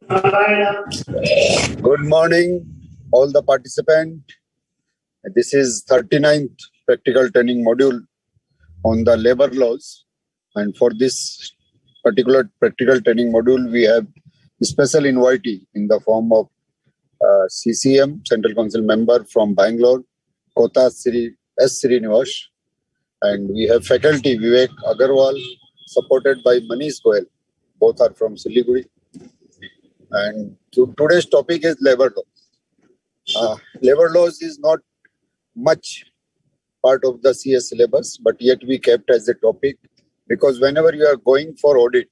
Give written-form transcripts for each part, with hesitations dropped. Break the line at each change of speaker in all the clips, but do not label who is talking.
Good morning, all the participants. This is 39th practical training module on the labor laws. And for this particular practical training module, we have a special invitee in the form of CCM, Central Council member from Bangalore, Kota Srinivas. And we have faculty Vivek Agarwal, supported by Manish Goel. Both are from Siliguri. And today's topic is labor law. Labor laws is not much part of the CS syllabus, but yet we kept as a topic because whenever you are going for audit,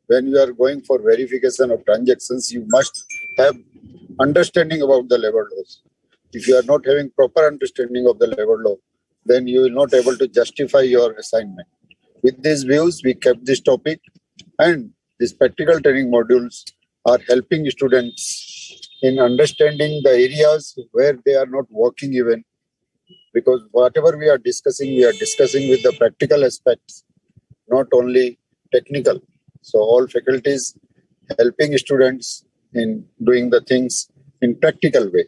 when you are going for verification of transactions, you must have understanding about the labor laws. If you are not having proper understanding of the labor law, then you will not able to justify your assignment. With these views, we kept this topic, and these practical training modules are helping students in understanding the areas where they are not working even, because whatever we are discussing with the practical aspects, not only technical. So all faculties helping students in doing the things in practical way.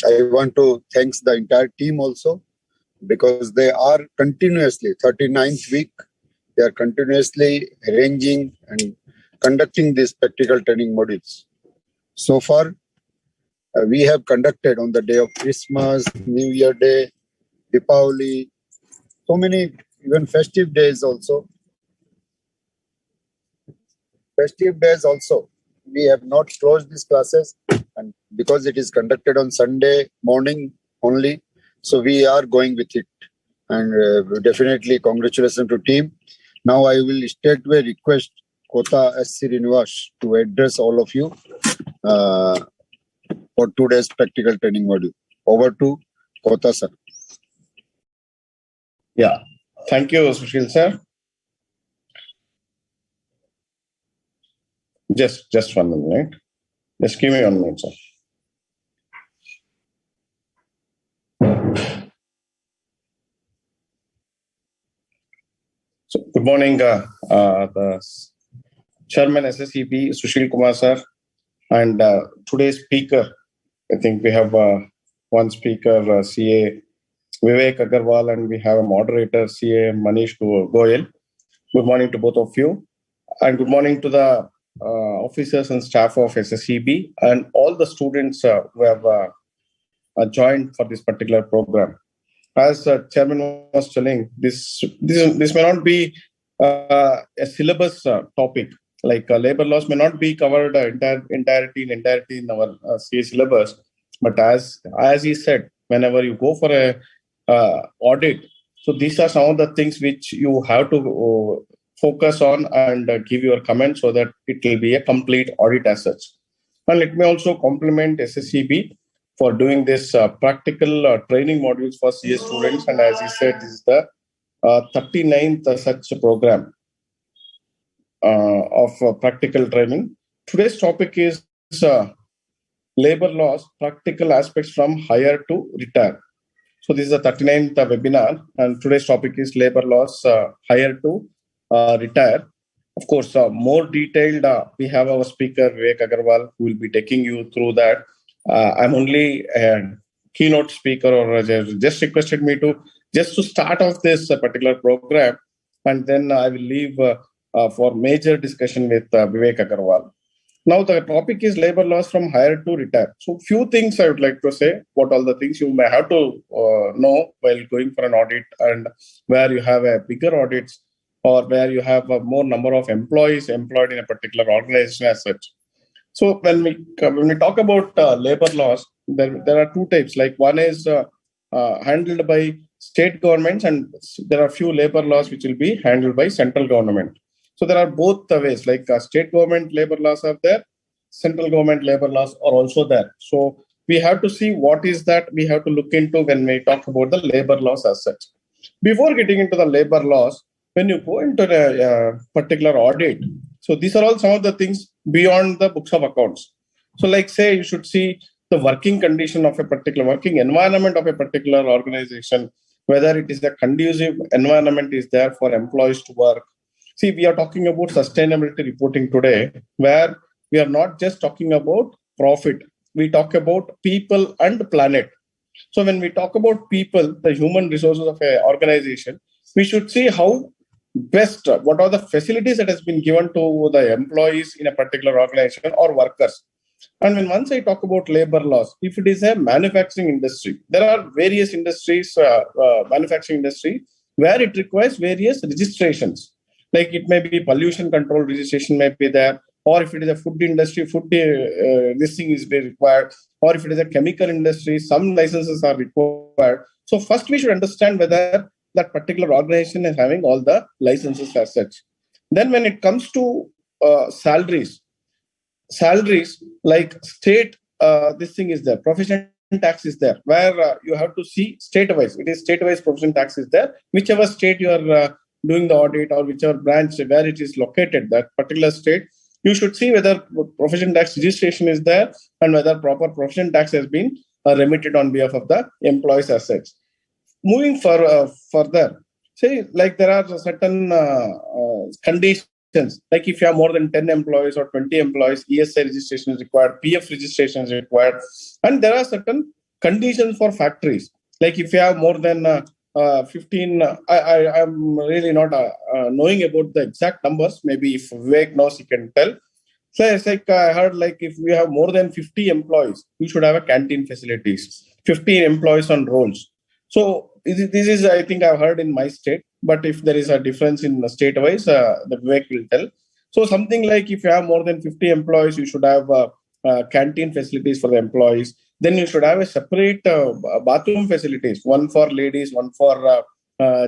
I want to thank the entire team also, because they are continuously, 39th week, they are continuously arranging and conducting these practical training modules. So far, we have conducted on the day of Christmas, New Year Day, Deepavali, so many even festive days also. We have not closed these classes, and because it is conducted on Sunday morning only, so we are going with it. And definitely congratulations to team. Now I will straightway request Kota Srinivas to address all of you for today's practical training module. Over to Kota sir.
Yeah, thank you, Sushil sir. Just 1 minute. Just give me 1 minute, sir. So, good morning, the Chairman SSEB, Sushil Kumar sir, and today's speaker. I think we have one speaker, CA Vivek Agarwal, and we have a moderator, CA Manish Goel. Good morning to both of you, and good morning to the officers and staff of SSEB and all the students who have joined for this particular program. As Chairman was telling, this may not be a syllabus topic. Like labor laws may not be covered entirety in our CA syllabus, but as he said, whenever you go for a audit, so these are some of the things which you have to focus on and give your comment so that it will be a complete audit as such. And let me also compliment SSEB for doing this practical training modules for CS students. And as he said, this is the 39th such program of practical training. Today's topic is labor laws, practical aspects from hire to retire. So this is the 39th webinar, and today's topic is labor laws, hire to retire. Of course, more detailed, we have our speaker, Vivek Agarwal, who will be taking you through that. I'm only a keynote speaker, or just requested me to start off this particular program, and then I will leave for major discussion with Vivek Agarwal. Now the topic is labor laws from hire to retire. So few things I would like to say, what all the things you may have to know while going for an audit, and where you have a bigger audits or where you have a more number of employees employed in a particular organization as such. So when we talk about labor laws, there are two types. Like one is handled by state governments, and there are few labor laws which will be handled by central government. So there are both the ways. Like state government labor laws are there, central government labor laws are also there. So we have to see what is that we have to look into when we talk about the labor laws as such. Before getting into the labor laws, when you go into a particular audit, so these are all some of the things beyond the books of accounts. So like say you should see the working condition of a particular working environment of a particular organization, whether it is a conducive environment is there for employees to work. See, we are talking about sustainability reporting today, where we are not just talking about profit. We talk about people and planet. So when we talk about people, the human resources of an organization, we should see how best, what are the facilities that has been given to the employees in a particular organization or workers. And when once I talk about labor laws, if it is a manufacturing industry, there are various industries, manufacturing industry, where it requires various registrations. Like it may be pollution control registration may be there, or if it is a food industry, food this thing is required, or if it is a chemical industry, some licenses are required. So first we should understand whether that particular organization is having all the licenses as such. Then when it comes to salaries like state, this thing is there, profession tax is there, where you have to see state wise, it is state wise profession tax is there, whichever state you are doing the audit, or whichever branch where it is located, that particular state, you should see whether profession tax registration is there and whether proper profession tax has been remitted on behalf of the employees as such. Moving further, say like there are certain conditions, like if you have more than 10 employees or 20 employees, ESI registration is required, PF registration is required, and there are certain conditions for factories. Like if you have more than 15, I'm really not knowing about the exact numbers. Maybe if Vivek knows, he can tell. So it's like I heard, like if we have more than 50 employees, we should have a canteen facilities, 15 employees on rolls. So this is, I think I've heard in my state, but if there is a difference in the state wise, the Vivek will tell. So something like if you have more than 50 employees, you should have canteen facilities for the employees. Then you should have a separate bathroom facilities, one for ladies, one for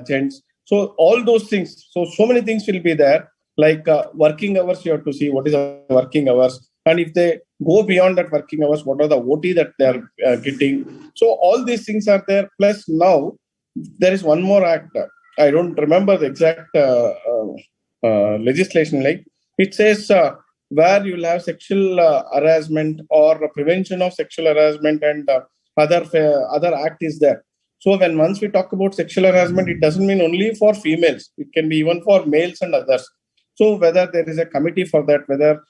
gents. So all those things, so many things will be there. Like working hours, you have to see what is the working hours. And if they go beyond that working hours, what are the OT that they are getting? So all these things are there. Plus now, there is one more act. I don't remember the exact legislation. Like it says where you will have sexual harassment or prevention of sexual harassment, and other act is there. So when once we talk about sexual harassment, it doesn't mean only for females. It can be even for males and others. So whether there is a committee for that, whether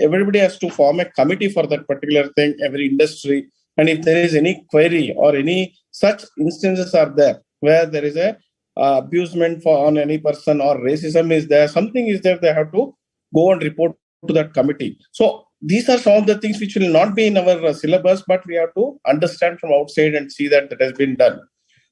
everybody has to form a committee for that particular thing, every industry. And if there is any query or any such instances are there where there is a abusement on any person or racism is there, something is there, they have to go and report to that committee. So these are some of the things which will not be in our syllabus, but we have to understand from outside and see that has been done.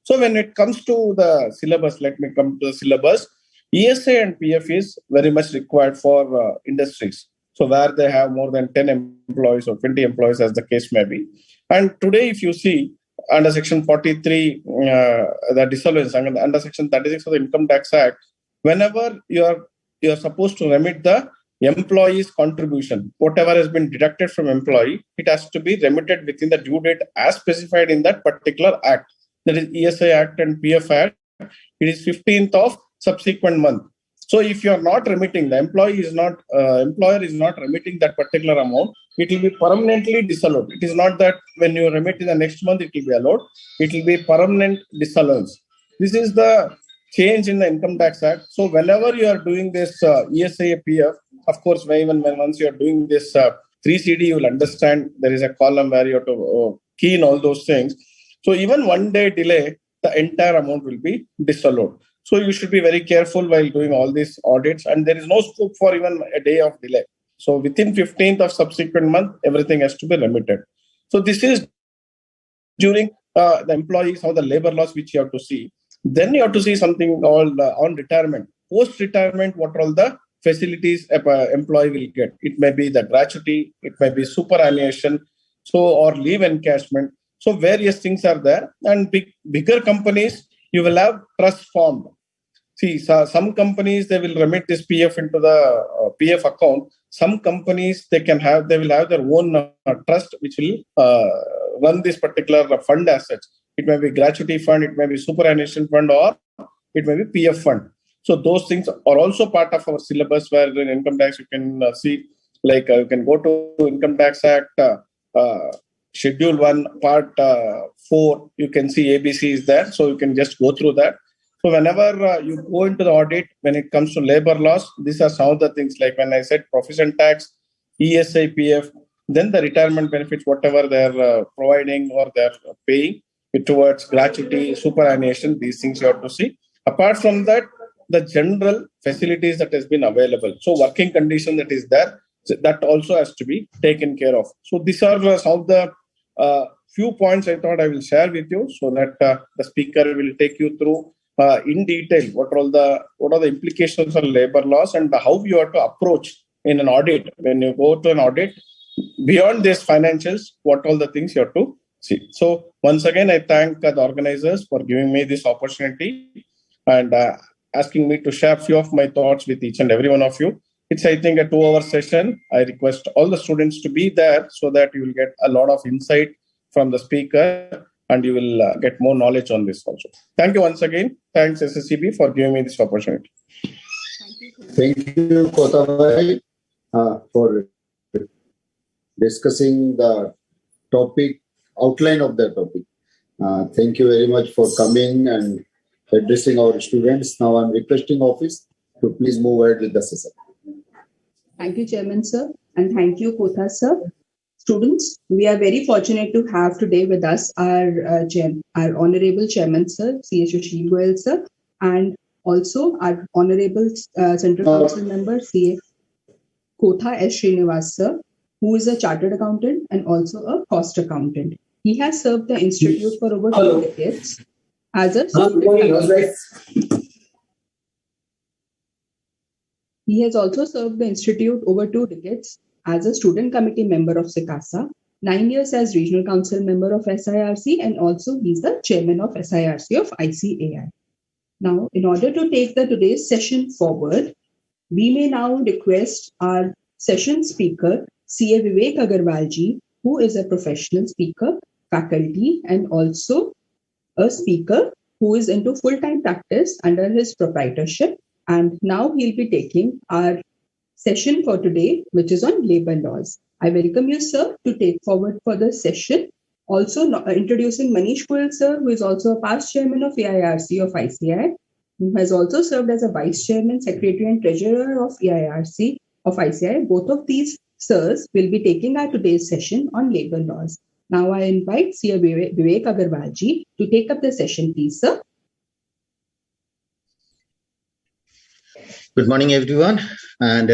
So when it comes to the syllabus, let me come to the syllabus. ESA and PF is very much required for industries. So where they have more than 10 employees or 20 employees, as the case may be. And today, if you see under Section 43, the disallowance, and under Section 36 of the Income Tax Act, whenever you are supposed to remit the employee's contribution, whatever has been deducted from employee, it has to be remitted within the due date as specified in that particular act. That is ESA Act and PF Act. It is 15th of subsequent month. So if you are not remitting, the employer is not remitting that particular amount, it will be permanently disallowed. It is not that when you remit in the next month, it will be allowed. It will be permanent disallowance. This is the change in the Income Tax Act. So whenever you are doing this ESA PF, of course, even when once you are doing this 3CD, you will understand there is a column where you have to key in all those things. So even 1 day delay, the entire amount will be disallowed. So you should be very careful while doing all these audits, and there is no scope for even a day of delay. So within 15th of subsequent month, everything has to be remitted. So this is during the employees or the labor laws which you have to see. Then you have to see something called on retirement. Post-retirement, what are all the facilities employee will get? It may be the gratuity, it may be superannuation, or leave encashment. So various things are there. And bigger companies, you will have trust formed. See, some companies, they will remit this PF into the PF account. Some companies, they will have their own trust, which will run this particular fund as such. It may be gratuity fund, it may be superannuation fund, or it may be PF fund. So those things are also part of our syllabus, where in income tax you can see, like you can go to Income Tax Act, Schedule 1, Part 4, you can see ABC is there. So you can just go through that. So whenever you go into the audit, when it comes to labor laws, these are some of the things, like when I said profession tax, ESI, PF, then the retirement benefits, whatever they're providing or they're paying towards gratuity, superannuation, these things you have to see. Apart from that, the general facilities that has been available. So working condition that is there, that also has to be taken care of. So these are some of the few points I thought I will share with you, so that the speaker will take you through in detail what are the implications of labor laws and how you have to approach in an audit. When you go to an audit, beyond these financials, what all the things you have to see. So once again, I thank the organizers for giving me this opportunity and asking me to share a few of my thoughts with each and every one of you. It's, I think, a 2-hour session. I request all the students to be there so that you will get a lot of insight from the speaker and you will get more knowledge on this also. Thank you once again. Thanks, SSCB, for giving me this opportunity.
Thank you, Kotavai, for discussing the topic, outline of the topic. Thank you very much for coming and addressing our students. Now I'm requesting office to please move ahead with the session.
Thank you, Chairman, sir. And thank you, Kotha, sir. Students, we are very fortunate to have today with us our Honorable Chairman, sir, C.H. Sushil Goyal, sir, and also our Honorable Central Council Member, C.A. Kotha S. Srinivas, sir, who is a Chartered Accountant and also a Cost Accountant. He has served the Institute for over 2 decades as a student. He has also served the Institute over 2 decades as a student committee member of SICASA, 9 years as regional council member of SIRC, and also he's the chairman of SIRC of ICAI. Now, in order to take today's session forward, we may now request our session speaker, C.A. Vivek Agarwal ji, who is a professional speaker, faculty, and also a speaker who is into full-time practice under his proprietorship. And now he'll be taking our session for today, which is on labor laws. I welcome you, sir, to take forward for the session. Also introducing Manish Goyal, sir, who is also a past chairman of AIRC of ICAI, who has also served as a vice chairman, secretary, and treasurer of AIRC of ICAI. Both of these sirs will be taking our today's session on labor laws. Now I invite C.A. Vivek Agarwal ji to take up the session, please, sir.
Good morning, everyone, and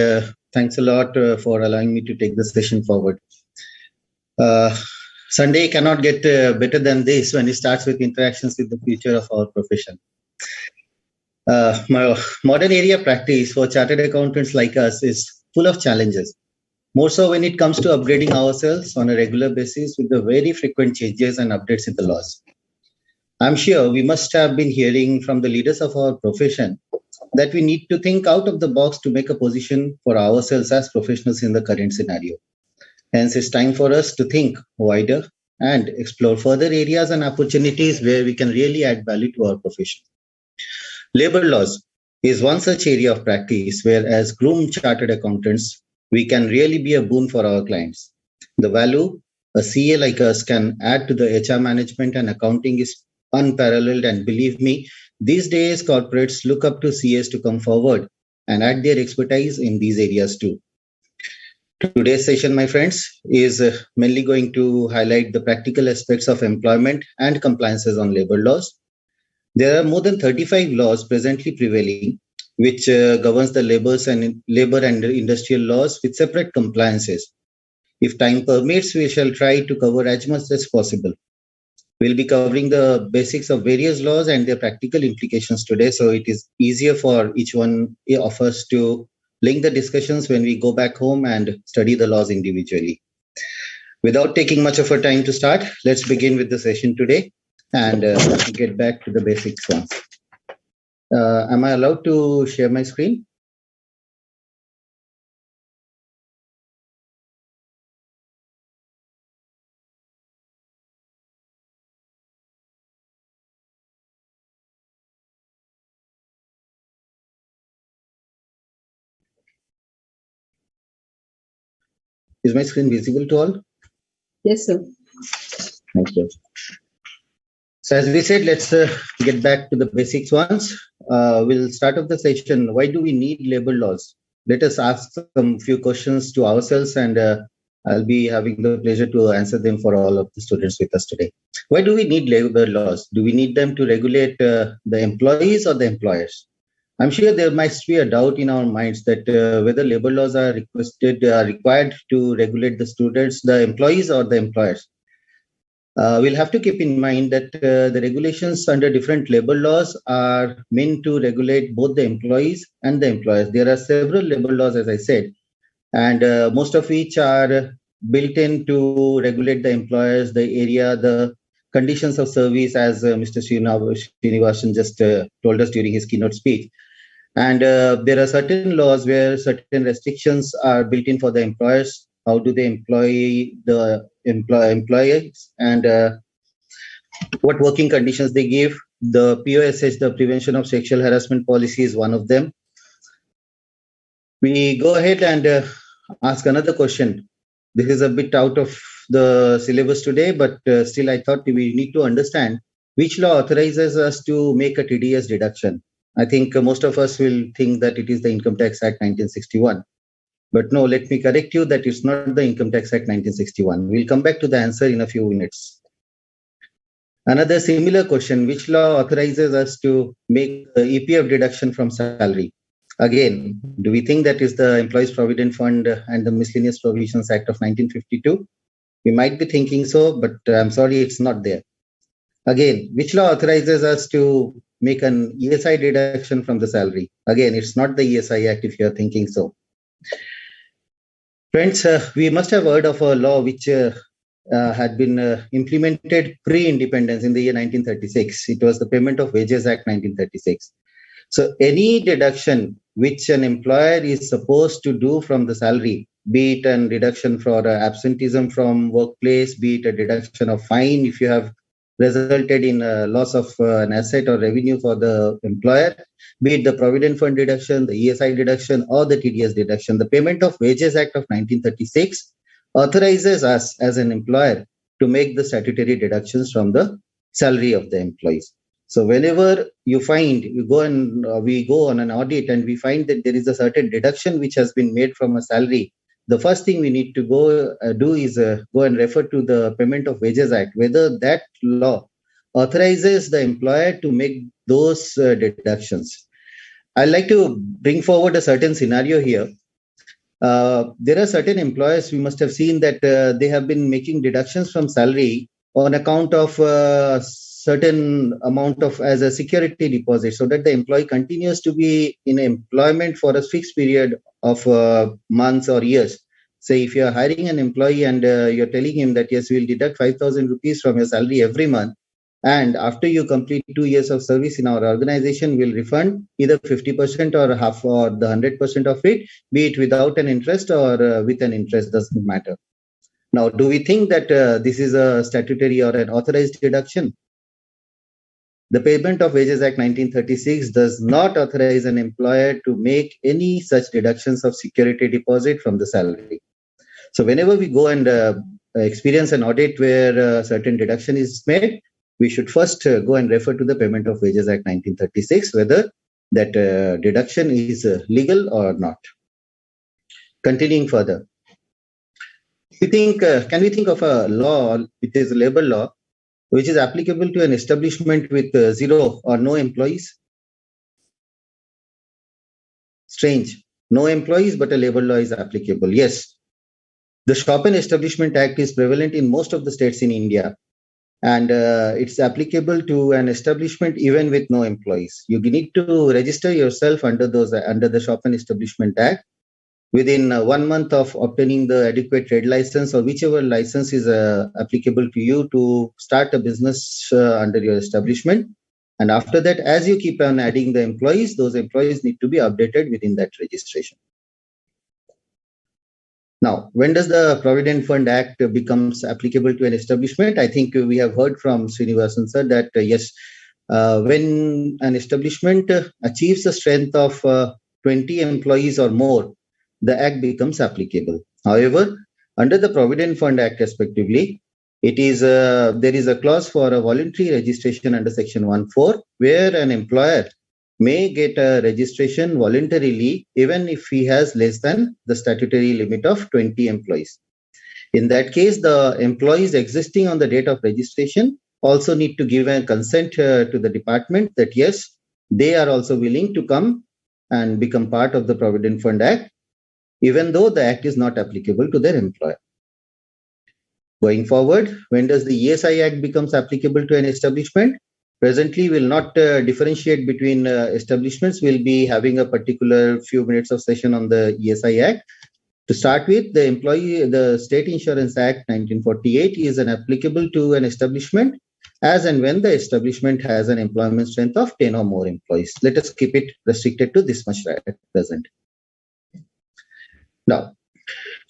thanks a lot for allowing me to take the session forward. Sunday cannot get better than this when it starts with interactions with the future of our profession. My modern area practice for chartered accountants like us is full of challenges, more so when it comes to upgrading ourselves on a regular basis with the very frequent changes and updates in the laws. I'm sure we must have been hearing from the leaders of our profession that we need to think out of the box to make a position for ourselves as professionals in the current scenario. Hence, it's time for us to think wider and explore further areas and opportunities where we can really add value to our profession. Labor laws is one such area of practice where, as groomed chartered accountants, we can really be a boon for our clients. The value a CA like us can add to the HR management and accounting is unparalleled, and believe me, these days corporates look up to CAs to come forward and add their expertise in these areas too. Today's session, my friends, is mainly going to highlight the practical aspects of employment and compliances on labor laws. There are more than 35 laws presently prevailing, which governs the labor and industrial laws with separate compliances. If time permits, we shall try to cover as much as possible. We'll be covering the basics of various laws and their practical implications today, so it is easier for each one of us to link the discussions when we go back home and study the laws individually. Without taking much of our time to start, let's begin with the session today and get back to the basics once. Am I allowed to share my screen? Is my screen visible to all?
Yes, sir.
Thank you. So as we said, let's get back to the basics once. We'll start off the session. Why do we need labor laws? let us ask some few questions to ourselves, and I'll be having the pleasure to answer them for all of the students with us today. Why do we need labor laws? Do we need them to regulate the employees or the employers? I'm sure there must be a doubt in our minds that whether labor laws are required to regulate the students, the employees, or the employers. We'll have to keep in mind that the regulations under different labor laws are meant to regulate both the employees and the employers. There are several labor laws, as I said, and most of which are built in to regulate the employers, the area, the conditions of service, as Mr. Srinivasan just told us during his keynote speech. And there are certain laws where certain restrictions are built in for the employers. How do they employ the employees, and what working conditions they give. The POSH, the Prevention of Sexual Harassment Policy, is one of them. We go ahead and ask another question. This is a bit out of the syllabus today, but still I thought we need to understand which law authorizes us to make a TDS deduction. I think most of us will think that it is the Income Tax Act 1961. But no, let me correct you that it's not the Income Tax Act 1961. We'll come back to the answer in a few minutes. Another similar question, which law authorizes us to make the EPF deduction from salary? Again, do we think that is the Employees Provident Fund and the Miscellaneous Provisions Act of 1952? We might be thinking so, but I'm sorry, it's not there. Again, which law authorizes us to make an ESI deduction from the salary? Again, it's not the ESI Act if you're thinking so. Friends, we must have heard of a law which had been implemented pre-independence in the year 1936. It was the Payment of Wages Act 1936. So any deduction which an employer is supposed to do from the salary, be it a deduction for absenteeism from workplace, be it a deduction of fine if you have resulted in a loss of an asset or revenue for the employer, be it the Provident Fund deduction, the ESI deduction, or the TDS deduction. The Payment of Wages Act of 1936 authorizes us as an employer to make the statutory deductions from the salary of the employees. So whenever you find, we go on an audit and we find that there is a certain deduction which has been made from a salary, the first thing we need to do is go and refer to the Payment of Wages Act, whether that law authorizes the employer to make those deductions. I'd like to bring forward a certain scenario here. There are certain employers, we must have seen that they have been making deductions from salary on account of certain amount of as a security deposit, so that the employee continues to be in employment for a fixed period of months or years. Say if you are hiring an employee and you're telling him that yes, we'll deduct 5,000 rupees from your salary every month, and after you complete 2 years of service in our organization, we'll refund either 50% or half or the 100% of it, be it without an interest or with an interest, doesn't matter. Now, do we think that this is a statutory or an authorized deduction? The Payment of Wages Act 1936 does not authorize an employer to make any such deductions of security deposit from the salary. So whenever we go and experience an audit where a certain deduction is made, we should first go and refer to the Payment of Wages Act 1936, whether that deduction is legal or not. Continuing further, can we think of a law, which is a labor law, which is applicable to an establishment with 0 or no employees? Strange. No employees, but a labor law is applicable. Yes. The Shop and Establishment Act is prevalent in most of the states in India. And it's applicable to an establishment even with no employees. You need to register yourself under the Shop and Establishment Act within 1 month of obtaining the adequate trade license or whichever license is applicable to you to start a business under your establishment. And after that, as you keep on adding the employees, those employees need to be updated within that registration. Now, when does the Provident Fund Act becomes applicable to an establishment? I think we have heard from Srinivasan sir that yes, when an establishment achieves a strength of 20 employees or more, the Act becomes applicable. However, under the Provident Fund Act respectively, it is there is a clause for a voluntary registration under Section 1(4), where an employer may get a registration voluntarily even if he has less than the statutory limit of 20 employees. In that case, the employees existing on the date of registration also need to give a consent to the department that yes, they are also willing to come and become part of the Provident Fund Act, even though the act is not applicable to their employer. Going forward, when does the ESI Act becomes applicable to an establishment? Presently, we'll not differentiate between establishments. We'll be having a particular few minutes of session on the ESI Act. To start with, the State Insurance Act 1948 is applicable to an establishment as and when the establishment has an employment strength of 10 or more employees. Let us keep it restricted to this much at present. Now,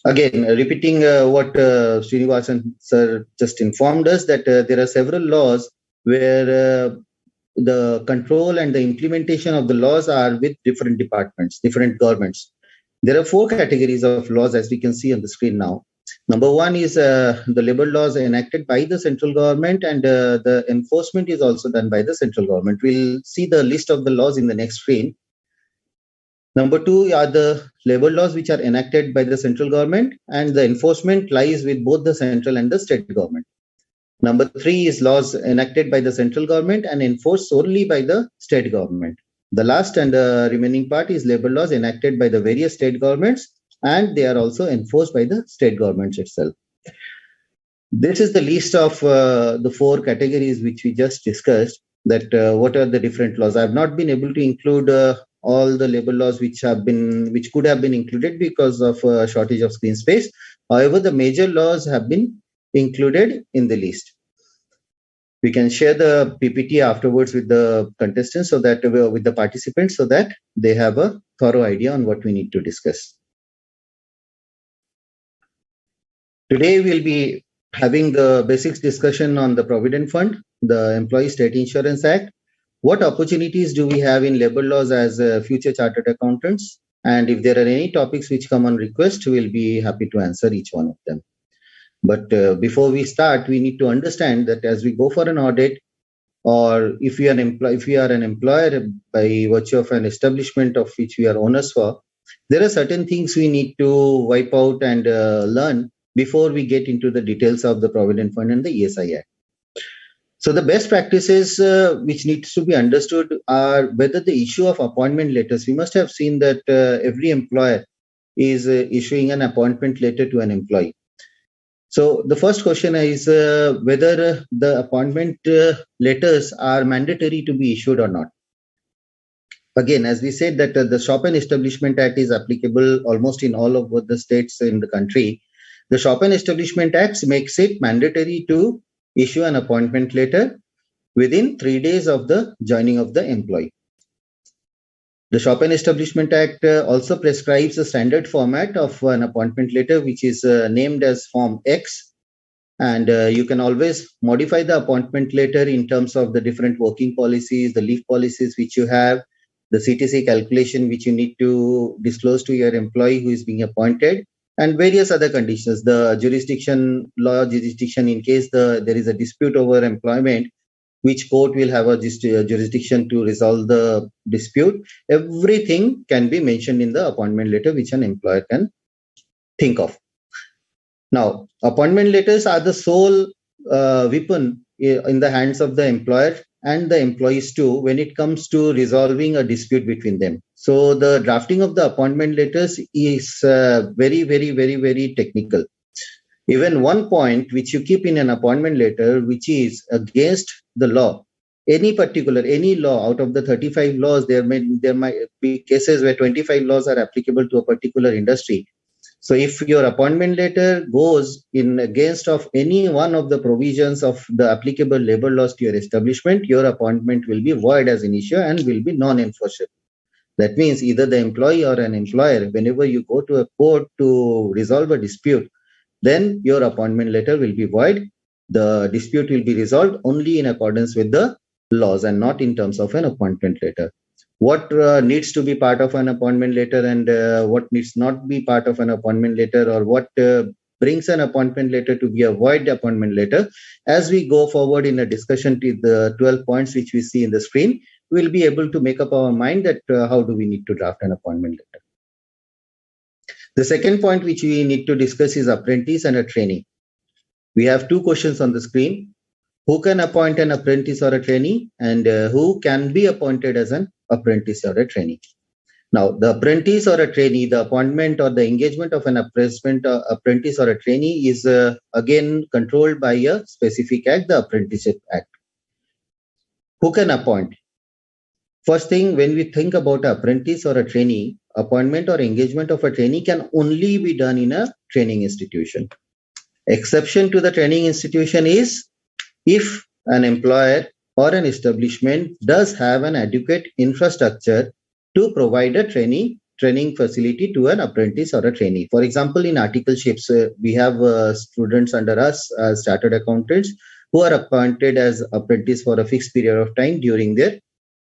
again, repeating what Srinivasan sir just informed us, that there are several laws where the control and the implementation of the laws are with different departments, different governments. There are 4 categories of laws, as we can see on the screen now. Number 1 is the labor laws enacted by the central government, and the enforcement is also done by the central government. We'll see the list of the laws in the next screen. Number 2 are the labor laws which are enacted by the central government, and the enforcement lies with both the central and the state government. Number 3 is laws enacted by the central government and enforced solely by the state government. The last and remaining part is labor laws enacted by the various state governments, and they are also enforced by the state governments itself. This is the list of the 4 categories which we just discussed, that what are the different laws. I have not been able to include all the labor laws which could have been included because of a shortage of screen space. However, the major laws have been included in the list. We can share the PPT afterwards with the contestants, so that with the participants, so that they have a thorough idea on what we need to discuss. Today we'll be having the basics discussion on the Provident Fund, the Employee State Insurance Act. What opportunities do we have in labor laws as future chartered accountants? And if there are any topics which come on request, we'll be happy to answer each one of them. But before we start, we need to understand that as we go for an audit, or if we are an employer by virtue of an establishment of which we are owners for, there are certain things we need to wipe out and learn before we get into the details of the Provident Fund and the ESI Act. So the best practices which needs to be understood are whether the issue of appointment letters. We must have seen that every employer is issuing an appointment letter to an employee. So the first question is whether the appointment letters are mandatory to be issued or not. Again, as we said that the Shop and Establishment Act is applicable almost in all of the states in the country. The Shop and Establishment Act makes it mandatory to issue an appointment letter within 3 days of the joining of the employee. The Shop and Establishment Act also prescribes a standard format of an appointment letter, which is named as Form X. And you can always modify the appointment letter in terms of the different working policies, the leave policies which you have, the CTC calculation which you need to disclose to your employee who is being appointed, and various other conditions. The jurisdiction in case there is a dispute over employment, which court will have a jurisdiction to resolve the dispute. Everything can be mentioned in the appointment letter which an employer can think of. Now, appointment letters are the sole weapon in the hands of the employer and the employees too when it comes to resolving a dispute between them. So the drafting of the appointment letters is very, very, very, very technical. Even one point which you keep in an appointment letter which is against the law, any law out of the 35 laws, there might be cases where 25 laws are applicable to a particular industry. So if your appointment letter goes in against of any one of the provisions of the applicable labor laws to your establishment, your appointment will be void as an issue and will be non-enforceable. That means either the employee or an employer, whenever you go to a court to resolve a dispute, then your appointment letter will be void. The dispute will be resolved only in accordance with the laws and not in terms of an appointment letter. What needs to be part of an appointment letter and what needs not be part of an appointment letter, or what brings an appointment letter to be a void appointment letter. As we go forward in a discussion to the 12 points which we see in the screen, we'll be able to make up our mind that how do we need to draft an appointment letter. The second point which we need to discuss is apprentice and a trainee. We have two questions on the screen. Who can appoint an apprentice or a trainee, and who can be appointed as an apprentice or a trainee? Now, the apprentice or a trainee, the appointment or the engagement of an apprentice or a trainee is again controlled by a specific act, the Apprenticeship Act. Who can appoint? First thing, when we think about an apprentice or a trainee, appointment or engagement of a trainee can only be done in a training institution. Exception to the training institution is if an employer or an establishment does have an adequate infrastructure to provide a training facility to an apprentice or a trainee. For example, in articleships, we have students under us as chartered accountants who are appointed as apprentice for a fixed period of time during their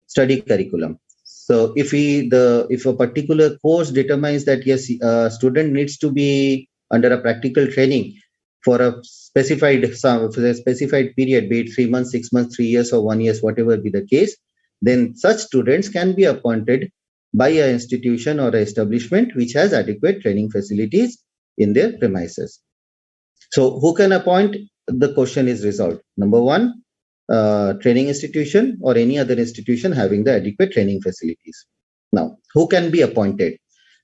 study curriculum. So if a particular course determines that yes, a student needs to be under a practical training for a specified period, be it 3 months, 6 months, 3 years, or 1 year, whatever be the case, then such students can be appointed by an institution or an establishment which has adequate training facilities in their premises. So who can appoint? The question is resolved. Number one, training institution or any other institution having the adequate training facilities. Now, who can be appointed?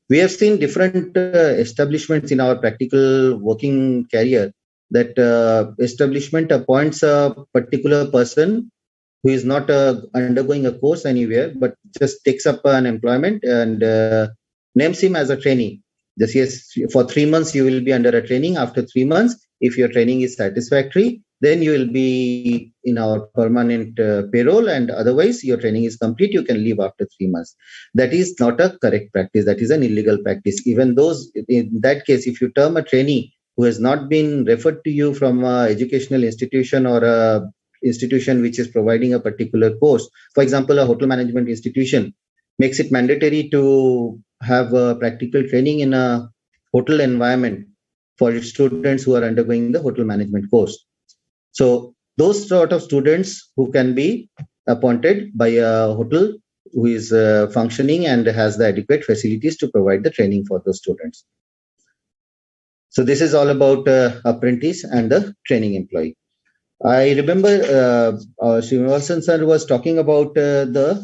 We have seen different establishments in our practical working career that establishment appoints a particular person who is not undergoing a course anywhere, but just takes up an employment and names him as a trainee. Just yes, for 3 months you will be under a training. After 3 months, if your training is satisfactory, then you will be in our permanent payroll, and otherwise your training is complete, you can leave after 3 months. That is not a correct practice. That is an illegal practice. Even those, in that case, if you term a trainee who has not been referred to you from an educational institution or a institution which is providing a particular course, for example, a hotel management institution makes it mandatory to have a practical training in a hotel environment for its students who are undergoing the hotel management course. So those sort of students who can be appointed by a hotel who is functioning and has the adequate facilities to provide the training for those students. So this is all about apprentice and the training employee. I remember Srinivasan sir was talking about the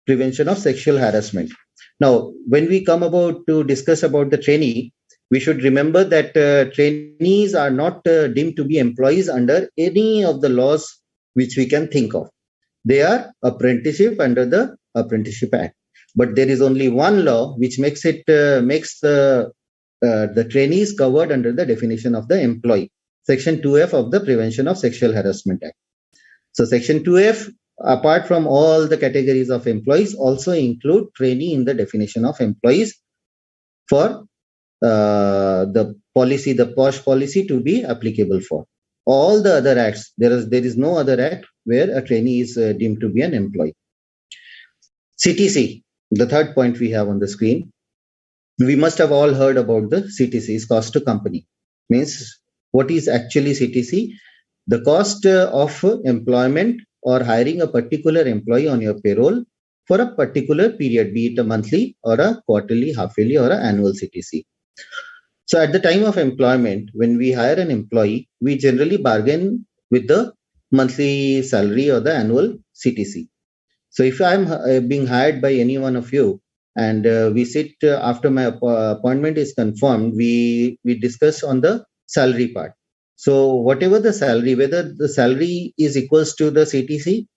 prevention of sexual harassment. Now, when we come about to discuss about the trainee, we should remember that trainees are not deemed to be employees under any of the laws which we can think of. They are apprenticeship under the Apprenticeship Act. But there is only one law which makes the trainees covered under the definition of the employee. Section 2F of the Prevention of Sexual Harassment Act. So Section 2F, apart from all the categories of employees, also include trainee in the definition of employees for the policy, the POSH policy to be applicable for. All the other acts, there is no other act where a trainee is deemed to be an employee. CTC, the third point we have on the screen. We must have all heard about the CTC's cost to company. Means what is actually CTC? The cost of employment or hiring a particular employee on your payroll for a particular period, be it a monthly or a quarterly, half-yearly or an annual CTC. So at the time of employment, when we hire an employee, we generally bargain with the monthly salary or the annual CTC. So if I'm being hired by any one of you and we sit after my appointment is confirmed, we discuss on the salary part. So whatever the salary, whether the salary is equals to the CTC?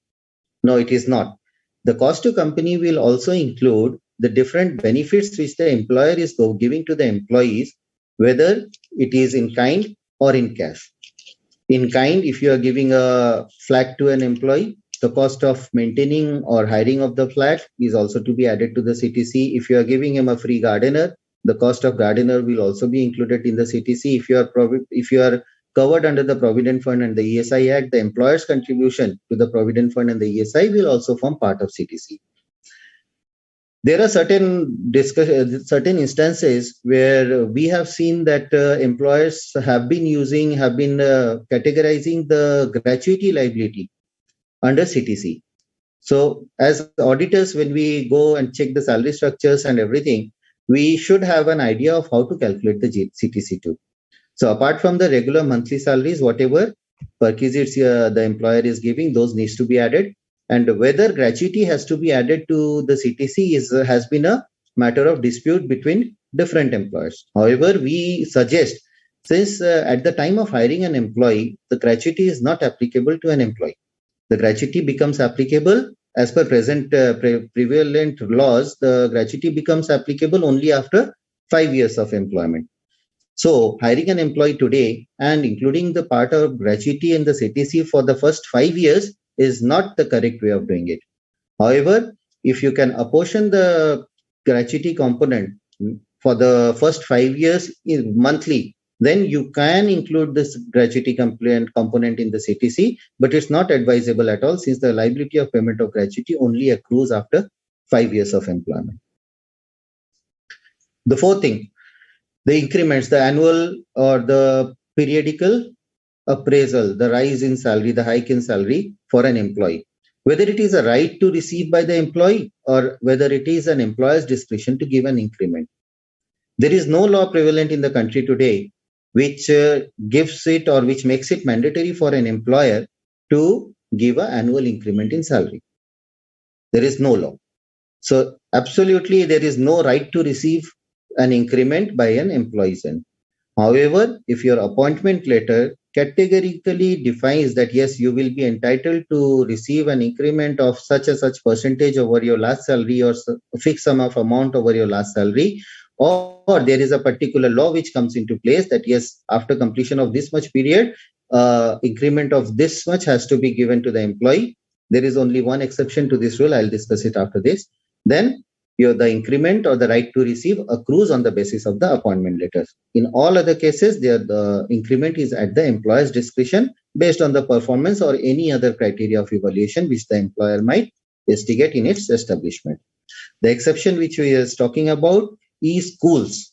No, it is not. The cost to company will also include the different benefits which the employer is giving to the employees, whether it is in kind or in cash. In kind, if you are giving a flat to an employee, the cost of maintaining or hiring of the flat is also to be added to the CTC. If you are giving him a free gardener, the cost of gardener will also be included in the CTC. If you are covered under the Provident Fund and the ESI Act, the employer's contribution to the Provident Fund and the ESI will also form part of CTC. There are certain instances where we have seen that employers have been categorizing the gratuity liability under CTC. So as auditors, when we go and check the salary structures and everything, we should have an idea of how to calculate the CTC2. So apart from the regular monthly salaries, whatever perquisites the employer is giving, those needs to be added. And whether gratuity has to be added to the CTC has been a matter of dispute between different employers. However, we suggest, since at the time of hiring an employee, the gratuity is not applicable to an employee. The gratuity becomes applicable as per present prevalent laws. The gratuity becomes applicable only after 5 years of employment. So hiring an employee today and including the part of gratuity in the CTC for the first 5 years is not the correct way of doing it. However, if you can apportion the gratuity component for the first 5 years monthly, then you can include this gratuity component in the CTC, but it's not advisable at all, since the liability of payment of gratuity only accrues after 5 years of employment. The fourth thing, the increments, the annual or the periodical appraisal, the rise in salary, the hike in salary for an employee, whether it is a right to receive by the employee or whether it is an employer's discretion to give an increment. There is no law prevalent in the country today which gives it or which makes it mandatory for an employer to give an annual increment in salary. There is no law. So absolutely there is no right to receive an increment by an employee's end. However, if your appointment letter categorically defines that yes, you will be entitled to receive an increment of such and such percentage over your last salary or a fixed sum of amount over your last salary, or there is a particular law which comes into place that yes, after completion of this much period, increment of this much has to be given to the employee. There is only one exception to this rule. I'll discuss it after this. Then the increment or the right to receive accrues on the basis of the appointment letters. In all other cases, the increment is at the employer's discretion based on the performance or any other criteria of evaluation which the employer might instigate in its establishment. The exception which we are talking about is schools,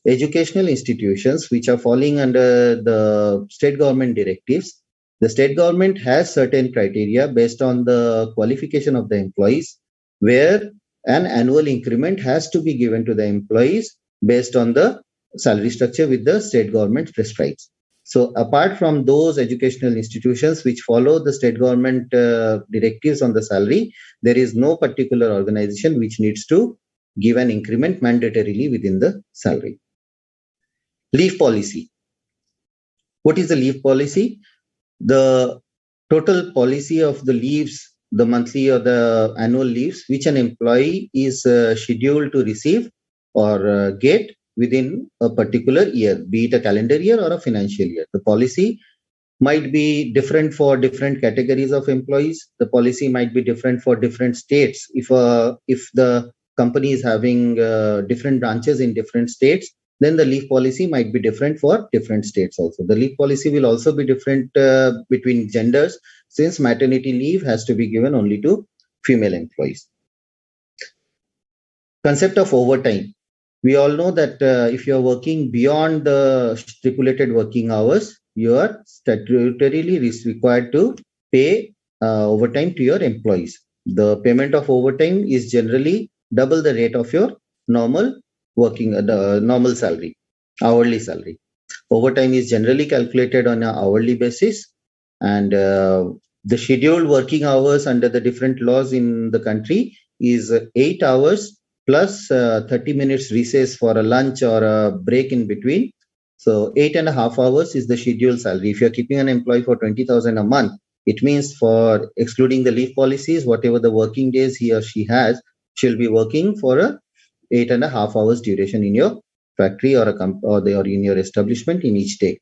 educational institutions which are falling under the state government directives. The state government has certain criteria based on the qualification of the employees, where an annual increment has to be given to the employees based on the salary structure with the state government prescribes. So apart from those educational institutions which follow the state government directives on the salary, there is no particular organization which needs to give an increment mandatorily within the salary. Leave policy. What is the leave policy? The total policy of the leaves, the monthly or the annual leaves which an employee is scheduled to receive or get within a particular year, be it a calendar year or a financial year. The policy might be different for different categories of employees. The policy might be different for different states. If the company is having different branches in different states, then the leave policy might be different for different states also. The leave policy will also be different between genders, since maternity leave has to be given only to female employees. Concept of overtime. We all know that if you are working beyond the stipulated working hours, you are statutorily required to pay overtime to your employees. The payment of overtime is generally double the rate of your normal working normal salary, hourly salary. Overtime is generally calculated on an hourly basis, and the scheduled working hours under the different laws in the country is 8 hours plus 30 minutes recess for a lunch or a break in between. So 8.5 hours is the scheduled salary. If you're keeping an employee for 20,000 a month, it means for excluding the leave policies, whatever the working days he or she has, she'll be working for a 8.5 hours duration in your factory or in your establishment in each day.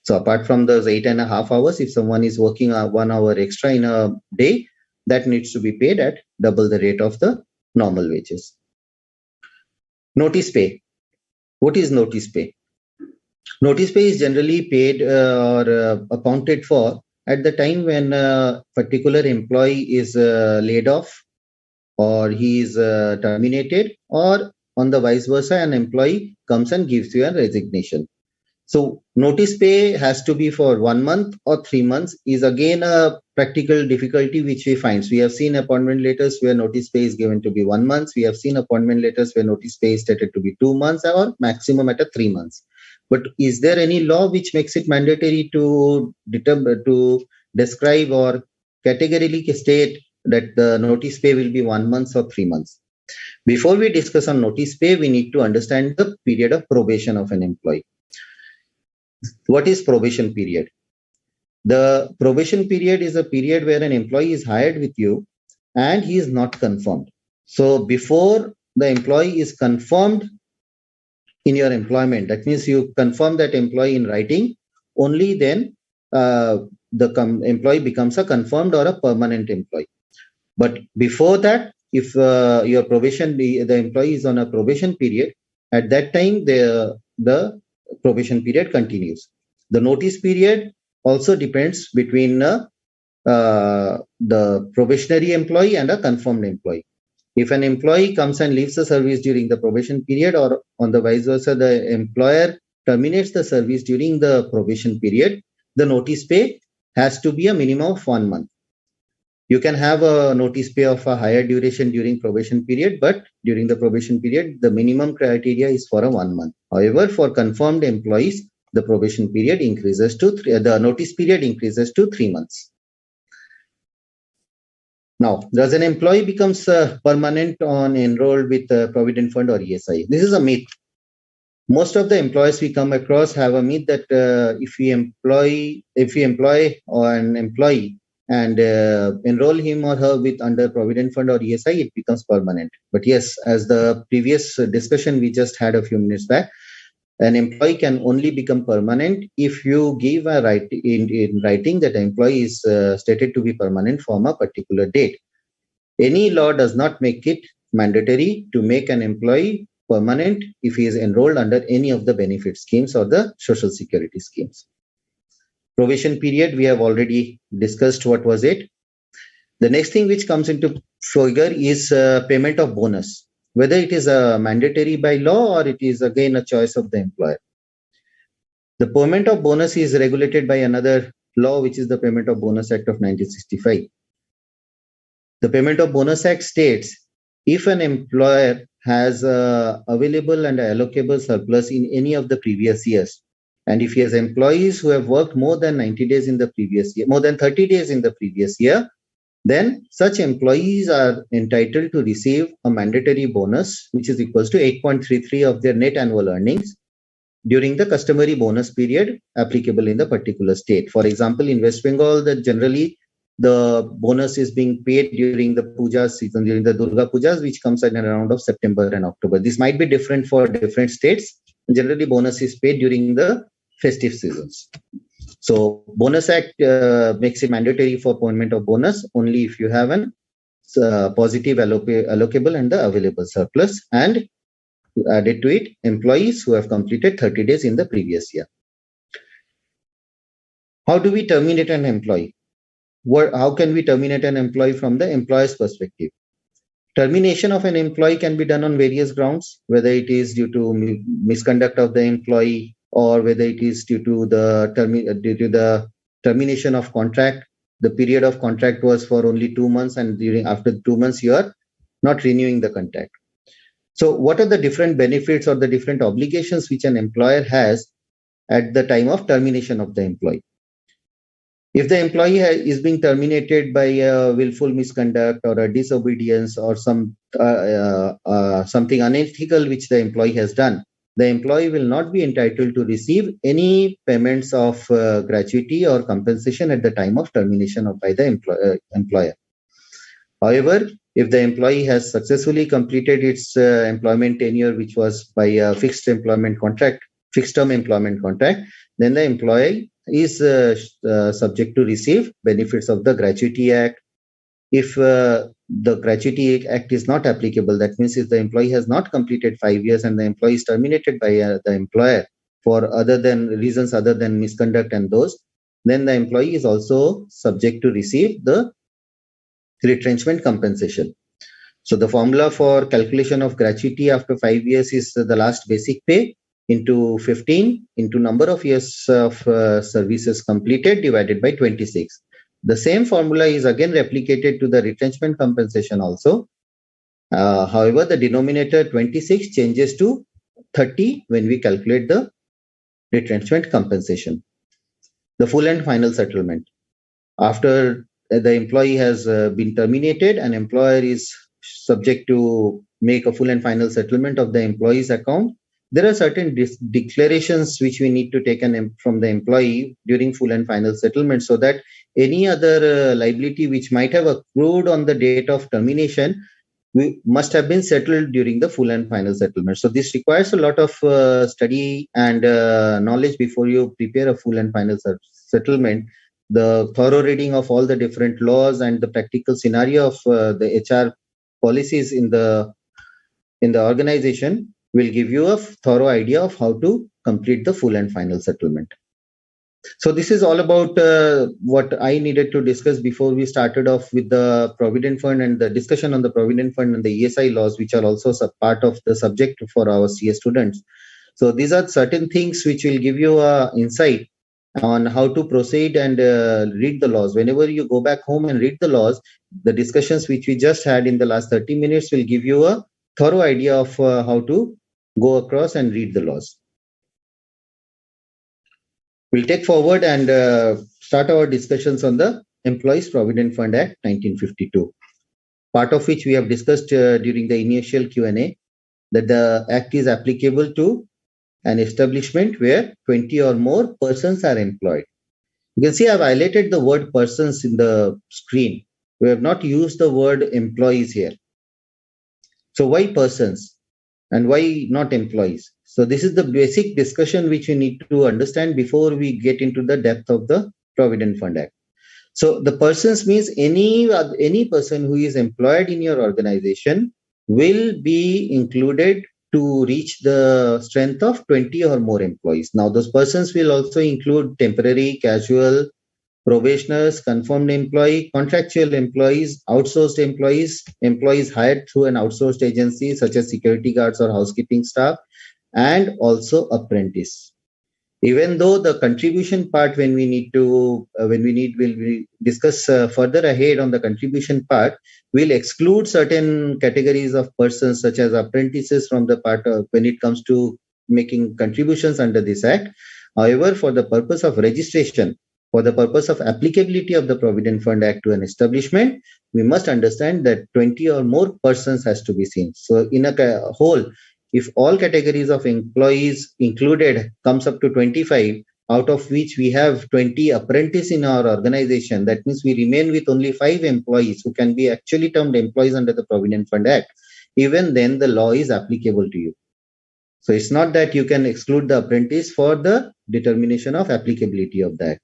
So apart from those 8.5 hours, if someone is working 1 hour extra in a day, that needs to be paid at double the rate of the normal wages. Notice pay. What is notice pay? Notice pay is generally paid or accounted for at the time when a particular employee is laid off, or he is terminated, or on the vice versa, an employee comes and gives you a resignation. So notice pay has to be for 1 month or 3 months is again a practical difficulty which we find. So we have seen appointment letters where notice pay is given to be 1 month. We have seen appointment letters where notice pay is stated to be 2 months or maximum at a 3 months. But is there any law which makes it mandatory to describe or categorically state that the notice pay will be 1 month or 3 months? Before we discuss on notice pay, we need to understand the period of probation of an employee. What is probation period? The probation period is a period where an employee is hired with you and he is not confirmed. So before the employee is confirmed in your employment, that means you confirm that employee in writing, only then the employee becomes a confirmed or a permanent employee. But before that, if your probation, the employee is on a probation period, at that time the probation period continues. The notice period also depends between the probationary employee and a confirmed employee. If an employee comes and leaves the service during the probation period, or on the vice versa, the employer terminates the service during the probation period, the notice pay has to be a minimum of 1 month. You can have a notice pay of a higher duration during probation period, but during the probation period, the minimum criteria is for a 1 month. However, for confirmed employees, the probation period increases to the notice period increases to 3 months. Now, does an employee becomes permanent on enrolled with Provident Fund or ESI? This is a myth. Most of the employees we come across have a myth that if we employ an employee and enroll him or her with under Provident Fund or ESI, it becomes permanent. But yes, as the previous discussion we just had a few minutes back, an employee can only become permanent if you give a in writing that the employee is stated to be permanent from a particular date. Any law does not make it mandatory to make an employee permanent if he is enrolled under any of the benefit schemes or the social security schemes. Probation period, we have already discussed what was it. The next thing which comes into figure is payment of bonus, whether it is mandatory by law or it is again a choice of the employer. The payment of bonus is regulated by another law, which is the Payment of Bonus Act of 1965. The Payment of Bonus Act states if an employer has available and allocable surplus in any of the previous years, and if he has employees who have worked more than 90 days in the previous year, more than 30 days in the previous year, then such employees are entitled to receive a mandatory bonus, which is equals to 8.33 of their net annual earnings during the customary bonus period applicable in the particular state. For example, in West Bengal, that generally the bonus is being paid during the puja season, during the Durga Pujas, which comes in around of September and October. This might be different for different states. Generally, bonus is paid during the festive seasons. So Bonus Act makes it mandatory for payment of bonus only if you have an positive allocable and the available surplus, and added to it employees who have completed 30 days in the previous year. How do we terminate an employee? How can we terminate an employee from the employer's perspective? Termination of an employee can be done on various grounds, whether it is due to misconduct of the employee or whether it is due to the termination of contract. The period of contract was for only 2 months, and after 2 months you are not renewing the contract. So what are the different benefits or the different obligations which an employer has at the time of termination of the employee? If the employee is being terminated by a willful misconduct or a disobedience or something unethical which the employee has done, the employee will not be entitled to receive any payments of gratuity or compensation at the time of termination by the employer. However, if the employee has successfully completed its employment tenure, which was by a fixed term employment contract, then the employee is subject to receive benefits of the Gratuity Act. If the Gratuity Act is not applicable, that means if the employee has not completed 5 years and the employee is terminated by the employer for reasons other than misconduct and those, then the employee is also subject to receive the retrenchment compensation. So the formula for calculation of gratuity after 5 years is the last basic pay into 15 into number of years of services completed divided by 26. The same formula is again replicated to the retrenchment compensation also. However, the denominator 26 changes to 30 when we calculate the retrenchment compensation. The full and final settlement. After the employee has been terminated, an employer is subject to make a full and final settlement of the employee's account. There are certain declarations which we need to take from the employee during full and final settlement, so that any other liability which might have accrued on the date of termination must have been settled during the full and final settlement. So this requires a lot of study and knowledge before you prepare a full and final settlement. The thorough reading of all the different laws and the practical scenario of the HR policies in the organization will give you a thorough idea of how to complete the full and final settlement. So this is all about what I needed to discuss before we started off with the Provident Fund and the discussion on the Provident Fund and the ESI laws, which are also part of the subject for our CS students. So these are certain things which will give you an insight on how to proceed and read the laws. Whenever you go back home and read the laws, the discussions which we just had in the last 30 minutes will give you a thorough idea of how to go across and read the laws. We'll take forward and start our discussions on the Employees Provident Fund Act 1952, part of which we have discussed during the initial Q&A, that the act is applicable to an establishment where 20 or more persons are employed. You can see I've highlighted the word persons in the screen. We have not used the word employees here. So why persons and why not employees? So this is the basic discussion which we need to understand before we get into the depth of the Provident Fund Act. So the persons means any person who is employed in your organization will be included to reach the strength of 20 or more employees. Now, those persons will also include temporary, casual, probationers, confirmed employee, contractual employees, outsourced employees, employees hired through an outsourced agency such as security guards or housekeeping staff, and also apprentice. Even though the contribution part, when we discuss further ahead on the contribution part, will exclude certain categories of persons such as apprentices from the part of when it comes to making contributions under this act. However, for the purpose of registration, for the purpose of applicability of the Provident Fund Act to an establishment, we must understand that 20 or more persons has to be seen. So in a whole, if all categories of employees included comes up to 25, out of which we have 20 apprentices in our organization, that means we remain with only 5 employees who can be actually termed employees under the Provident Fund Act. Even then, the law is applicable to you. So it's not that you can exclude the apprentice for the determination of applicability of that.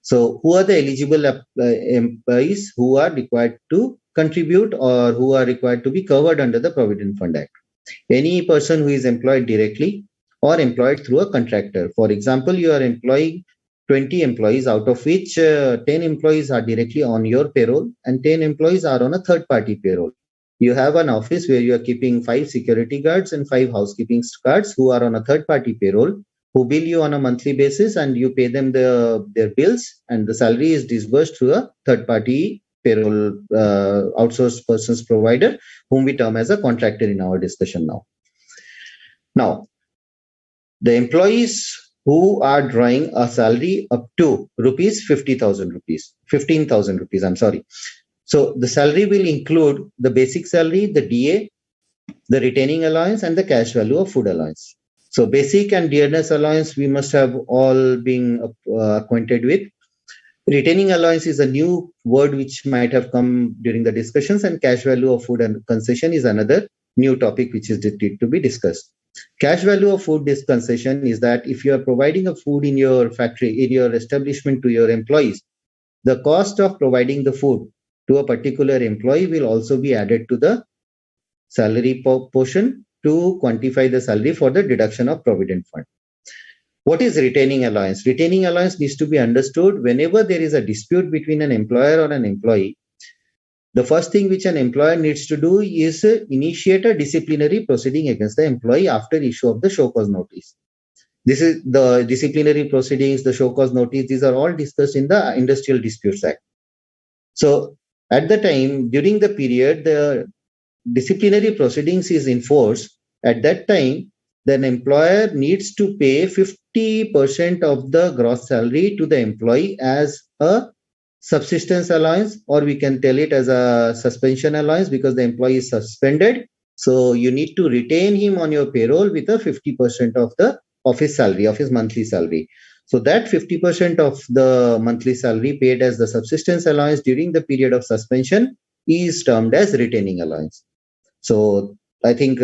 So who are the eligible employees who are required to contribute or who are required to be covered under the Provident Fund Act? Any person who is employed directly or employed through a contractor. For example, you are employing 20 employees, out of which 10 employees are directly on your payroll and 10 employees are on a third-party payroll. You have an office where you are keeping 5 security guards and 5 housekeeping guards who are on a third-party payroll, who bill you on a monthly basis and you pay them their bills, and the salary is disbursed through a third-party payroll outsourced persons provider, whom we term as a contractor in our discussion now. Now, the employees who are drawing a salary up to ₹15,000, I'm sorry. So the salary will include the basic salary, the DA, the retaining allowance, and the cash value of food allowance. So basic and dearness allowance, we must have all been acquainted with. Retaining allowance is a new word which might have come during the discussions, and cash value of food and concession is another new topic which is to be discussed. Cash value of food concession is that if you are providing a food in your factory, in your establishment to your employees, the cost of providing the food to a particular employee will also be added to the salary portion to quantify the salary for the deduction of Provident Fund. What is retaining allowance? Retaining allowance needs to be understood whenever there is a dispute between an employer or an employee. The first thing which an employer needs to do is initiate a disciplinary proceeding against the employee after issue of the show cause notice. This is the disciplinary proceedings, the show cause notice. These are all discussed in the Industrial Disputes Act. So at the time, during the period, the disciplinary proceedings is in force. At that time, then employer needs to pay 50% of the gross salary to the employee as a subsistence allowance, or we can tell it as a suspension allowance because the employee is suspended. So you need to retain him on your payroll with a 50% of his salary, of his monthly salary. So that 50% of the monthly salary paid as the subsistence allowance during the period of suspension is termed as retaining allowance. So I think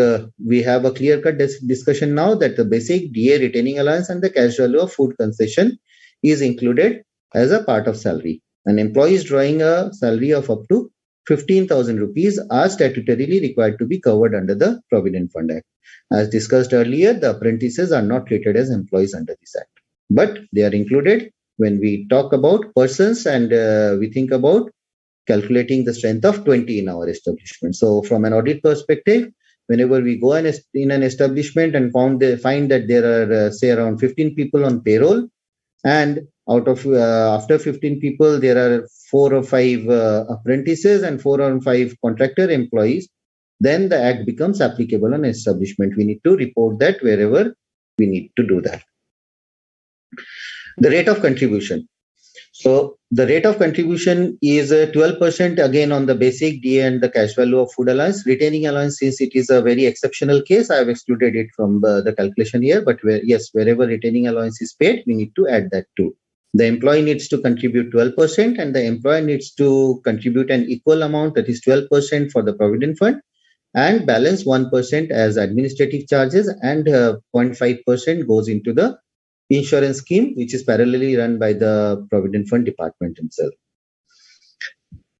we have a clear-cut discussion now that the basic DA retaining allowance and the cash value of food concession is included as a part of salary. An employee is drawing a salary of up to 15,000 rupees are statutorily required to be covered under the Provident Fund Act. As discussed earlier, the apprentices are not treated as employees under this act, but they are included when we talk about persons and we think about calculating the strength of 20 in our establishment. So from an audit perspective, whenever we go in an establishment and find that there are say around 15 people on payroll, and out of after 15 people there are 4 or 5 apprentices and 4 or 5 contractor employees, then the act becomes applicable on establishment. We need to report that wherever we need to do that. The rate of contribution. So the rate of contribution is 12% again on the basic DA and the cash value of food allowance. Retaining allowance, since it is a very exceptional case, I have excluded it from the calculation here. But wherever retaining allowance is paid, we need to add that too. The employee needs to contribute 12% and the employer needs to contribute an equal amount, that is 12% for the Provident Fund, and balance 1% as administrative charges, and 0.5% goes into the insurance scheme, which is parallelly run by the Provident Fund department himself.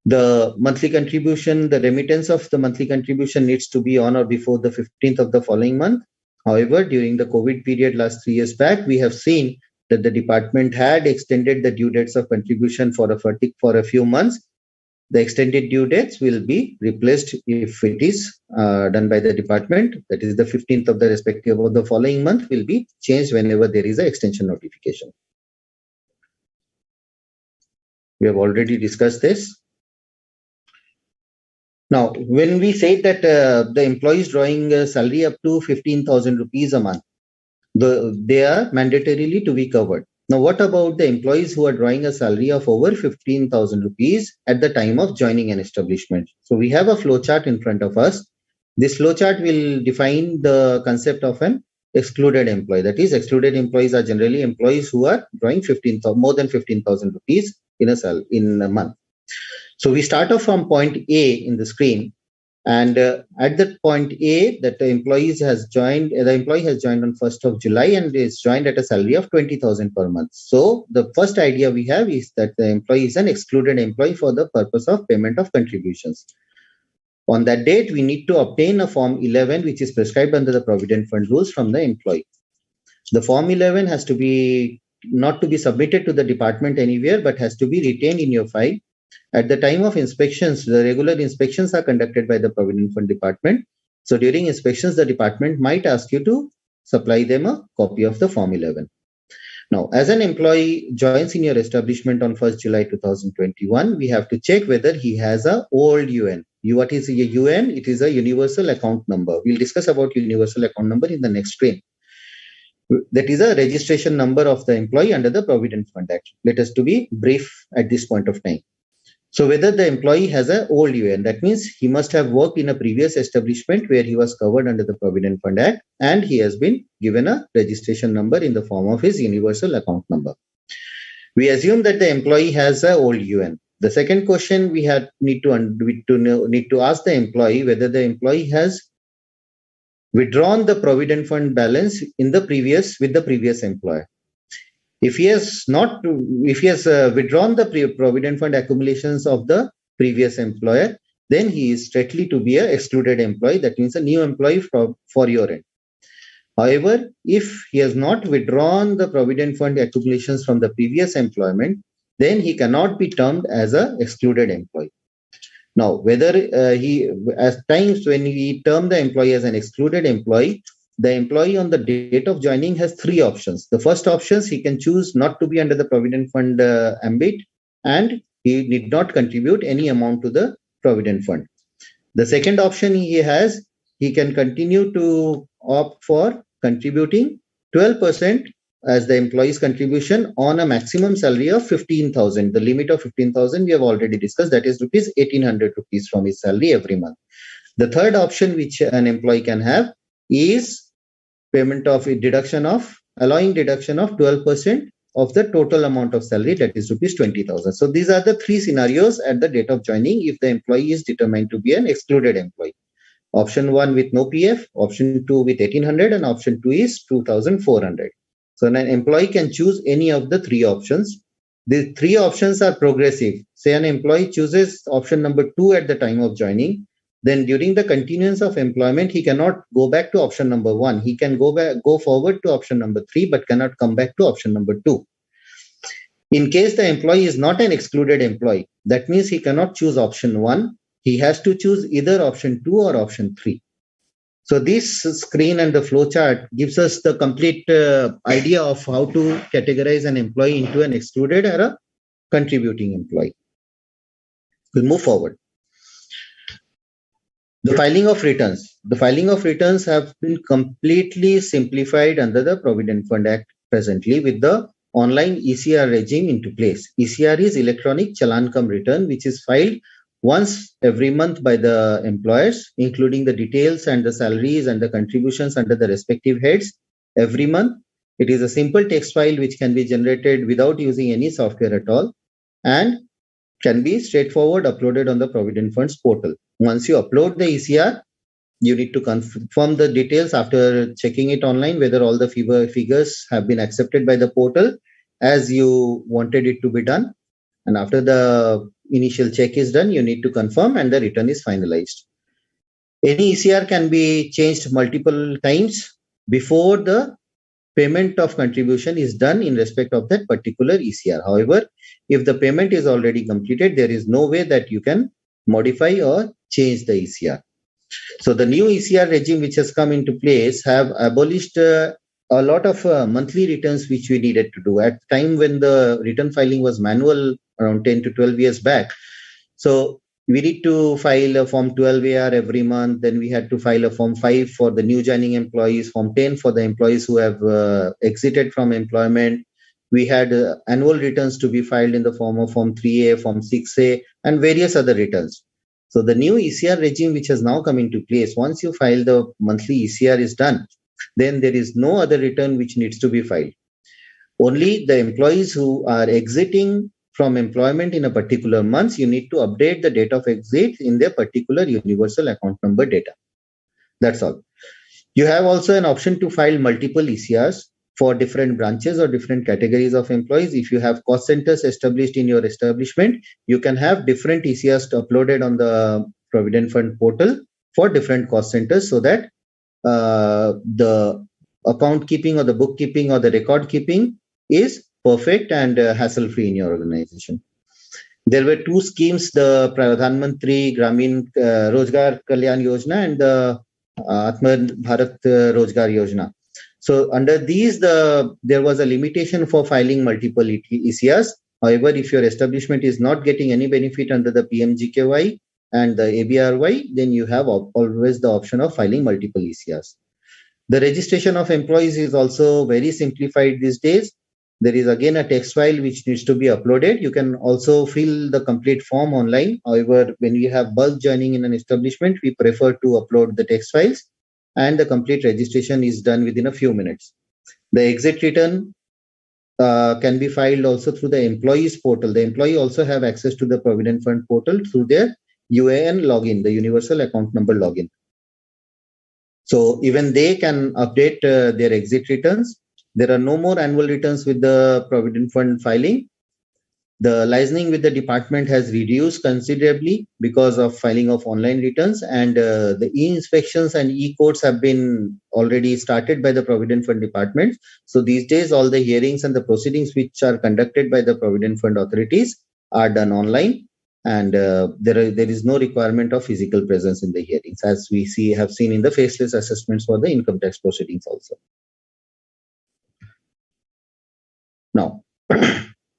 The monthly contribution, the remittance of the monthly contribution needs to be on or before the 15th of the following month. However, during the COVID period last 3 years back, we have seen that the department had extended the due dates of contribution for a few months. The extended due dates will be replaced if it is done by the department. That is the 15th of the respective of the following month will be changed whenever there is an extension notification. We have already discussed this. Now, when we say that the employee is drawing a salary up to 15,000 rupees a month, they are mandatorily to be covered. Now, what about the employees who are drawing a salary of over 15,000 rupees at the time of joining an establishment? So we have a flowchart in front of us. This flowchart will define the concept of an excluded employee. That is, excluded employees are generally employees who are drawing more than 15,000 rupees in a month. So we start off from point A in the screen. And at that point A, that the employee has joined on 1st of July and is joined at a salary of 20,000 per month. So the first idea we have is that the employee is an excluded employee for the purpose of payment of contributions. On that date, we need to obtain a Form 11, which is prescribed under the Provident Fund rules from the employee. The Form 11 has to be not to be submitted to the department anywhere, but has to be retained in your file. At the time of inspections, the regular inspections are conducted by the Provident Fund department. So during inspections, the department might ask you to supply them a copy of the Form 11. Now, as an employee joins in your establishment on 1st July 2021, we have to check whether he has a old UN. What is a UN? It is a universal account number. We'll discuss about universal account number in the next stream. That is a registration number of the employee under the Provident Fund Act. Let us to be brief at this point of time. So whether the employee has an old UN, that means he must have worked in a previous establishment where he was covered under the Provident Fund Act and he has been given a registration number in the form of his universal account number. We assume that the employee has an old UN. The second question we need to ask the employee whether the employee has withdrawn the Provident Fund balance with the previous employer. If he has withdrawn the Provident Fund accumulations of the previous employer, then he is strictly to be an excluded employee. That means a new employee for your end. However, if he has not withdrawn the Provident Fund accumulations from the previous employment, then he cannot be termed as an excluded employee. Now, whether at times when we term the employee as an excluded employee, the employee on the date of joining has three options. The first option, he can choose not to be under the Provident Fund ambit, and he need not contribute any amount to the Provident Fund. The second option he can continue to opt for contributing 12% as the employee's contribution on a maximum salary of 15,000. The limit of 15,000 we have already discussed, that is rupees 1,800 rupees from his salary every month. The third option which an employee can have is allowing deduction of 12% of the total amount of salary, that is rupees 20,000. So these are the three scenarios at the date of joining if the employee is determined to be an excluded employee. Option 1 with no PF, option 2 with 1,800, and option 2 is 2,400. So an employee can choose any of the three options. The three options are progressive. Say an employee chooses option number 2 at the time of joining, then during the continuance of employment, he cannot go back to option number 1. He can go forward to option number 3, but cannot come back to option number 2. In case the employee is not an excluded employee, that means he cannot choose option 1. He has to choose either option 2 or option 3. So this screen and the flow chart gives us the complete idea of how to categorize an employee into an excluded or a contributing employee. We'll move forward. The filing of returns. The filing of returns have been completely simplified under the Provident Fund Act presently with the online ECR regime into place. ECR is electronic challan cum return, which is filed once every month by the employers, including the details and the salaries and the contributions under the respective heads every month. It is a simple text file which can be generated without using any software at all and can be straightforward uploaded on the Provident Funds portal. Once you upload the ECR, you need to confirm the details after checking it online, whether all the figures have been accepted by the portal as you wanted it to be done. And after the initial check is done, you need to confirm and the return is finalized. Any ECR can be changed multiple times before the payment of contribution is done in respect of that particular ECR. However, if the payment is already completed, there is no way that you can modify or change the ECR. So the new ECR regime which has come into place have abolished a lot of monthly returns which we needed to do at time when the return filing was manual around 10 to 12 years back. So we need to file a form 12AR every month. Then we had to file a form 5 for the new joining employees, form 10 for the employees who have exited from employment. We had annual returns to be filed in the form of form 3A, form 6A, and various other returns. So the new ECR regime which has now come into place, once you file the monthly ECR is done, then there is no other return which needs to be filed. Only the employees who are exiting from employment in a particular month, you need to update the date of exit in their particular universal account number data. That's all. You have also an option to file multiple ECRs for different branches or different categories of employees. If you have cost centers established in your establishment, you can have different ECRs uploaded on the Provident Fund portal for different cost centers so that the account keeping or the bookkeeping or the record keeping is perfect and hassle-free in your organization. There were two schemes, the Pradhan Mantri Gramin Rozgar Kalyan Yojana and the Atma Bharat Rozgar Yojana. So under these, there was a limitation for filing multiple ECRs. However, if your establishment is not getting any benefit under the PMGKY and the ABRY, then you have always the option of filing multiple ECRs. The registration of employees is also very simplified these days. There is again a text file which needs to be uploaded. You can also fill the complete form online. However, when we have bulk joining in an establishment, we prefer to upload the text files and the complete registration is done within a few minutes. The exit return can be filed also through the employees portal. The employee also have access to the Provident Fund portal through their UAN login, the Universal Account Number login. So even they can update their exit returns. There are no more annual returns with the Provident Fund filing. The licensing with the department has reduced considerably because of filing of online returns, and the e-inspections and e-courts have been already started by the Provident Fund department. So these days, all the hearings and the proceedings which are conducted by the Provident Fund authorities are done online, and there is no requirement of physical presence in the hearings, as we have seen in the faceless assessments for the income tax proceedings also. Now,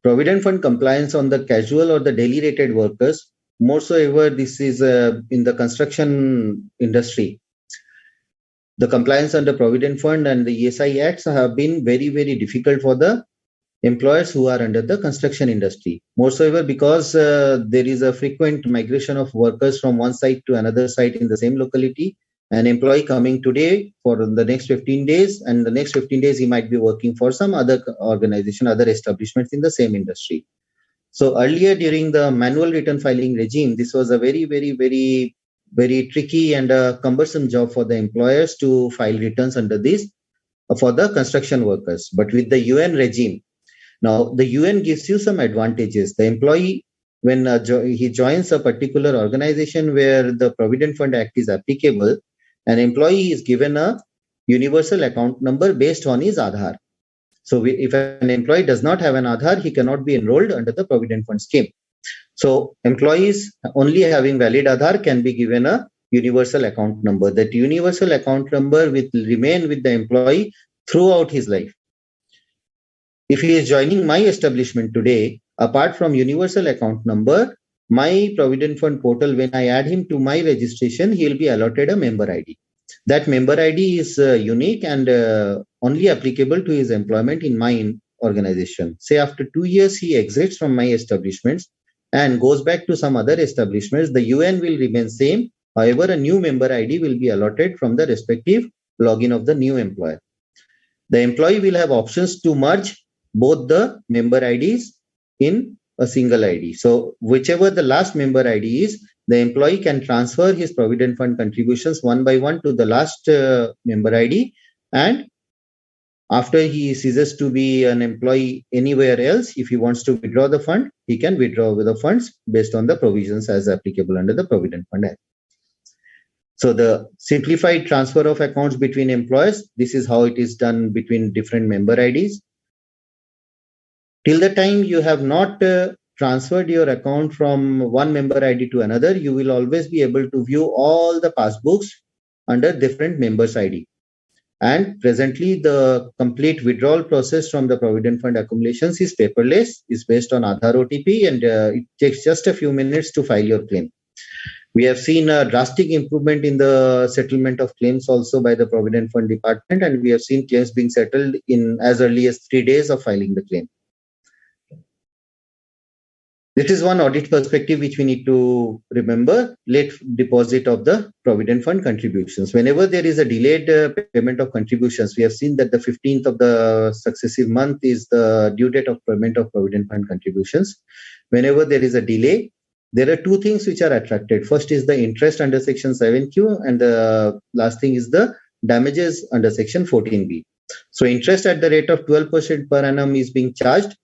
provident fund compliance on the casual or the daily rated workers, more so ever this is in the construction industry. The compliance under provident fund and the ESI acts have been very, very difficult for the employers who are under the construction industry. More so ever because there is a frequent migration of workers from one site to another site in the same locality. An employee coming today for the next 15 days, and the next 15 days he might be working for some other organization, other establishments in the same industry. So earlier during the manual return filing regime, this was a very, very, very, very tricky and cumbersome job for the employers to file returns under this for the construction workers. But with the UN regime, now the UN gives you some advantages. The employee, when he joins a particular organization where the Provident Fund Act is applicable, an employee is given a universal account number based on his Aadhaar. So if an employee does not have an Aadhaar, he cannot be enrolled under the Provident Fund scheme. So employees only having valid Aadhaar can be given a universal account number. That universal account number will remain with the employee throughout his life. If he is joining my establishment today, apart from universal account number, my Provident Fund portal, when I add him to my registration, he will be allotted a member ID. That member ID is unique and only applicable to his employment in my organization. Say after 2 years, he exits from my establishments and goes back to some other establishments. The UN will remain same. However, a new member ID will be allotted from the respective login of the new employer. The employee will have options to merge both the member IDs in a single ID. So whichever the last member ID is, the employee can transfer his Provident Fund contributions one by one to the last member ID, and after he ceases to be an employee anywhere else, if he wants to withdraw the fund, he can withdraw the funds based on the provisions as applicable under the Provident Fund Act. So the simplified transfer of accounts between employers, this is how it is done between different member IDs. Till the time you have not transferred your account from one member ID to another, you will always be able to view all the passbooks under different members ID. And presently, the complete withdrawal process from the Provident Fund accumulations is paperless, is based on Aadhaar OTP, and it takes just a few minutes to file your claim. We have seen a drastic improvement in the settlement of claims also by the Provident Fund Department, and we have seen claims being settled in as early as 3 days of filing the claim. This is one audit perspective which we need to remember: late deposit of the Provident Fund contributions. Whenever there is a delayed payment of contributions, we have seen that the 15th of the successive month is the due date of payment of Provident Fund contributions. Whenever there is a delay, there are two things which are attracted. First is the interest under Section 7Q, and the last thing is the damages under Section 14B. So interest at the rate of 12% per annum is being charged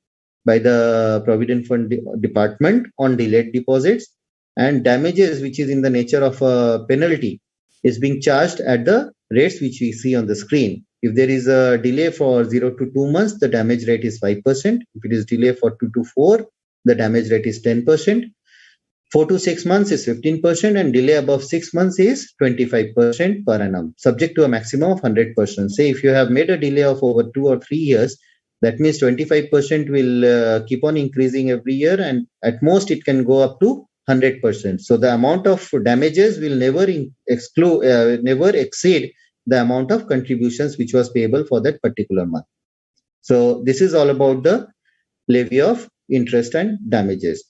by the Provident Fund Department on delayed deposits, and damages, which is in the nature of a penalty, is being charged at the rates which we see on the screen. If there is a delay for 0 to 2 months, the damage rate is 5%. If it is delay for 2 to 4, the damage rate is 10%. 4 to 6 months is 15%, and delay above 6 months is 25% per annum, subject to a maximum of 100%. Say if you have made a delay of over 2 or 3 years, that means 25% will keep on increasing every year, and at most it can go up to 100%. So the amount of damages will never exceed the amount of contributions which was payable for that particular month. So this is all about the levy of interest and damages.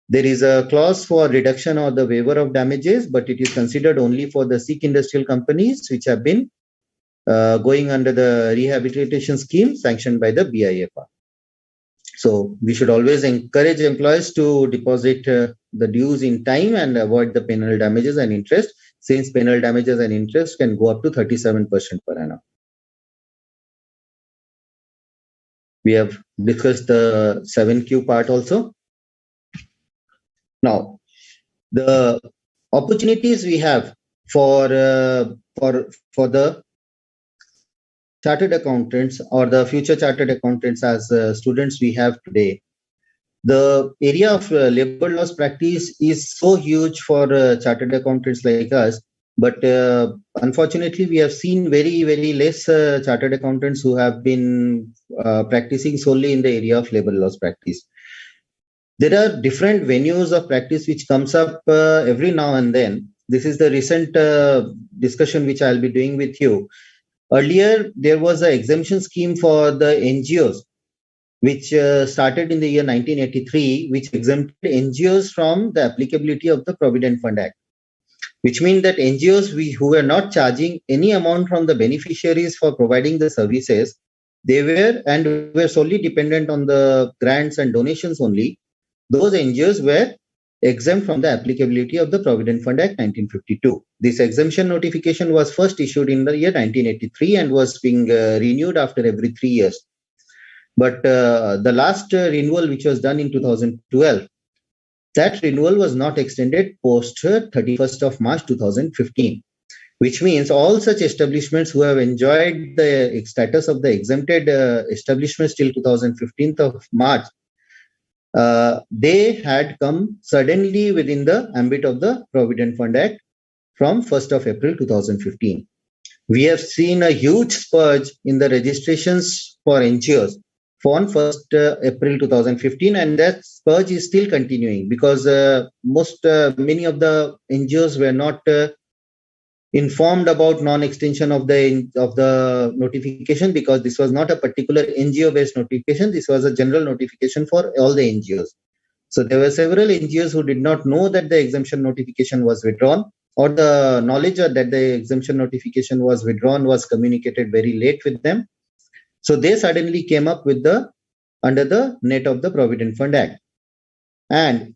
There is a clause for reduction or the waiver of damages, but it is considered only for the Sikh industrial companies which have been going under the rehabilitation scheme sanctioned by the BIFR. So we should always encourage employees to deposit the dues in time and avoid the penal damages and interest, since penal damages and interest can go up to 37% per annum. We have discussed the 7Q part also. Now, the opportunities we have for the chartered accountants or the future chartered accountants as students we have today. The area of labor laws practice is so huge for chartered accountants like us, but unfortunately, we have seen very, very less chartered accountants who have been practicing solely in the area of labor laws practice. There are different venues of practice which comes up every now and then. This is the recent discussion which I'll be doing with you. Earlier, there was an exemption scheme for the NGOs, which started in the year 1983, which exempted NGOs from the applicability of the Provident Fund Act, which means that NGOs who were not charging any amount from the beneficiaries for providing the services, they were solely dependent on the grants and donations only. Those NGOs were exempt from the applicability of the Provident Fund Act 1952. This exemption notification was first issued in the year 1983 and was being renewed after every 3 years. But the last renewal, which was done in 2012, that renewal was not extended post 31st of March 2015, which means all such establishments who have enjoyed the status of the exempted establishments till 2015 of March, they had come suddenly within the ambit of the Provident Fund Act from 1st of April 2015. We have seen a huge spurge in the registrations for NGOs on 1st April 2015, and that spurge is still continuing because many of the NGOs were not informed about non-extension of the notification, because this was not a particular NGO-based notification. This was a general notification for all the NGOs. So there were several NGOs who did not know that the exemption notification was withdrawn, or the knowledge that the exemption notification was withdrawn was communicated very late with them. So they suddenly came up with under the net of the Provident Fund Act. And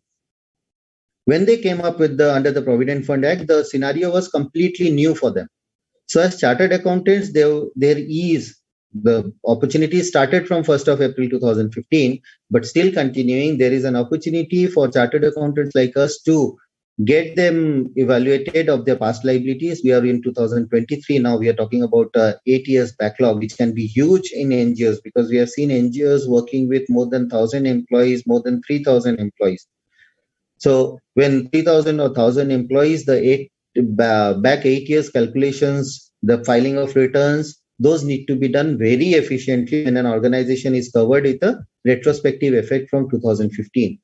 when they came up with under the Provident Fund Act, the scenario was completely new for them. So as chartered accountants, there is the opportunity started from 1st of April 2015, but still continuing. There is an opportunity for chartered accountants like us to get them evaluated of their past liabilities. We are in 2023 now. We are talking about 8 years backlog, which can be huge in NGOs, because we have seen NGOs working with more than 1,000 employees, more than 3,000 employees. So when 3,000 or 1,000 employees, the back 8 years calculations, the filing of returns, those need to be done very efficiently when an organization is covered with a retrospective effect from 2015.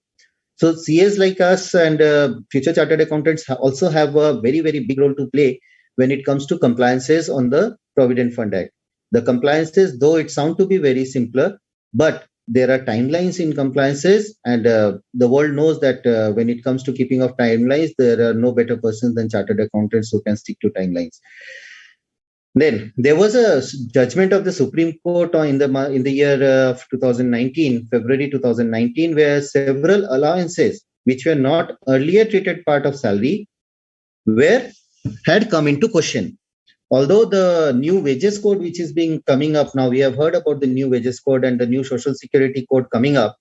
So CAs like us and future chartered accountants also have a very, very big role to play when it comes to compliances on the Provident Fund Act. The compliances, though it sounds to be very simpler, but there are timelines in compliances, and the world knows that when it comes to keeping of timelines, there are no better persons than chartered accountants who can stick to timelines. Then there was a judgment of the Supreme Court in the year of 2019, February 2019, where several allowances which were not earlier treated part of salary had come into question. Although the new wages code, which is coming up now, we have heard about the new wages code and the new social security code coming up.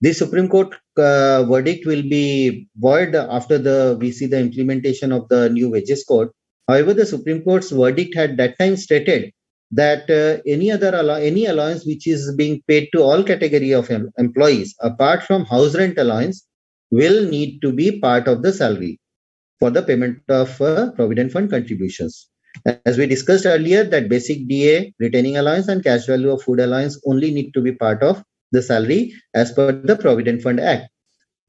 The Supreme Court verdict will be void after we see the implementation of the new wages code. However, the Supreme Court's verdict had that time stated that any allowance which is being paid to all category of employees, apart from house rent allowance, will need to be part of the salary for the payment of Provident Fund contributions. As we discussed earlier, that basic DA, retaining allowance, and cash value of food allowance only need to be part of the salary as per the Provident Fund Act.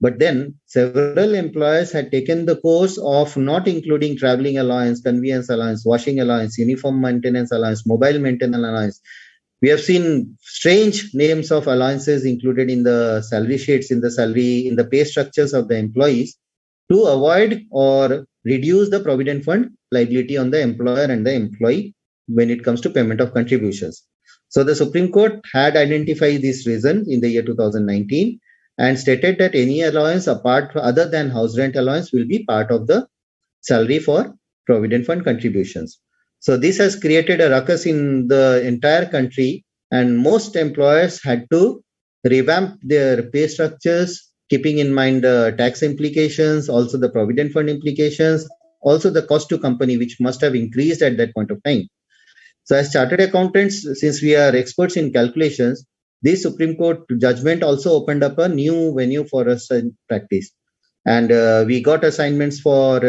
But then several employers had taken the course of not including traveling allowance, conveyance allowance, washing allowance, uniform maintenance allowance, mobile maintenance allowance. We have seen strange names of allowances included in the salary sheets, in the pay structures of the employees, to avoid or reduce the Provident Fund liability on the employer and the employee when it comes to payment of contributions. So the Supreme Court had identified this reason in the year 2019 and stated that any allowance other than house rent allowance will be part of the salary for Provident Fund contributions. So this has created a ruckus in the entire country, and most employers had to revamp their pay structures, keeping in mind the tax implications, also the Provident Fund implications, also the cost to company, which must have increased at that point of time. So as chartered accountants, since we are experts in calculations, this Supreme Court judgment also opened up a new venue for us in practice. And we got assignments for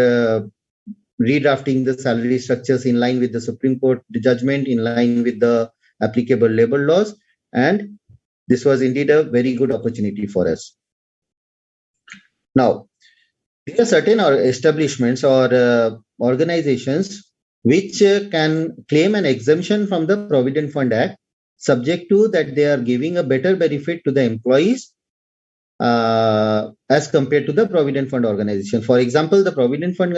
redrafting the salary structures in line with the Supreme Court judgment, in line with the applicable labor laws. And this was indeed a very good opportunity for us. Now, there are certain establishments or organizations which can claim an exemption from the Provident Fund Act, subject to that they are giving a better benefit to the employees as compared to the Provident Fund organization. For example, the Provident Fund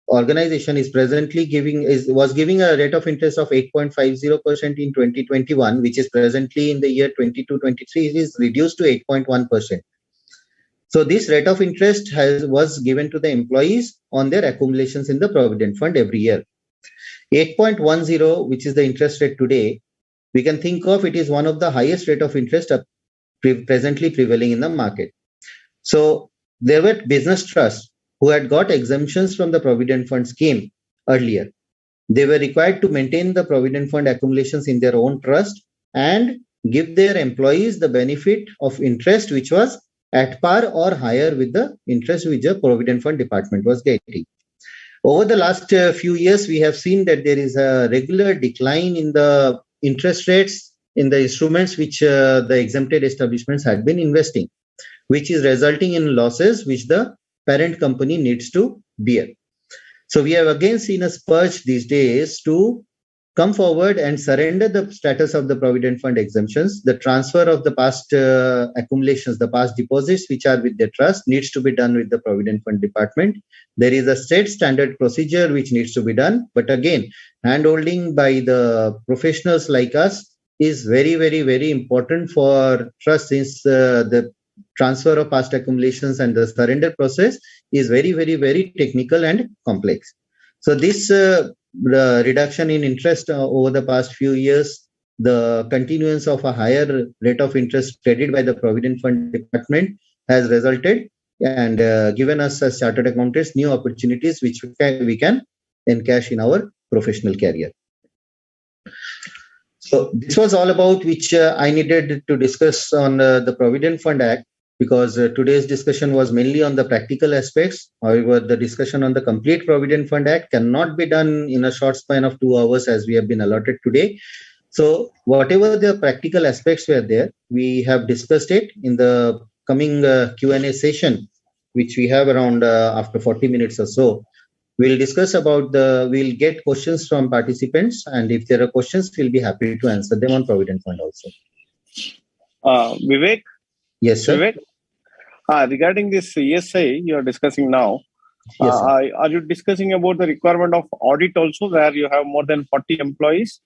organization is presently was giving a rate of interest of 8.50% in 2021, which is presently in the year 22-23 is reduced to 8.1%. So this rate of interest was given to the employees on their accumulations in the Provident Fund every year. 8.10, which is the interest rate today, we can think of it is one of the highest rate of interest presently prevailing in the market. So there were business trusts who had got exemptions from the Provident Fund scheme earlier. They were required to maintain the Provident Fund accumulations in their own trust and give their employees the benefit of interest which was at par or higher with the interest which the Provident Fund department was getting. Over the last few years, we have seen that there is a regular decline in the interest rates in the instruments which the exempted establishments had been investing, which is resulting in losses which the parent company needs to bear. So we have again seen a spurge these days to come forward and surrender the status of the Provident Fund exemptions. The transfer of the past accumulations, the past deposits which are with the trust needs to be done with the Provident Fund department. There is a state standard procedure which needs to be done. But again, handholding by the professionals like us is very, very, very important for trust, since the transfer of past accumulations and the surrender process is very, very, very technical and complex. So this reduction in interest over the past few years, the continuance of a higher rate of interest credited by the Provident Fund department has resulted and given us as chartered accountants new opportunities which we can encash in our professional career. So this was all about which I needed to discuss on the Provident Fund Act, because today's discussion was mainly on the practical aspects. However, the discussion on the complete Provident Fund Act cannot be done in a short span of 2 hours as we have been allotted today. So whatever the practical aspects were there, we have discussed it in the coming Q&A session, which we have around after 40 minutes or so. We'll discuss about we'll get questions from participants, and if there are questions, we'll be happy to answer them on Provident Fund also.
Vivek?
Yes, sir.
Vivek? Regarding this ESI you are discussing now,
Yes, sir.
are you discussing about the requirement of audit also, where you have more than 40 employees?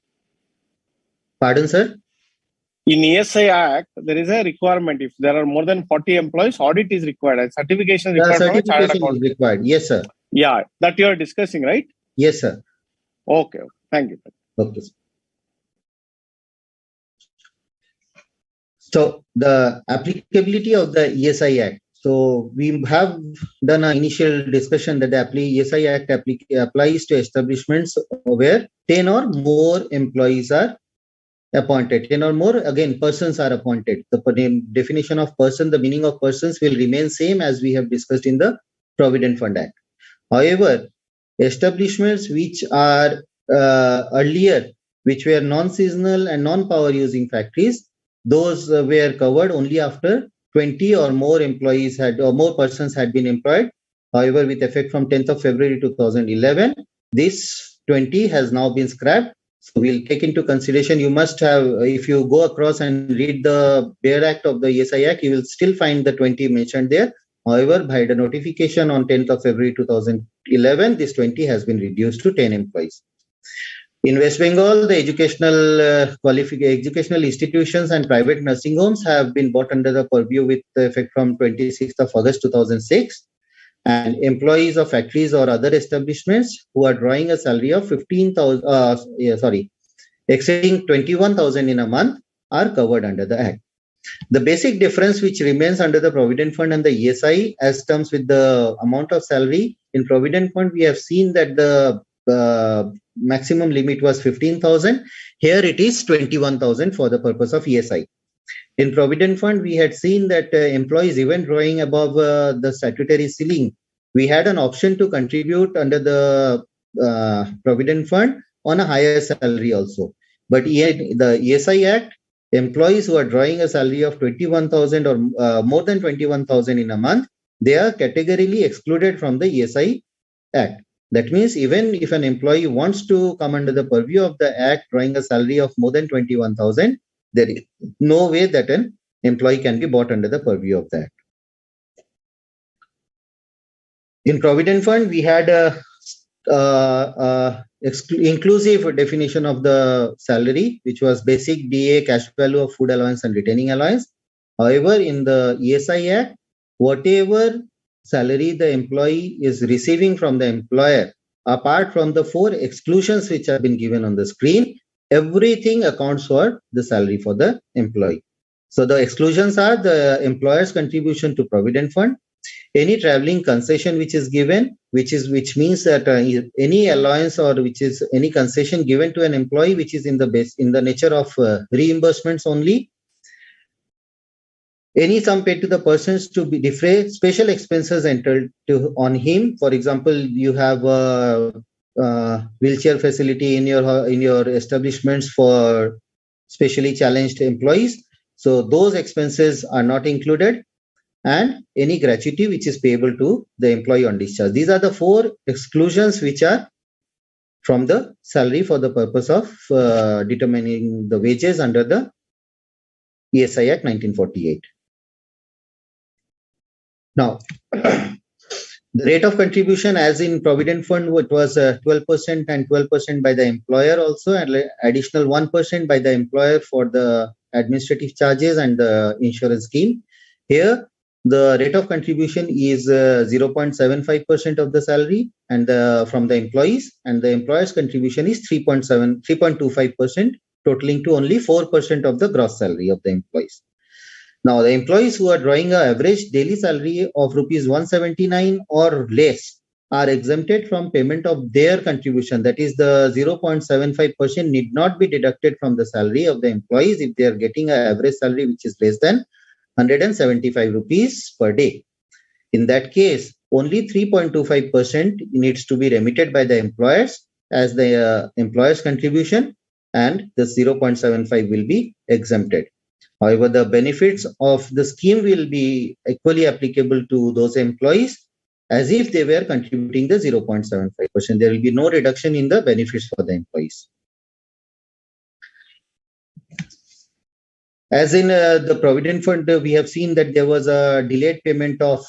Pardon, sir?
In ESI Act, there is a requirement. If there are more than 40 employees, audit is required. And certification is required.
Certification is required. Yes, sir.
Yeah, that you are discussing, right?
Yes, sir.
Okay. Thank you.
Okay. So the applicability of the ESI Act. So we have done an initial discussion that the ESI Act applies to establishments where 10 or more employees are appointed. 10 or more, again, persons are appointed. The definition of person, the meaning of persons will remain same as we have discussed in the Provident Fund Act. However, establishments which are earlier, which were non-seasonal and non-power using factories, those were covered only after 20 or more employees or more persons had been employed. However, with effect from 10th of February 2011, this 20 has now been scrapped. So we'll take into consideration, you must have, if you go across and read the bare act of the ESI Act, you will still find the 20 mentioned there. However, by the notification on 10th of February 2011, this 20 has been reduced to 10 employees. In West Bengal, the educational institutions and private nursing homes have been brought under the purview with effect from 26th of August 2006. And employees of factories or other establishments who are drawing a salary of exceeding 21,000 in a month are covered under the Act. The basic difference which remains under the Provident Fund and the ESI as terms with the amount of salary. In Provident Fund, we have seen that the maximum limit was 15,000. Here it is 21,000 for the purpose of ESI. In Provident Fund, we had seen that employees even drawing above the statutory ceiling, we had an option to contribute under the Provident Fund on a higher salary also. But the ESI Act, employees who are drawing a salary of 21,000 or more than 21,000 in a month, they are categorically excluded from the ESI Act. That means even if an employee wants to come under the purview of the Act drawing a salary of more than 21,000, there is no way that an employee can be brought under the purview of that. In Provident Fund, we had a inclusive definition of the salary, which was basic DA, cash value of food allowance and retaining allowance. However, in the ESI Act, whatever salary the employee is receiving from the employer, apart from the 4 exclusions which have been given on the screen, everything accounts for the salary for the employee. So the exclusions are the employer's contribution to Provident Fund, any traveling concession which is given, which means that any allowance or which is any concession given to an employee which is in the nature of reimbursements only, any sum paid to the persons to be defray special expenses entered on him. For example, you have a wheelchair facility in your establishments for specially challenged employees, so those expenses are not included, and any gratuity which is payable to the employee on discharge. These are the 4 exclusions which are from the salary for the purpose of determining the wages under the ESI Act 1948. Now, the rate of contribution, as in Provident Fund, it was 12% and 12% by the employer also, and additional 1% by the employer for the administrative charges and the insurance scheme. Here, the rate of contribution is 0.75% of the salary and from the employees, and the employer's contribution is 3.25%, totaling to only 4% of the gross salary of the employees. Now, the employees who are drawing an average daily salary of rupees 179 or less are exempted from payment of their contribution. That is, the 0.75% need not be deducted from the salary of the employees if they are getting an average salary which is less than 175 rupees per day. In that case, only 3.25% needs to be remitted by the employers as the employer's contribution, and the 0.75 will be exempted. However, the benefits of the scheme will be equally applicable to those employees as if they were contributing the 0.75%. There will be no reduction in the benefits for the employees. As in the Provident Fund, we have seen that there was a delayed payment of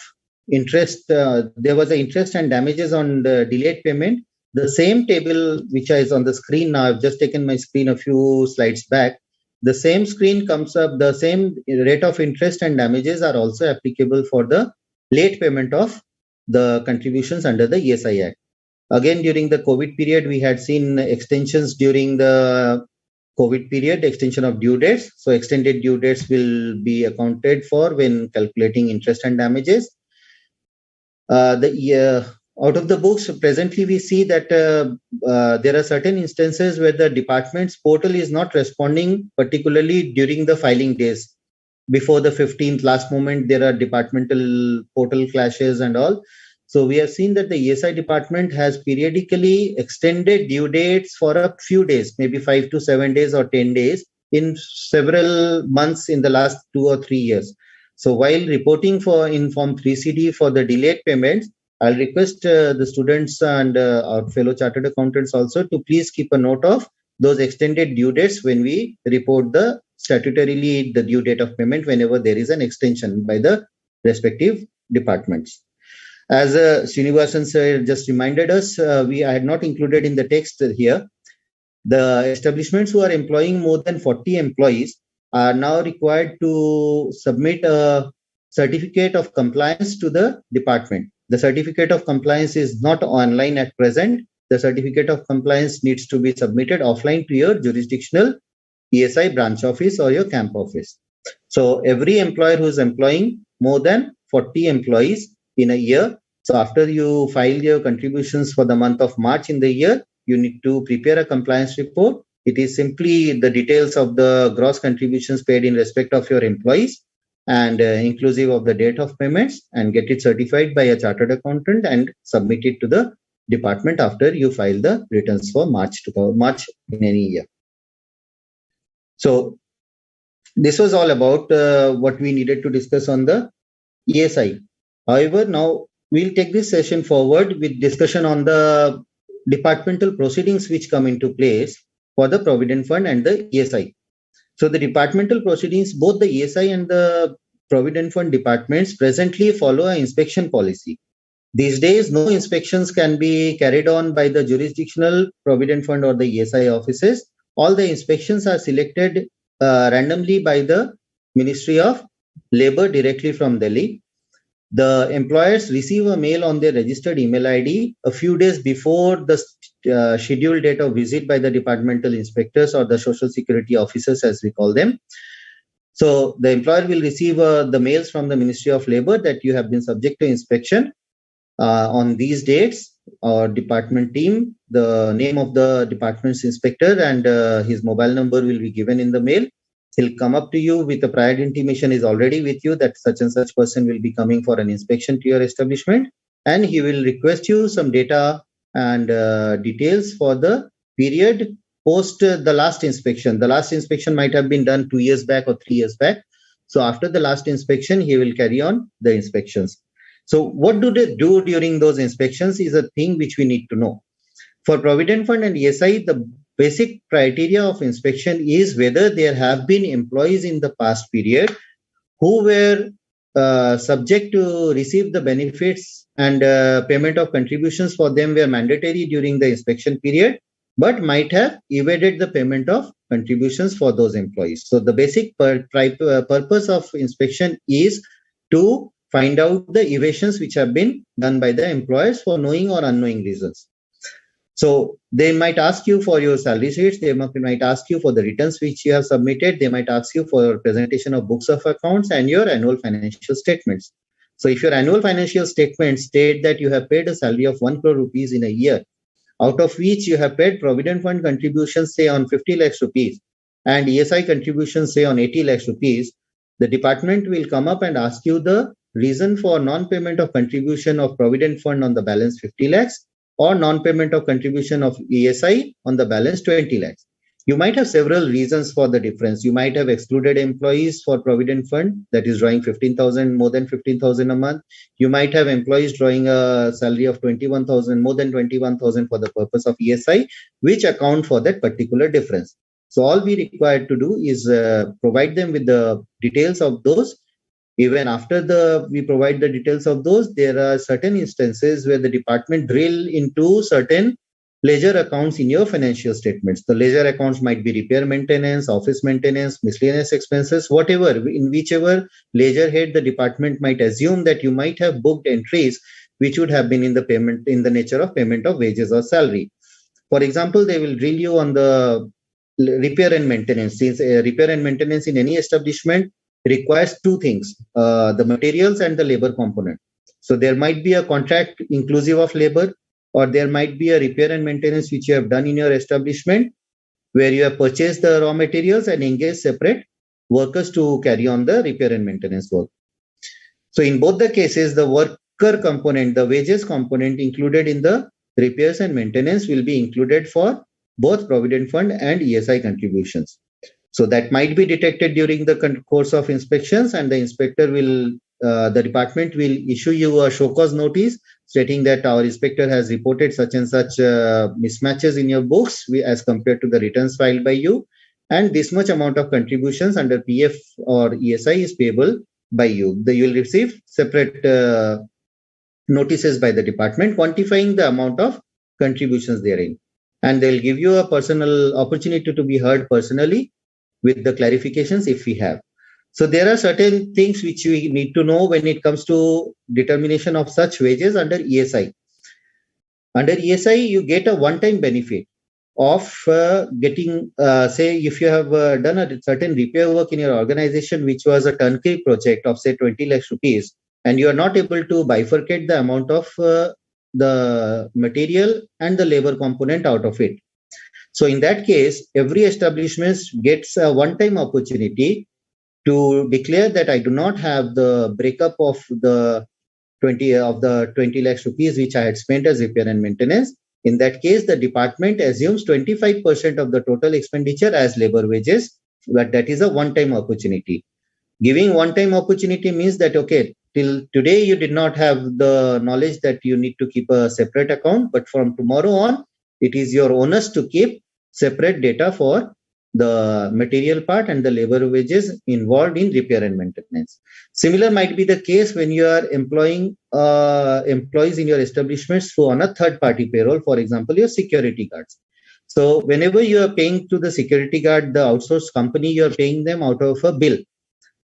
interest. There was an interest and damages on the delayed payment. The same table which is on the screen now, I've just taken my screen a few slides back. The same screen comes up, the same rate of interest and damages are also applicable for the late payment of the contributions under the ESI Act. Again, during the COVID period, we had seen extensions during the COVID period, extension of due dates. So extended due dates will be accounted for when calculating interest and damages. Out of the books, presently we see that there are certain instances where the department's portal is not responding, particularly during the filing days. Before the 15th, last moment, there are departmental portal clashes and all. So we have seen that the ESI department has periodically extended due dates for a few days, maybe 5 to 7 days or 10 days in several months in the last 2 or 3 years. So while reporting in Form 3CD for the delayed payments, I'll request the students and our fellow chartered accountants also to please keep a note of those extended due dates when we report the statutorily the due date of payment whenever there is an extension by the respective departments. As Srinivasan sir just reminded us, I had not included in the text here. The establishments who are employing more than 40 employees are now required to submit a certificate of compliance to the department. The certificate of compliance is not online at present. The certificate of compliance needs to be submitted offline to your jurisdictional ESI branch office or your camp office. So every employer who is employing more than 40 employees in a year, so after you file your contributions for the month of March in the year, you need to prepare a compliance report. It is simply the details of the gross contributions paid in respect of your employees and inclusive of the date of payments, and get it certified by a chartered accountant and submit it to the department after you file the returns for March in any year. So this was all about what we needed to discuss on the ESI. However, now we'll take this session forward with discussion on the departmental proceedings which come into place for the Provident Fund and the ESI. So the departmental proceedings, both the ESI and the Provident Fund departments presently follow an inspection policy. These days, no inspections can be carried on by the jurisdictional Provident Fund or the ESI offices. All the inspections are selected randomly by the Ministry of Labour directly from Delhi. The employers receive a mail on their registered email ID a few days before the scheduled date of visit by the departmental inspectors or the social security officers, as we call them. So the employer will receive the mails from the Ministry of Labour that you have been subject to inspection on these dates. Our department team, the name of the department's inspector and his mobile number will be given in the mail. He'll come up to you with a prior intimation is already with you that such and such person will be coming for an inspection to your establishment, and he will request you some data and details for the period post the last inspection. The last inspection might have been done 2 years back or 3 years back. So after the last inspection, he will carry on the inspections. So what do they do during those inspections is a thing which we need to know. For Provident Fund and ESI, the basic criteria of inspection is whether there have been employees in the past period who were subject to receive the benefits and payment of contributions for them were mandatory during the inspection period, but might have evaded the payment of contributions for those employees. So the basic purpose of inspection is to find out the evasions which have been done by the employers for knowing or unknowing reasons. So they might ask you for your salary sheets, they might ask you for the returns which you have submitted, they might ask you for presentation of books of accounts and your annual financial statements. So if your annual financial statements state that you have paid a salary of 1 crore rupees in a year, out of which you have paid Provident Fund contributions say on 50 lakhs rupees and ESI contributions say on 80 lakhs rupees, the department will come up and ask you the reason for non-payment of contribution of Provident Fund on the balance 50 lakhs or non-payment of contribution of ESI on the balance 20 lakhs. You might have several reasons for the difference. You might have excluded employees for Provident Fund that is drawing 15,000, more than 15,000 a month. You might have employees drawing a salary of 21,000, more than 21,000 for the purpose of ESI, which account for that particular difference. So all we required to do is provide them with the details of those. Even after we provide the details of those, there are certain instances where the department drill into certain ledger accounts in your financial statements. The ledger accounts might be repair maintenance, office maintenance, miscellaneous expenses, whatever. In whichever ledger head the department might assume that you might have booked entries which would have been in the payment in the nature of payment of wages or salary. For example, they will drill you on the repair and maintenance. Since repair and maintenance in any establishment requires two things, the materials and the labor component. So there might be a contract inclusive of labor, or there might be a repair and maintenance which you have done in your establishment where you have purchased the raw materials and engaged separate workers to carry on the repair and maintenance work. So in both the cases, the worker component, the wages component included in the repairs and maintenance will be included for both Provident Fund and ESI contributions. So that might be detected during the course of inspections, and the inspector will, the department will issue you a show cause notice stating that our inspector has reported such and such mismatches in your books as compared to the returns filed by you, and this much amount of contributions under PF or ESI is payable by you. You will receive separate notices by the department quantifying the amount of contributions therein, and they'll give you a personal opportunity to be heard personally with the clarifications if we have. So there are certain things which we need to know when it comes to determination of such wages under ESI. Under ESI, you get a one-time benefit of getting, say, if you have done a certain repair work in your organization, which was a turnkey project of, say, 20 lakhs rupees, and you are not able to bifurcate the amount of the material and the labor component out of it. So in that case, every establishment gets a one-time opportunity to declare that I do not have the breakup of the 20 lakhs rupees which I had spent as repair and maintenance. In that case, the department assumes 25% of the total expenditure as labor wages, but that is a one-time opportunity. Giving one-time opportunity means that, okay, till today you did not have the knowledge that you need to keep a separate account, but from tomorrow on, it is your onus to keep separate data for the material part and the labor wages involved in repair and maintenance. Similar might be the case when you are employing employees in your establishments through on a third-party payroll, for example, your security guards. So whenever you are paying to the security guard, the outsourced company, you are paying them out of a bill.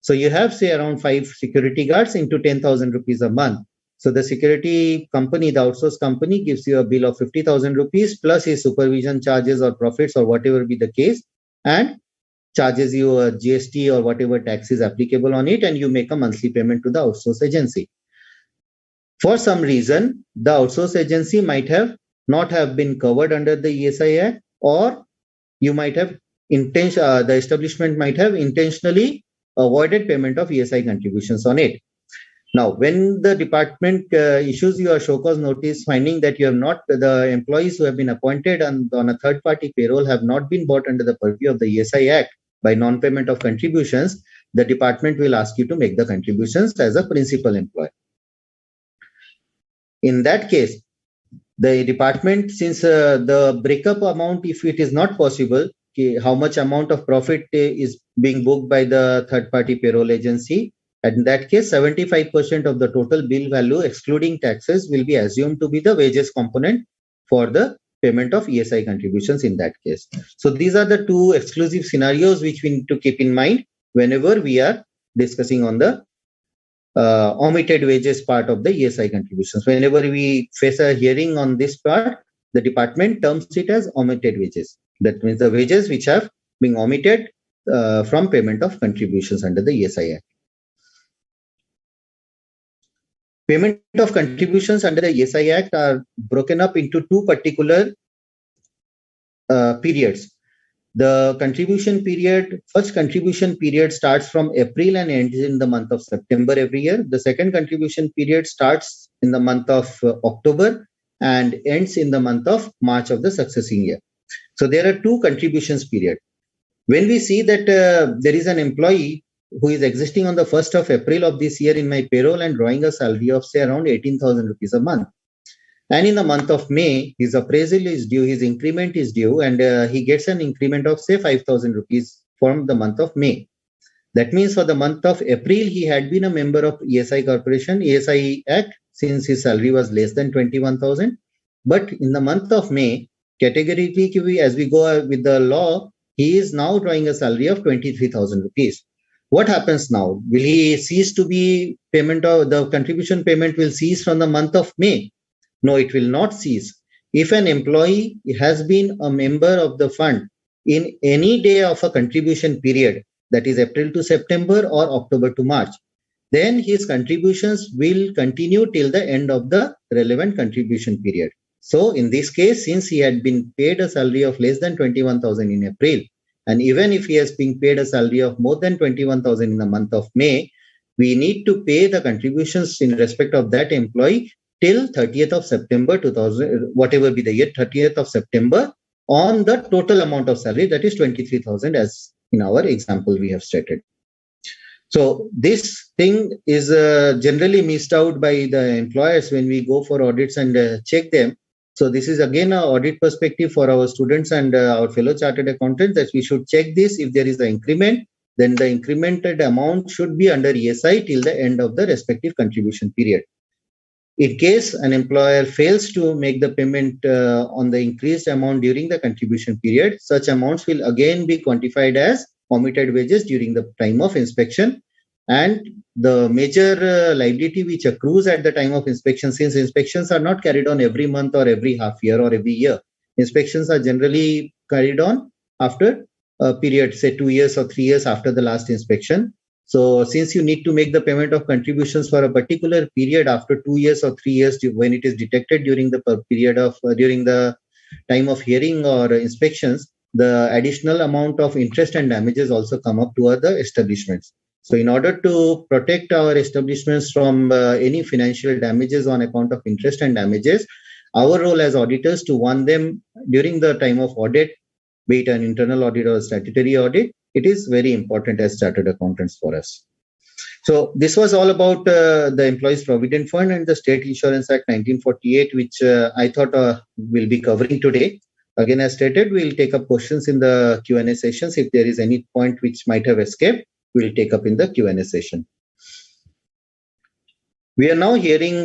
So you have, say, around 5 security guards into 10,000 rupees a month. So the security company, the outsourced company, gives you a bill of 50,000 rupees plus his supervision charges or profits or whatever be the case, and charges you a GST or whatever tax is applicable on it, and you make a monthly payment to the outsourced agency. For some reason, the outsourced agency might have not have been covered under the ESI Act, or you might have the establishment might have intentionally avoided payment of ESI contributions on it. Now, when the department issues you a show cause notice finding that you have not, the employees who have been appointed on a third-party payroll have not been brought under the purview of the ESI Act by non-payment of contributions, the department will ask you to make the contributions as a principal employee. In that case, the department, since the breakup amount, if it is not possible, how much amount of profit is being booked by the third-party payroll agency, and in that case, 75% of the total bill value, excluding taxes, will be assumed to be the wages component for the payment of ESI contributions in that case. So these are the two exclusive scenarios which we need to keep in mind whenever we are discussing on the omitted wages part of the ESI contributions. Whenever we face a hearing on this part, the department terms it as omitted wages. That means the wages which have been omitted from payment of contributions under the ESI Act. Payment of contributions under the ESI Act are broken up into two particular periods. The contribution period, first contribution period starts from April and ends in the month of September every year. The second contribution period starts in the month of October and ends in the month of March of the succeeding year. So there are two contributions period. When we see that there is an employee who is existing on the 1st of April of this year in my payroll and drawing a salary of, say, around 18,000 rupees a month. And in the month of May, his appraisal is due, his increment is due, and he gets an increment of, say, 5,000 rupees from the month of May. That means for the month of April, he had been a member of ESI Corporation, ESI Act, since his salary was less than 21,000. But in the month of May, categorically, as we go with the law, he is now drawing a salary of 23,000 rupees. What happens now? Will he cease to be payment of the contribution payment will cease from the month of May? No, it will not cease. If an employee has been a member of the fund in any day of a contribution period, that is April to September or October to March, then his contributions will continue till the end of the relevant contribution period. So in this case, since he had been paid a salary of less than 21,000 in April, and even if he has been paid a salary of more than 21,000 in the month of May, we need to pay the contributions in respect of that employee till 30th of September 2000, whatever be the year, 30th of September, on the total amount of salary, that is 23,000, as in our example we have stated. So this thing is generally missed out by the employers when we go for audits and check them. So this is again an audit perspective for our students and our fellow chartered accountants, that we should check this. If there is an increment, then the incremented amount should be under ESI till the end of the respective contribution period. In case an employer fails to make the payment on the increased amount during the contribution period, such amounts will again be quantified as omitted wages during the time of inspection. And the major liability which accrues at the time of inspection, since inspections are not carried on every month or every half year or every year, inspections are generally carried on after a period, say 2 years or 3 years after the last inspection. So since you need to make the payment of contributions for a particular period after 2 years or 3 years, when it is detected during the period of during the time of hearing or inspections, the additional amount of interest and damages also come up to other establishments. So in order to protect our establishments from any financial damages on account of interest and damages, our role as auditors to warn them during the time of audit, be it an internal audit or statutory audit, it is very important as chartered accountants for us. So this was all about the Employees Provident Fund and the State Insurance Act 1948, which I thought we'll be covering today. Again, as stated, we'll take up questions in the Q&A sessions. If there is any point which might have escaped, we'll take up in the Q&A session. We are now hearing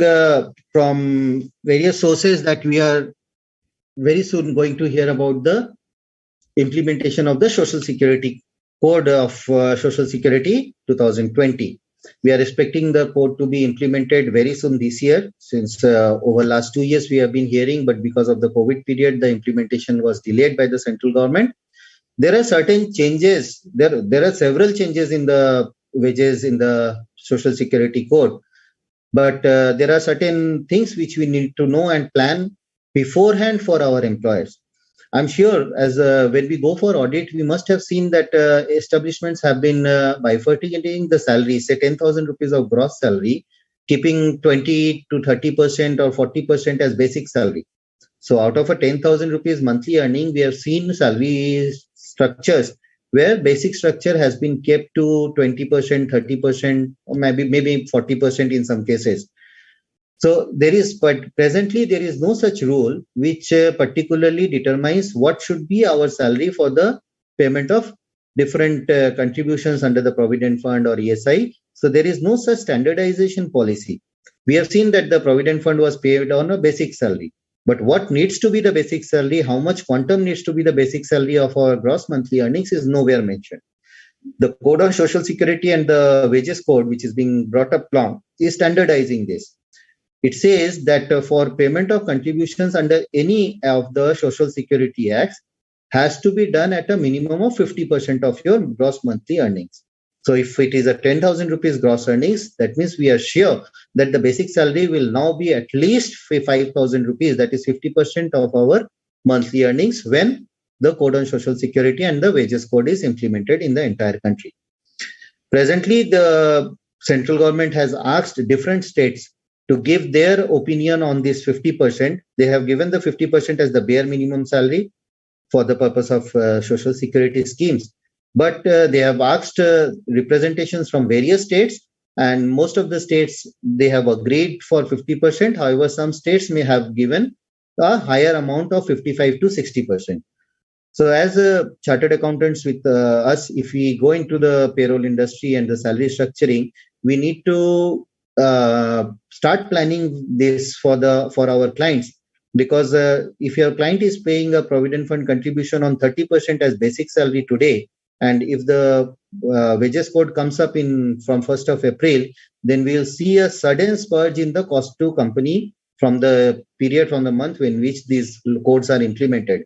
from various sources that we are very soon going to hear about the implementation of the Social Security Code of Social Security 2020. We are expecting the code to be implemented very soon this year, since over last 2 years we have been hearing, but because of the COVID period, the implementation was delayed by the central government. There are certain changes. There are several changes in the wages in the Social Security Code, but there are certain things which we need to know and plan beforehand for our employers. I'm sure as when we go for audit, we must have seen that establishments have been bifurcating the salary, say 10,000 rupees of gross salary, keeping 20 to 30% or 40% as basic salary. So out of a 10,000 rupees monthly earning, we have seen salary structures where basic structure has been kept to 20%, 30%, or maybe 40% in some cases. So but presently there is no such rule which particularly determines what should be our salary for the payment of different contributions under the Provident Fund or ESI. So there is no such standardization policy. We have seen that the Provident Fund was paid on a basic salary. But what needs to be the basic salary, how much quantum needs to be the basic salary of our gross monthly earnings is nowhere mentioned. The Code on Social Security and the Wages Code, which is being brought up long, is standardizing this. It says that for payment of contributions under any of the Social Security Acts has to be done at a minimum of 50% of your gross monthly earnings. So if it is a 10,000 rupees gross earnings, that means we are sure that the basic salary will now be at least 5,000 rupees, that is 50% of our monthly earnings when the Code on Social Security and the Wages Code is implemented in the entire country. Presently, the central government has asked different states to give their opinion on this 50%. They have given the 50% as the bare minimum salary for the purpose of social security schemes. But they have asked representations from various states, and most of the states, they have agreed for 50%. However, some states may have given a higher amount of 55 to 60%. So as chartered accountants with us, if we go into the payroll industry and the salary structuring, we need to start planning this for our clients, because if your client is paying a provident fund contribution on 30% as basic salary today, and if the wages code comes up from 1st of April, then we'll see a sudden spurge in the cost to company from the month in which these codes are implemented.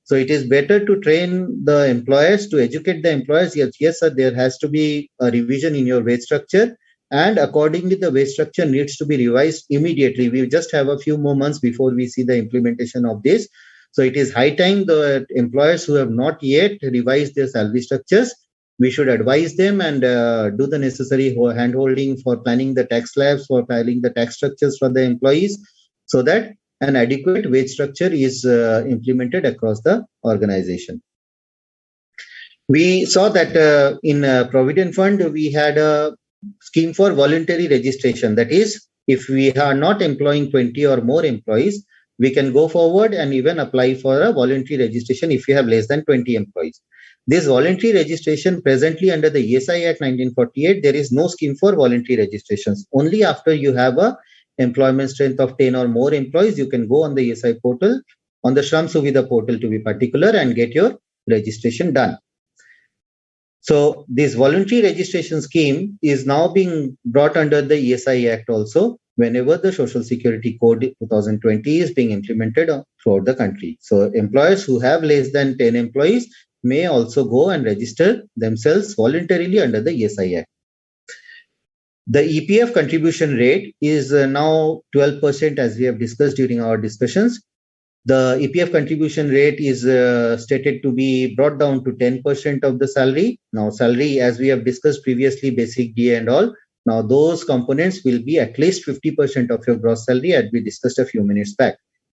So it is better to train the employers, to educate the employers. Yes, sir, there has to be a revision in your wage structure, and accordingly, the wage structure needs to be revised immediately. We just have a few more months before we see the implementation of this. So it is high time the employers who have not yet revised their salary structures, we should advise them and do the necessary hand-holding for planning the tax slabs, for planning the tax structures for the employees, so that an adequate wage structure is implemented across the organization. We saw that in Provident Fund, we had a scheme for voluntary registration. That is, if we are not employing 20 or more employees, we can go forward and even apply for a voluntary registration if you have less than 20 employees. This voluntary registration presently under the ESI Act 1948, there is no scheme for voluntary registrations. Only after you have a employment strength of 10 or more employees, you can go on the ESI portal, on the Shram Suvidha portal to be particular, and get your registration done. So this voluntary registration scheme is now being brought under the ESI Act also, whenever the Social Security Code 2020 is being implemented throughout the country. So employers who have less than 10 employees may also go and register themselves voluntarily under the ESI Act. The EPF contribution rate is now 12%, as we have discussed during our discussions. The EPF contribution rate is stated to be brought down to 10% of the salary. Now, salary, as we have discussed previously, basic DA and all, now those components will be at least 50% of your gross salary, as we discussed a few minutes back.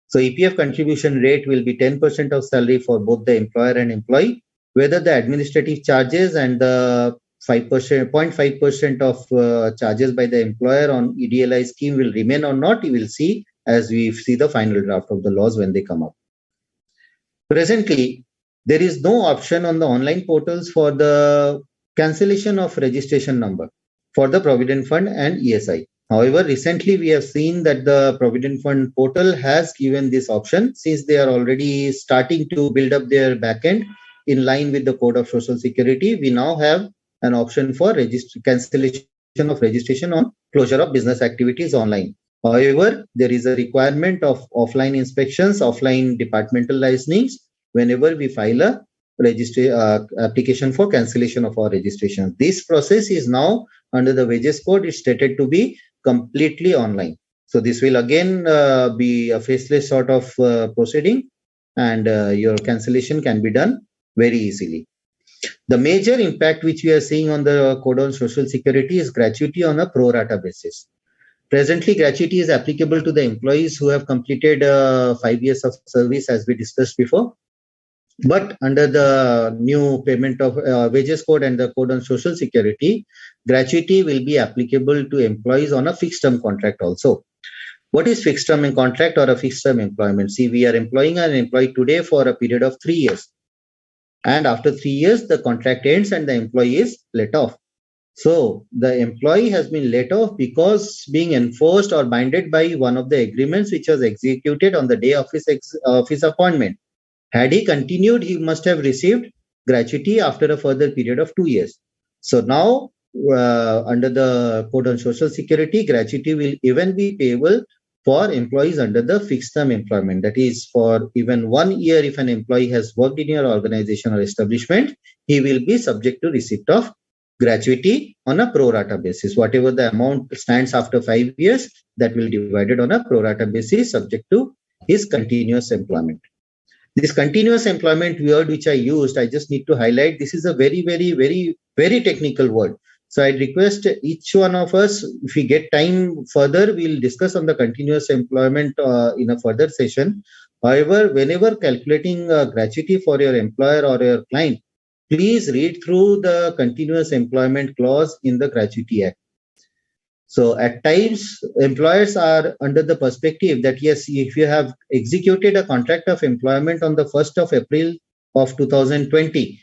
So EPF contribution rate will be 10% of salary for both the employer and employee. Whether the administrative charges and the 0.5% of charges by the employer on EDLI scheme will remain or not, you will see as we see the final draft of the laws when they come up. Presently, there is no option on the online portals for the cancellation of registration number for the Provident Fund and ESI. However, recently we have seen that the Provident Fund portal has given this option, since they are already starting to build up their backend in line with the Code of Social Security. We now have an option for cancellation of registration on closure of business activities online. However, there is a requirement of offline inspections, offline departmental licensings whenever we file a application for cancellation of our registration. This process is now under the wages code is stated to be completely online. So this will again be a faceless sort of proceeding, and your cancellation can be done very easily. The major impact which we are seeing on the Code on Social Security is gratuity on a pro rata basis. Presently, gratuity is applicable to the employees who have completed 5 years of service, as we discussed before. But under the new payment of wages code and the Code on Social Security, gratuity will be applicable to employees on a fixed term contract also. What is fixed term contract or a fixed term employment? See, we are employing an employee today for a period of 3 years. And after 3 years, the contract ends and the employee is let off. So the employee has been let off because being enforced or binded by one of the agreements which was executed on the day of his appointment. Had he continued, he must have received gratuity after a further period of 2 years. So now, under the Code on Social Security, gratuity will even be payable for employees under the fixed term employment. That is, for even 1 year, if an employee has worked in your organization or establishment, he will be subject to receipt of gratuity on a pro rata basis. Whatever the amount stands after 5 years, that will be divided on a pro rata basis subject to his continuous employment. This continuous employment word which I used, I just need to highlight, this is a very, very, very, very technical word. So I request each one of us, if we get time further, we'll discuss on the continuous employment in a further session. However, whenever calculating gratuity for your employer or your client, please read through the continuous employment clause in the Gratuity Act. So at times, employers are under the perspective that, yes, if you have executed a contract of employment on the 1st of April of 2020,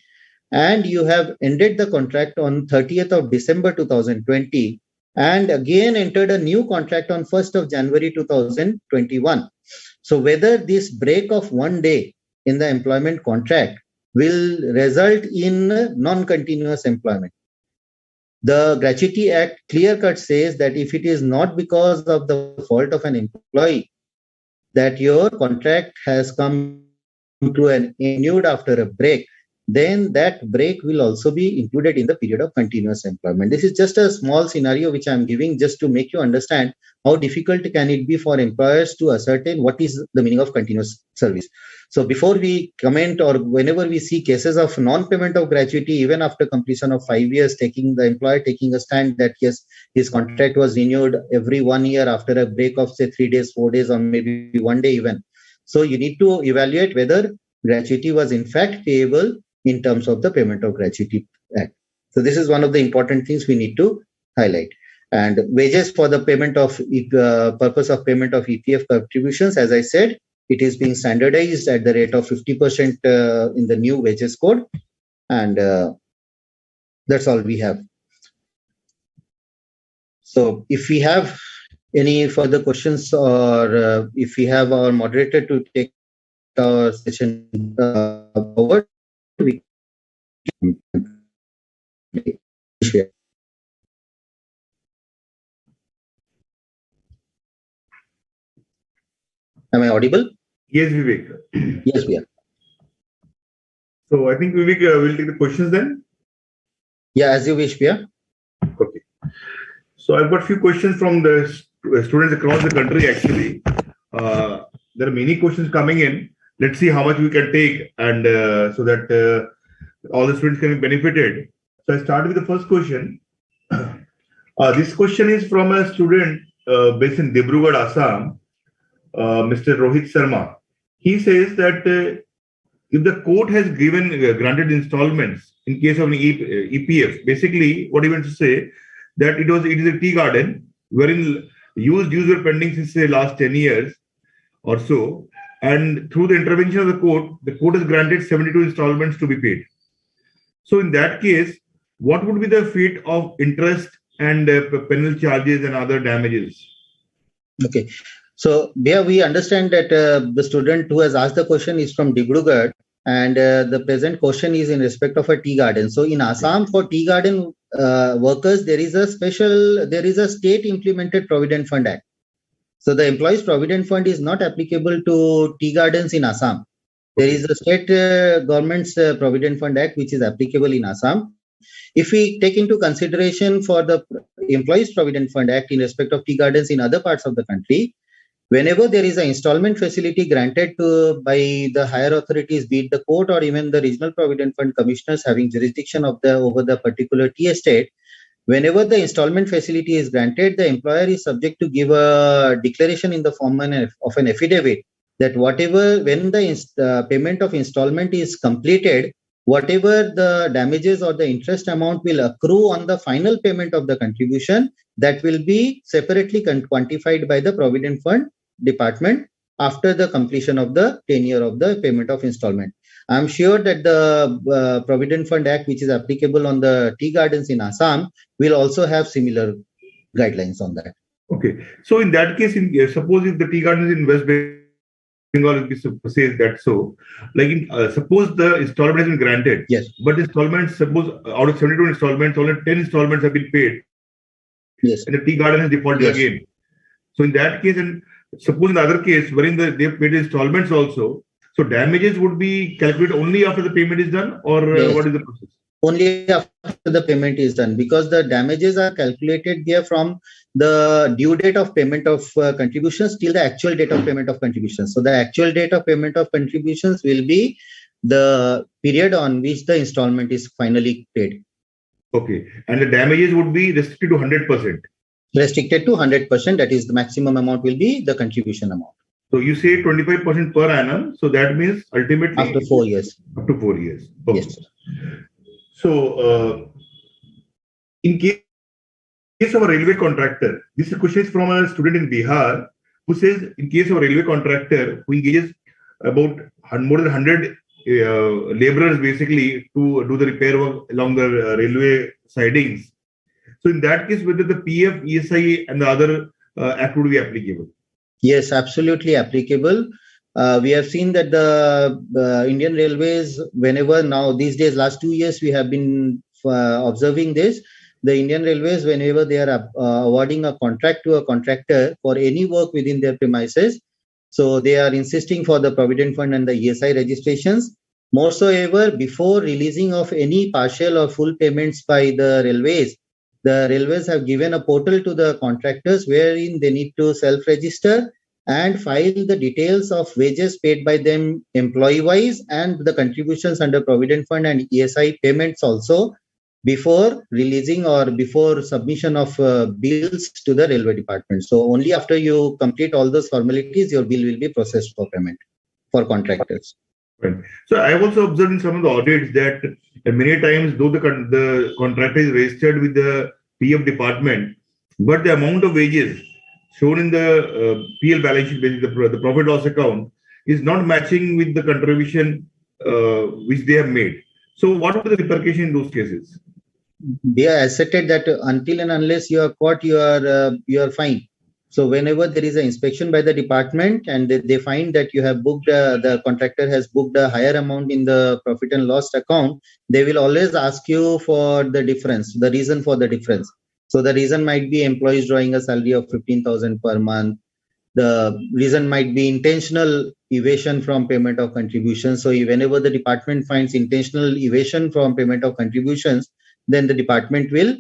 and you have ended the contract on 30th of December 2020, and again entered a new contract on 1st of January 2021. So whether this break of 1 day in the employment contract will result in non-continuous employment. The Gratuity Act clear-cut says that if it is not because of the fault of an employee that your contract has come to an end after a break, then that break will also be included in the period of continuous employment. This is just a small scenario which I'm giving just to make you understand how difficult can it be for employers to ascertain what is the meaning of continuous service. So before we comment or whenever we see cases of non-payment of gratuity, even after completion of 5 years, the employer taking a stand that yes, his contract was renewed every 1 year after a break of say 3 days, 4 days, or maybe 1 day even. So you need to evaluate whether gratuity was in fact payable in terms of the Payment of Gratuity Act. So this is one of the important things we need to highlight. And wages for the payment of purpose of payment of EPF contributions, as I said, it is being standardized at the rate of 50% in the new wages code. And that's all we have. So if we have any further questions or if we have our moderator to take our session forward, we can share. Am I audible?
Yes, Vivek.
Yes, we are.
So I think Vivek will take the questions then.
Yeah, as you wish, Pia.
Okay. So I've got a few questions from the students across the country. Actually, there are many questions coming in. Let's see how much we can take, and so that all the students can be benefited. So I start with the first question. This question is from a student based in Dibrugarh, Assam, Mr. Rohit Sharma. He says that if the court has granted installments in case of an EPF, basically what he wants to say that it is a tea garden wherein used dues were pending since the last 10 years or so, and through the intervention of the court has granted 72 installments to be paid. So in that case, what would be the fate of interest and penal charges and other damages?
Okay. So there we understand that the student who has asked the question is from Dibrugarh, and the present question is in respect of a tea garden. So in Assam, for tea garden workers, there is a state implemented Provident Fund Act. So the Employees Provident Fund is not applicable to tea gardens in Assam. There is a state government's Provident Fund Act which is applicable in Assam. If we take into consideration for the Employees Provident Fund Act in respect of tea gardens in other parts of the country, whenever there is an installment facility granted by the higher authorities, be it the court or even the regional provident fund commissioners having jurisdiction over the particular tea estate, whenever the installment facility is granted, the employer is subject to give a declaration in the form of an affidavit that when the payment of installment is completed, whatever the damages or the interest amount will accrue on the final payment of the contribution, that will be separately quantified by the Provident Fund Department after the completion of the tenure of the payment of installment. I'm sure that the Provident Fund Act, which is applicable on the tea gardens in Assam, will also have similar guidelines on that.
Okay. So in that case, suppose if the tea gardens in West Bengal says that so, like suppose the installment has been granted,
yes,
but installments, suppose out of 72 installments, only 10 installments have been paid,
yes,
and the tea garden has defaulted
yes.
again. So in that case, and suppose in the other case wherein they have paid installments also, so damages would be calculated only after the payment is done, or
yes,
what is the process?
Only after the payment is done, because the damages are calculated there from the due date of payment of contributions till the actual date of payment of contributions. So the actual date of payment of contributions will be the period on which the installment is finally paid.
Okay. And the damages would be restricted to 100%.
Restricted to 100%. That is, the maximum amount will be the contribution amount.
So you say 25% per annum. So that means ultimately
after 4 years.
Up to 4 years. Okay.
Yes.
So in case of a railway contractor, this question is from a student in Bihar who says in case of a railway contractor who engages about more than 100 laborers basically to do the repair work along the railway sidings. So in that case, whether the PF, ESI and the other act would be applicable?
Yes, absolutely applicable. We have seen that the Indian Railways, whenever now these days, last 2 years, we have been observing this. The Indian Railways, whenever they are awarding a contract to a contractor for any work within their premises, so they are insisting for the Provident Fund and the ESI registrations. More so ever, before releasing of any partial or full payments by the railways have given a portal to the contractors wherein they need to self-register and file the details of wages paid by them employee-wise and the contributions under Provident Fund and ESI payments also before releasing or before submission of bills to the railway department. So only after you complete all those formalities, your bill will be processed for payment for contractors.
Right. So I have also observed in some of the audits that many times, though the contractor is registered with the PF department, but the amount of wages shown in the PL balance sheet, the profit loss account, is not matching with the contribution which they have made. So what are the repercussions in those cases?
They are asserted that until and unless you are caught, you are fined. So whenever there is an inspection by the department and they find that you have booked, the contractor has booked a higher amount in the profit and loss account, they will always ask you for the difference, the reason for the difference. So the reason might be employees drawing a salary of 15,000 per month. The reason might be intentional evasion from payment of contributions. So whenever the department finds intentional evasion from payment of contributions, then the department will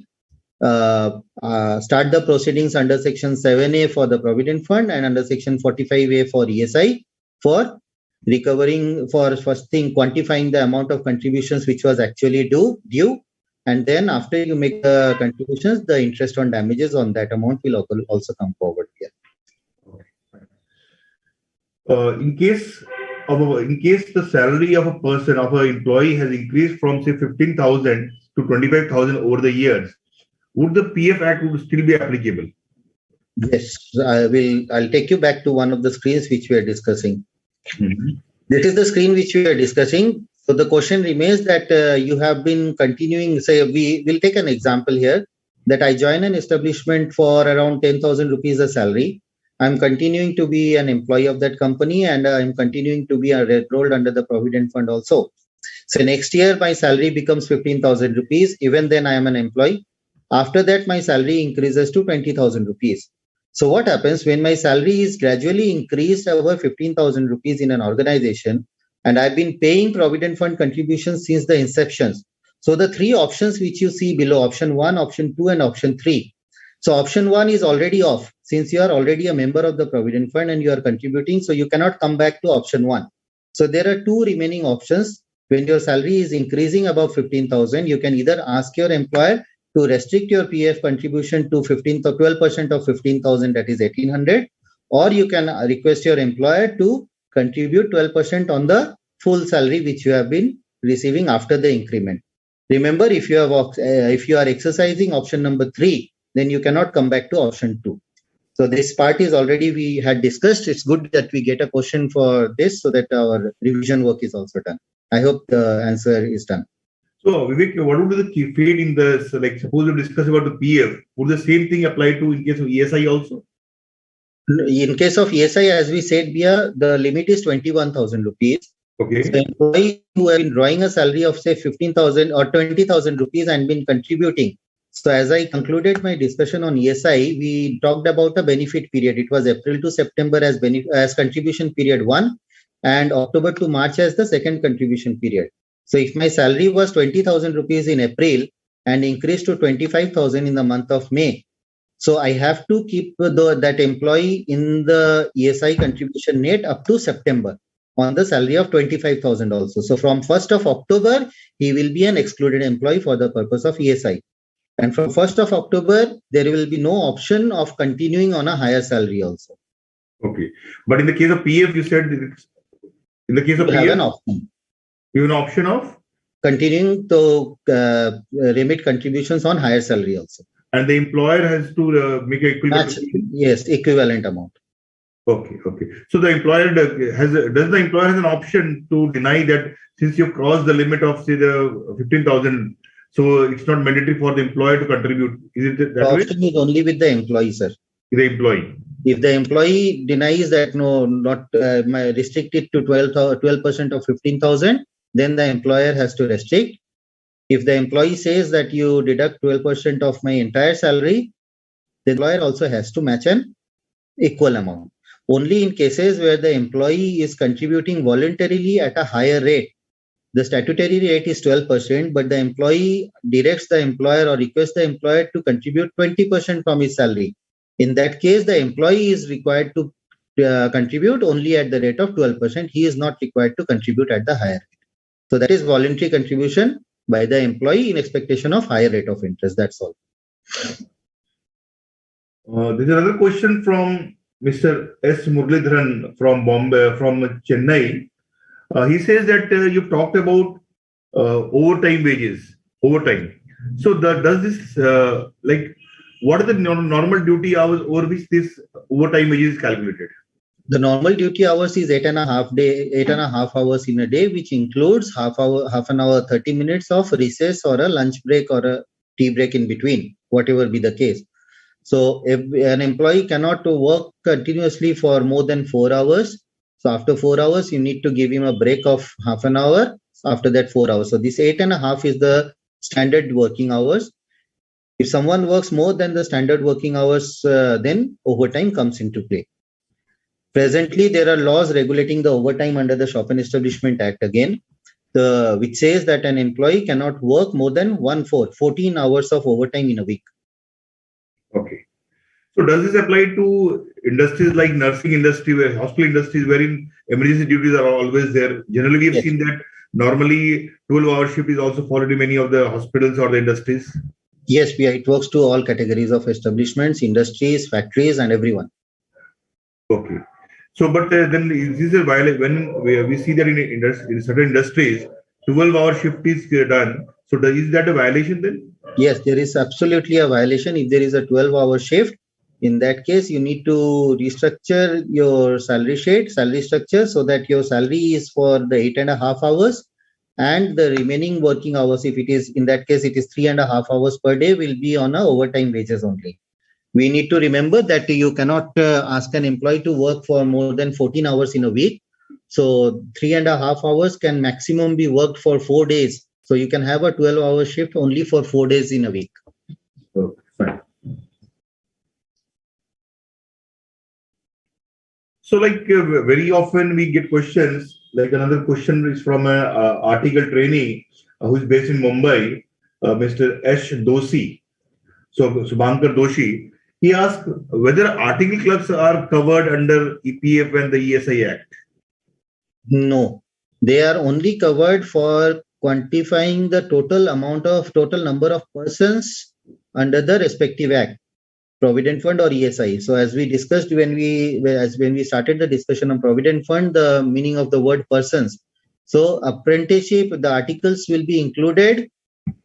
start the proceedings under Section 7A for the Provident Fund and under Section 45A for ESI for recovering, for first thing, quantifying the amount of contributions which was actually due. And then after you make the contributions, the interest on damages on that amount will also come forward here.
In case the salary of a person, of an employee, has increased from say 15,000 to 25,000 over the years, would the PF Act would still be applicable?
Yes, I'll take you back to one of the screens which we are discussing.
Mm-hmm.
This is the screen which we are discussing. So the question remains that you have been continuing. Say we will take an example here that I join an establishment for around 10,000 rupees a salary. I'm continuing to be an employee of that company and I'm continuing to be enrolled under the Provident Fund also. So next year my salary becomes 15,000 rupees. Even then I am an employee. After that my salary increases to 20,000 rupees. So what happens when my salary is gradually increased over 15,000 rupees in an organization and I've been paying Provident Fund contributions since the inception. So the three options which you see below, option 1, option 2 and option 3. So option 1 is already off since you are already a member of the Provident Fund and you are contributing. So you cannot come back to option 1. So there are two remaining options. When your salary is increasing above 15,000, you can either ask your employer to restrict your PF contribution to 12% of 15,000, that is 1,800, or you can request your employer to contribute 12% on the full salary which you have been receiving after the increment. Remember, if you are exercising option number 3, then you cannot come back to option 2. So this part is already we had discussed. It's good that we get a question for this so that our revision work is also done. I hope the answer is done.
So, Vivek, what would be the key fate in this? Like, suppose we discuss about the PF, would the same thing apply to in case of ESI also?
In case of ESI, as we said, the limit is 21,000 rupees.
Okay.
So, employee who have been drawing a salary of say 15,000 or 20,000 rupees and been contributing. So, as I concluded my discussion on ESI, we talked about the benefit period. It was April to September as contribution period 1 and October to March as the second contribution period. So if my salary was 20,000 rupees in April and increased to 25,000 in the month of May, so I have to keep that employee in the ESI contribution net up to September on the salary of 25,000 also. So from 1st of October, he will be an excluded employee for the purpose of ESI. And from 1st of October, there will be no option of continuing on a higher salary also.
Okay. But in the case of PF, you said in the case of PF,
have an option.
You have an option of
continuing to remit contributions on higher salary also.
And the employer has to make an equivalent.
Yes, equivalent amount.
Okay. So the employer does the employer has an option to deny that since you've crossed the limit of say the 15,000, so it's not mandatory for the employer to contribute. Is it that
the
way?
option is only with the employee, sir.
The employee.
If the employee denies that no, not restricted to 12% of 15,000, then the employer has to restrict. If the employee says that you deduct 12% of my entire salary, the employer also has to match an equal amount. Only in cases where the employee is contributing voluntarily at a higher rate, the statutory rate is 12%, but the employee directs the employer or requests the employer to contribute 20% from his salary. In that case, the employee is required to contribute only at the rate of 12%. He is not required to contribute at the higher rate. So that is voluntary contribution by the employee in expectation of higher rate of interest. That's all.
There's another question from Mr. S. Muralidharan from Bombay, from Chennai. He says that you've talked about overtime wages, overtime. So does this what are the normal duty hours over which this overtime wages is calculated?
The normal duty hours is 8.5 hours in a day, which includes half an hour, 30 minutes of recess or a lunch break or a tea break in between, whatever be the case. So if an employee cannot work continuously for more than 4 hours, so after 4 hours, you need to give him a break of half an hour. After that, 4 hours. So this 8.5 is the standard working hours. If someone works more than the standard working hours, then overtime comes into play. Presently, there are laws regulating the overtime under the Shop and Establishment Act again, which says that an employee cannot work more than 14 hours of overtime in a week.
Okay. So does this apply to industries like nursing industry, where hospital industries, wherein emergency duties are always there? Generally, we've
Yes.
seen that normally 12-hour shift is also followed in many of the hospitals or the industries.
Yes, it works to all categories of establishments, industries, factories, and everyone.
Okay. So, but then is this a violation when we see that in certain industries, 12-hour shift is done. So, is that a violation then?
Yes, there is absolutely a violation if there is a 12-hour shift. In that case, you need to restructure your salary structure, so that your salary is for the 8.5 hours, and the remaining working hours, if it is in that case, it is 3.5 hours per day, will be on a overtime wages only. We need to remember that you cannot ask an employee to work for more than 14 hours in a week. So 3.5 hours can maximum be worked for 4 days. So you can have a 12-hour shift only for 4 days in a week.
Okay, fine. So, like very often we get questions. Like another question is from a article trainee who is based in Mumbai, Mr. S. Doshi. So, Subhankar Doshi. He asked whether article clubs are covered under EPF and the ESI Act.
No, they are only covered for quantifying the total number of persons under the respective act, Provident Fund or ESI. So as we discussed when we started the discussion on Provident Fund, the meaning of the word persons. So apprenticeship, the articles will be included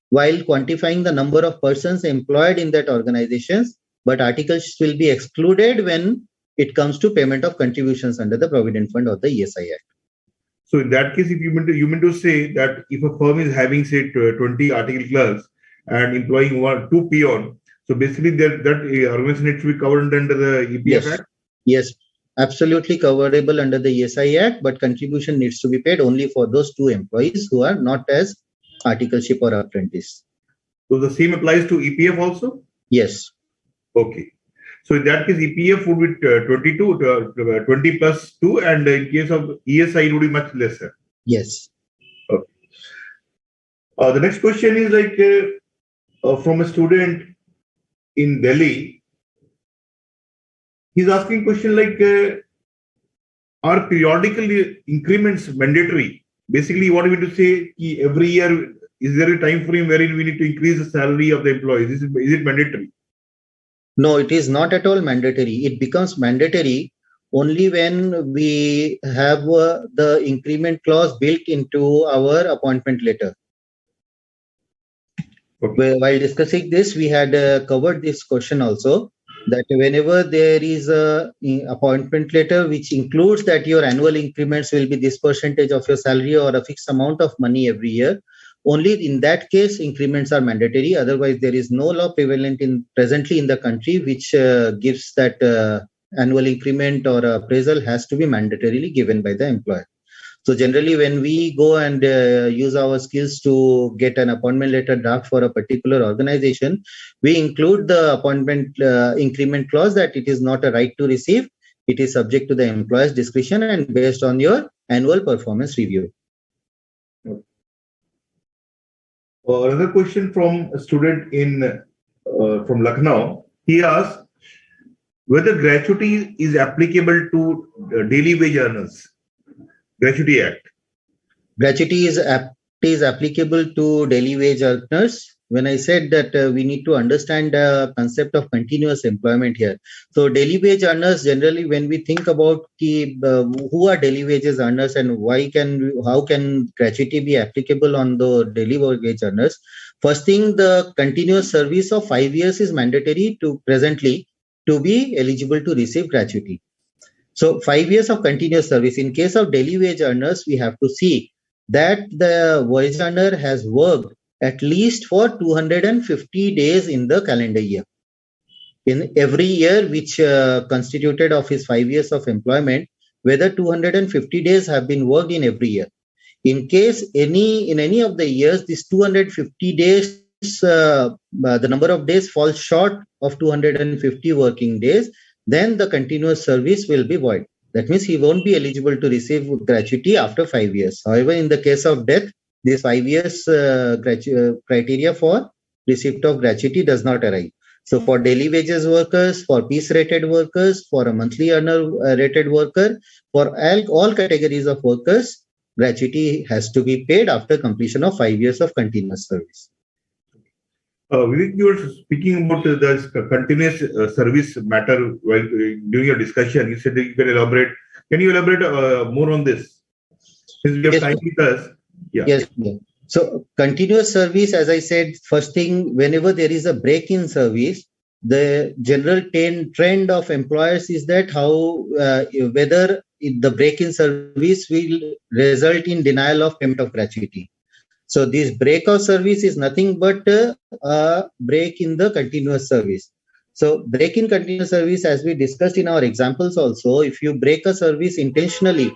while quantifying the number of persons employed in that organizations, but articles will be excluded when it comes to payment of contributions under the Provident Fund or the ESI Act.
So in that case, if you mean to say that if a firm is having say 20 article clerks and employing 2 peon, so basically that organization needs to be covered under the EPF Act?
Yes, absolutely coverable under the ESI Act, but contribution needs to be paid only for those 2 employees who are not as articleship or apprentice.
So the same applies to EPF also?
Yes.
Okay. So in that case, EPF would be 20 plus 2, and in case of ESI, it would be much lesser.
Yes.
Okay. The next question is like from a student in Delhi. He's asking question like, are periodical increments mandatory? Basically, what we mean to say, every year, is there a time frame wherein we need to increase the salary of the employees? Is it mandatory?
No, it is not at all mandatory. It becomes mandatory only when we have the increment clause built into our appointment letter. Okay. While discussing this, we had covered this question also, that whenever there is a appointment letter which includes that your annual increments will be this percentage of your salary or a fixed amount of money every year, only in that case increments are mandatory. Otherwise, there is no law prevalent presently in the country which gives that annual increment or appraisal has to be mandatorily given by the employer. So generally, when we go and use our skills to get an appointment letter draft for a particular organization, we include the appointment increment clause that it is not a right to receive. It is subject to the employer's discretion and based on your annual performance review.
Another question from a student from Lucknow. He asked whether gratuity is applicable to daily wage earners. Gratuity Act.
Gratuity is applicable to daily wage earners. When I said that we need to understand the concept of continuous employment here. So daily wage earners, generally when we think about who are daily wages earners and how can gratuity be applicable on the daily wage earners, first thing, the continuous service of 5 years is mandatory presently to be eligible to receive gratuity. So 5 years of continuous service. In case of daily wage earners, we have to see that the wage earner has worked at least for 250 days in the calendar year. In every year which constituted of his 5 years of employment, whether 250 days have been worked in every year. In case in any of the years, this 250 days, the number of days falls short of 250 working days, then the continuous service will be void. That means he won't be eligible to receive gratuity after 5 years. However, in the case of death, this 5 years criteria for receipt of gratuity does not arise. So for daily wages workers, for piece rated workers, for a monthly earner rated worker, for all categories of workers, gratuity has to be paid after completion of 5 years of continuous service.
Vivek, you were speaking about the continuous service matter while during your discussion. You said that you can elaborate. Can you elaborate more on this? Since we have time with us. Yeah.
Yes. Yeah. So continuous service, as I said, first thing, whenever there is a break in service, the general trend of employers is that whether the break in service will result in denial of payment of gratuity. So this break of service is nothing but a break in the continuous service. So break in continuous service, as we discussed in our examples also, if you break a service intentionally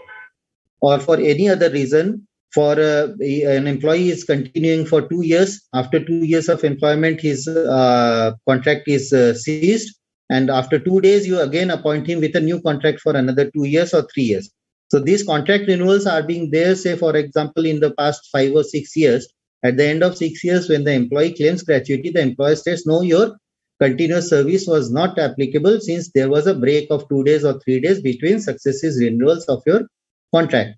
or for any other reason, for an employee is continuing for 2 years, after 2 years of employment, his contract is ceased, and after 2 days, you again appoint him with a new contract for another 2 years or 3 years. So these contract renewals are being there, say, for example, in the past 5 or 6 years. At the end of 6 years, when the employee claims gratuity, the employer says, no, your continuous service was not applicable since there was a break of 2 days or 3 days between successive renewals of your contract.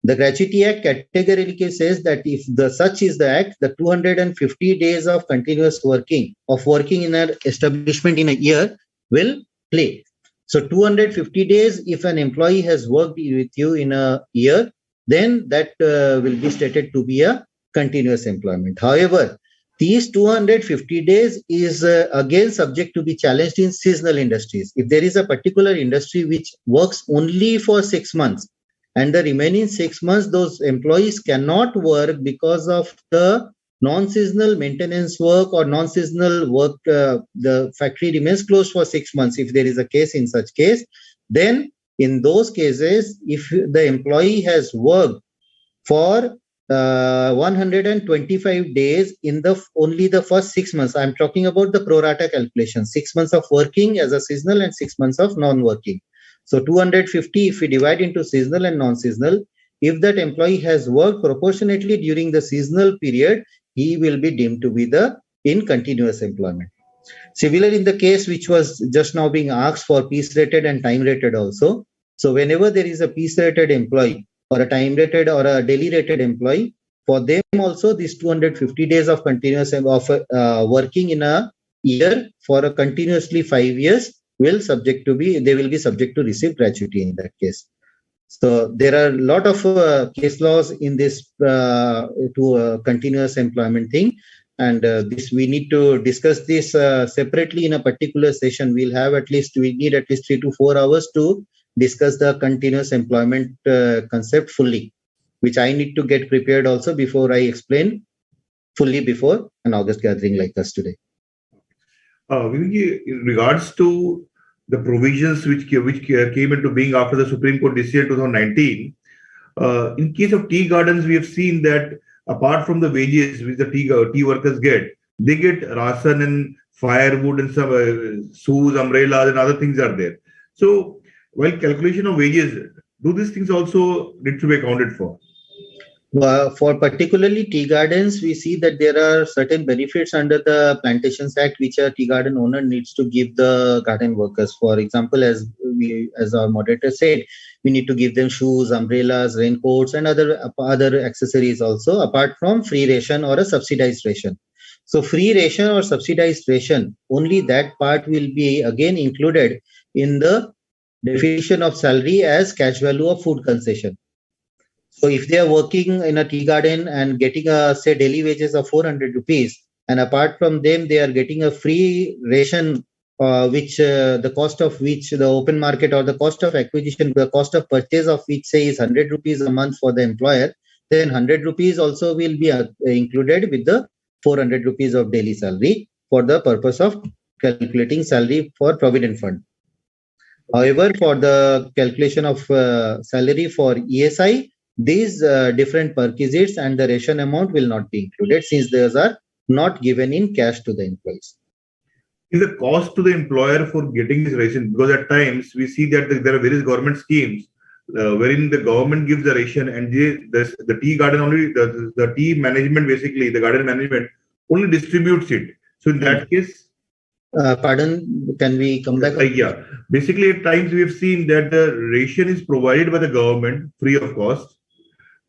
The Gratuity Act categorically says that if such is the act, the 250 days of continuous working in an establishment in a year will play. So 250 days, if an employee has worked with you in a year, then that will be stated to be a continuous employment. However, these 250 days is again subject to be challenged in seasonal industries. If there is a particular industry which works only for 6 months, and the remaining 6 months, those employees cannot work because of the non-seasonal maintenance work or non-seasonal work, the factory remains closed for 6 months. If there is a case in such case, then in those cases, if the employee has worked for 125 days in only the first 6 months, I'm talking about the pro rata calculation, 6 months of working as a seasonal and 6 months of non-working. So 250, if we divide into seasonal and non-seasonal, if that employee has worked proportionately during the seasonal period, he will be deemed to be in continuous employment. Similar in the case which was just now being asked for piece rated and time rated also. So whenever there is a piece rated employee or a time rated or a daily rated employee, for them also these 250 days of continuous working in a year for a continuously 5 years they will be subject to receive gratuity in that case. So there are a lot of case laws in this continuous employment thing, and this we need to discuss this separately in a particular session. We need at least 3 to 4 hours to discuss the continuous employment concept fully, which I need to get prepared also before I explain fully before an August gathering like us today.
In regards to the provisions which came into being after the Supreme Court decision 2019, in case of tea gardens, we have seen that apart from the wages which the tea workers get, they get ration and firewood and some shoes, umbrellas and other things are there. So while calculation of wages, do these things also need to be accounted for?
For particularly tea gardens, we see that there are certain benefits under the Plantations Act which a tea garden owner needs to give the garden workers. For example, as our moderator said, we need to give them shoes, umbrellas, raincoats, and other accessories also, apart from free ration or a subsidized ration. So free ration or subsidized ration, only that part will be again included in the definition of salary as cash value of food concession. So if they are working in a tea garden and getting say daily wages of 400 rupees, and apart from them they are getting a free ration, which the cost of which the open market or the cost of acquisition, the cost of purchase of which say is 100 rupees a month for the employer, then 100 rupees also will be included with the 400 rupees of daily salary for the purpose of calculating salary for Provident Fund. However, for the calculation of salary for ESI, these different perquisites and the ration amount will not be included since those are not given in cash to the employees.
Is the cost to the employer for getting this ration? Because at times we see that there are various government schemes wherein the government gives the ration and the tea garden only, the tea management, basically the garden management only distributes it. So in that case,
Pardon, can we come back?
Yeah. Basically, at times we have seen that the ration is provided by the government free of cost,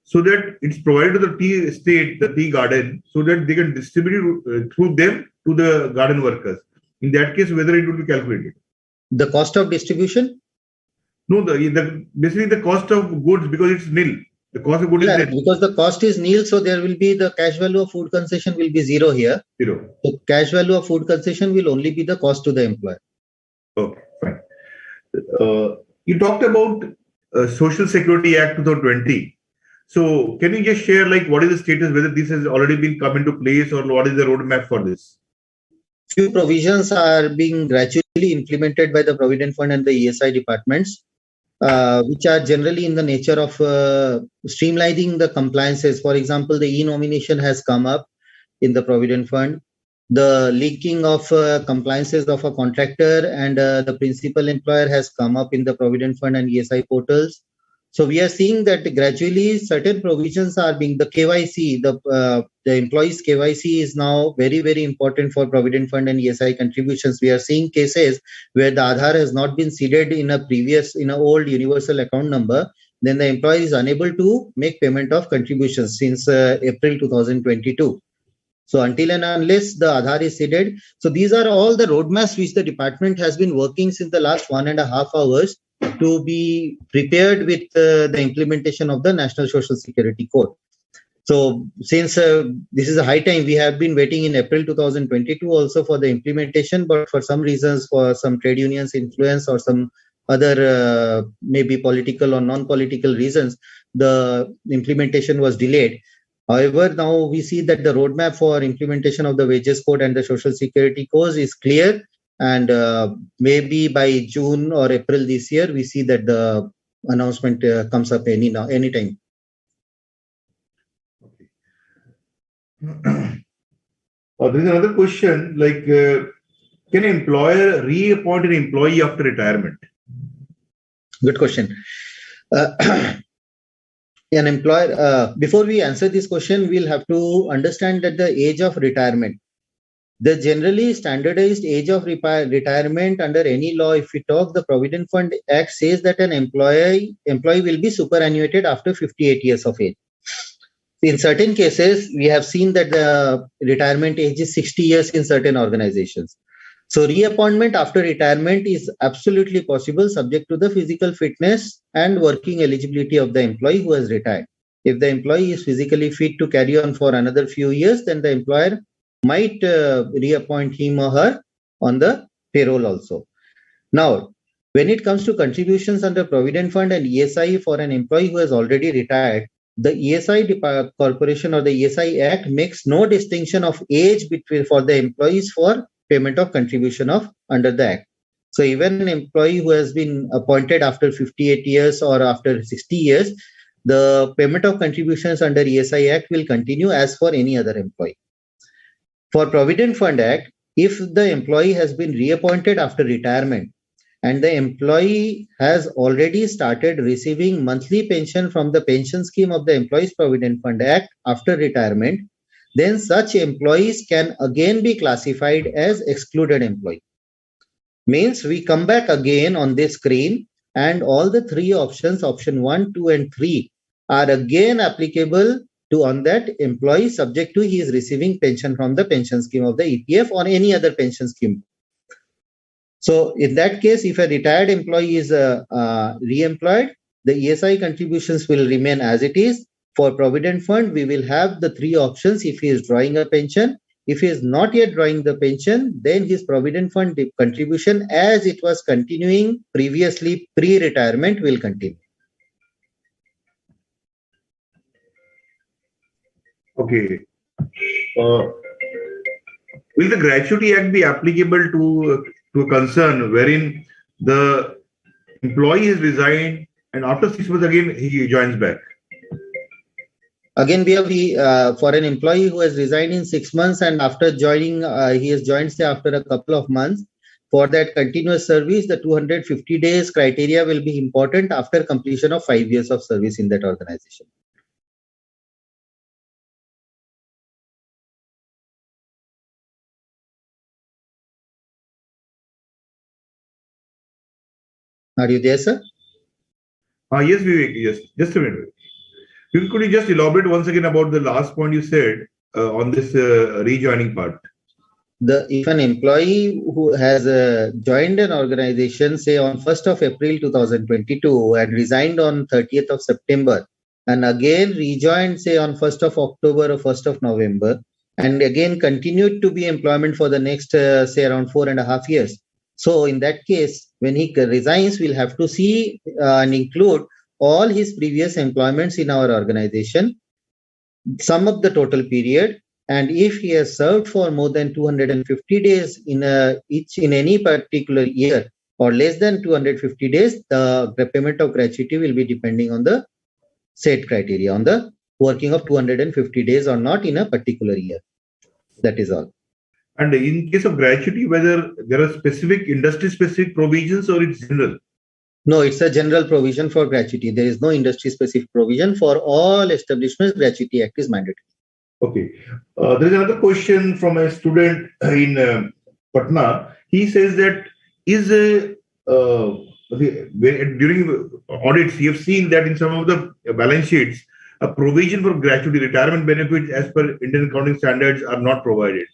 so that it's provided to the tea estate, the tea garden, so that they can distribute through them to the garden workers. In that case, whether it would be calculated.
The cost of distribution?
No, basically the cost of goods, because it's nil. The cost of goods is nil.
Because the cost is nil, so there will be the cash value of food concession will be zero here.
Zero.
So cash value of food concession will only be the cost to the employer.
Okay, fine. You talked about Social Security Act 2020. So can you just share like what is the status, whether this has already been come into place, or what is the roadmap for this?
Few provisions are being gradually implemented by the Provident Fund and the ESI departments, which are generally in the nature of streamlining the compliances. For example, the e-nomination has come up in the Provident Fund. The linking of compliances of a contractor and the principal employer has come up in the Provident Fund and ESI portals. So we are seeing that gradually certain provisions are being, the KYC, the employees KYC is now very, very important for Provident Fund and ESI contributions. We are seeing cases where the Aadhaar has not been seeded in an old universal account number. Then the employee is unable to make payment of contributions since April 2022. So until and unless the Aadhaar is seeded. So these are all the roadmaps which the department has been working since the last 1.5 hours to be prepared with the implementation of the National Social Security Code. So since this is a high time, we have been waiting in April 2022 also for the implementation, but for some reasons, for some trade unions influence or some other maybe political or non-political reasons, the implementation was delayed. However, now we see that the roadmap for implementation of the wages code and the social security code is clear, and maybe by June or April this year, we see that the announcement comes up anytime.
There is another question, like can an employer reappoint an employee after retirement?
Good question. An employer, before we answer this question, we'll have to understand that the age of retirement, the generally standardized age of retirement under any law, if we talk, the Provident Fund Act says that an employee will be superannuated after 58 years of age. In certain cases, we have seen that the retirement age is 60 years in certain organizations. So reappointment after retirement is absolutely possible, subject to the physical fitness and working eligibility of the employee who has retired. If the employee is physically fit to carry on for another few years, then the employer might reappoint him or her on the payroll also. Now, when it comes to contributions under Provident Fund and ESI for an employee who has already retired, the ESI Corporation or the ESI Act makes no distinction of age for the employees for payment of contribution under the Act. So even an employee who has been appointed after 58 years or after 60 years, the payment of contributions under ESI Act will continue as for any other employee. For Provident Fund Act, if the employee has been reappointed after retirement and the employee has already started receiving monthly pension from the pension scheme of the Employees Provident Fund Act after retirement, then such employees can again be classified as excluded employee. Means we come back again on this screen and all the three options, option 1, 2 and 3 are again applicable to on that employee subject to he is receiving pension from the pension scheme of the EPF or any other pension scheme. So in that case, if a retired employee is re-employed, the ESI contributions will remain as it is. For Provident Fund, we will have the three options if he is drawing a pension. If he is not yet drawing the pension, then his Provident Fund contribution as it was continuing previously pre-retirement will continue.
Okay. Will the Gratuity Act be applicable to a concern wherein the employee has resigned and after 6 months again he joins back?
Again, we have for an employee who has resigned in 6 months and after joining, he has joined say after a couple of months. For that continuous service, the 250 days criteria will be important after completion of 5 years of service in that organization. Are you there, sir?
Yes, Vivek. Yes. Just a minute. Vivek, could you just elaborate once again about the last point you said on this rejoining part?
If an employee who has joined an organization, say on 1st of April 2022 and resigned on 30th of September, and again rejoined, say on 1st of October or 1st of November, and again continued to be employment for the next, say around 4.5 years. So in that case, when he resigns, we'll have to see and include all his previous employments in our organization, sum up the total period, and if he has served for more than 250 days in any particular year or less than 250 days, the payment of gratuity will be depending on the set criteria, on the working of 250 days or not in a particular year. That is all.
And in case of gratuity, whether there are specific industry-specific provisions or it's general?
No, it's a general provision for gratuity. There is no industry-specific provision. For all establishments, Gratuity Act is mandatory.
Okay. There is another question from a student in Patna. He says that during audits, you have seen that in some of the balance sheets, a provision for gratuity retirement benefits as per Indian accounting standards are not provided.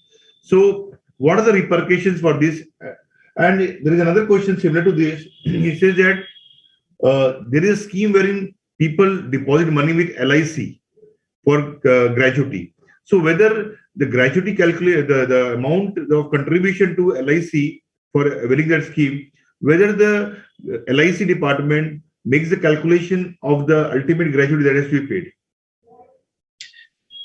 So, what are the repercussions for this? And there is another question similar to this. He says that there is a scheme wherein people deposit money with LIC for gratuity. So whether the gratuity calculate the amount of contribution to LIC for availing that scheme, whether the LIC department makes the calculation of the ultimate gratuity that has to be paid.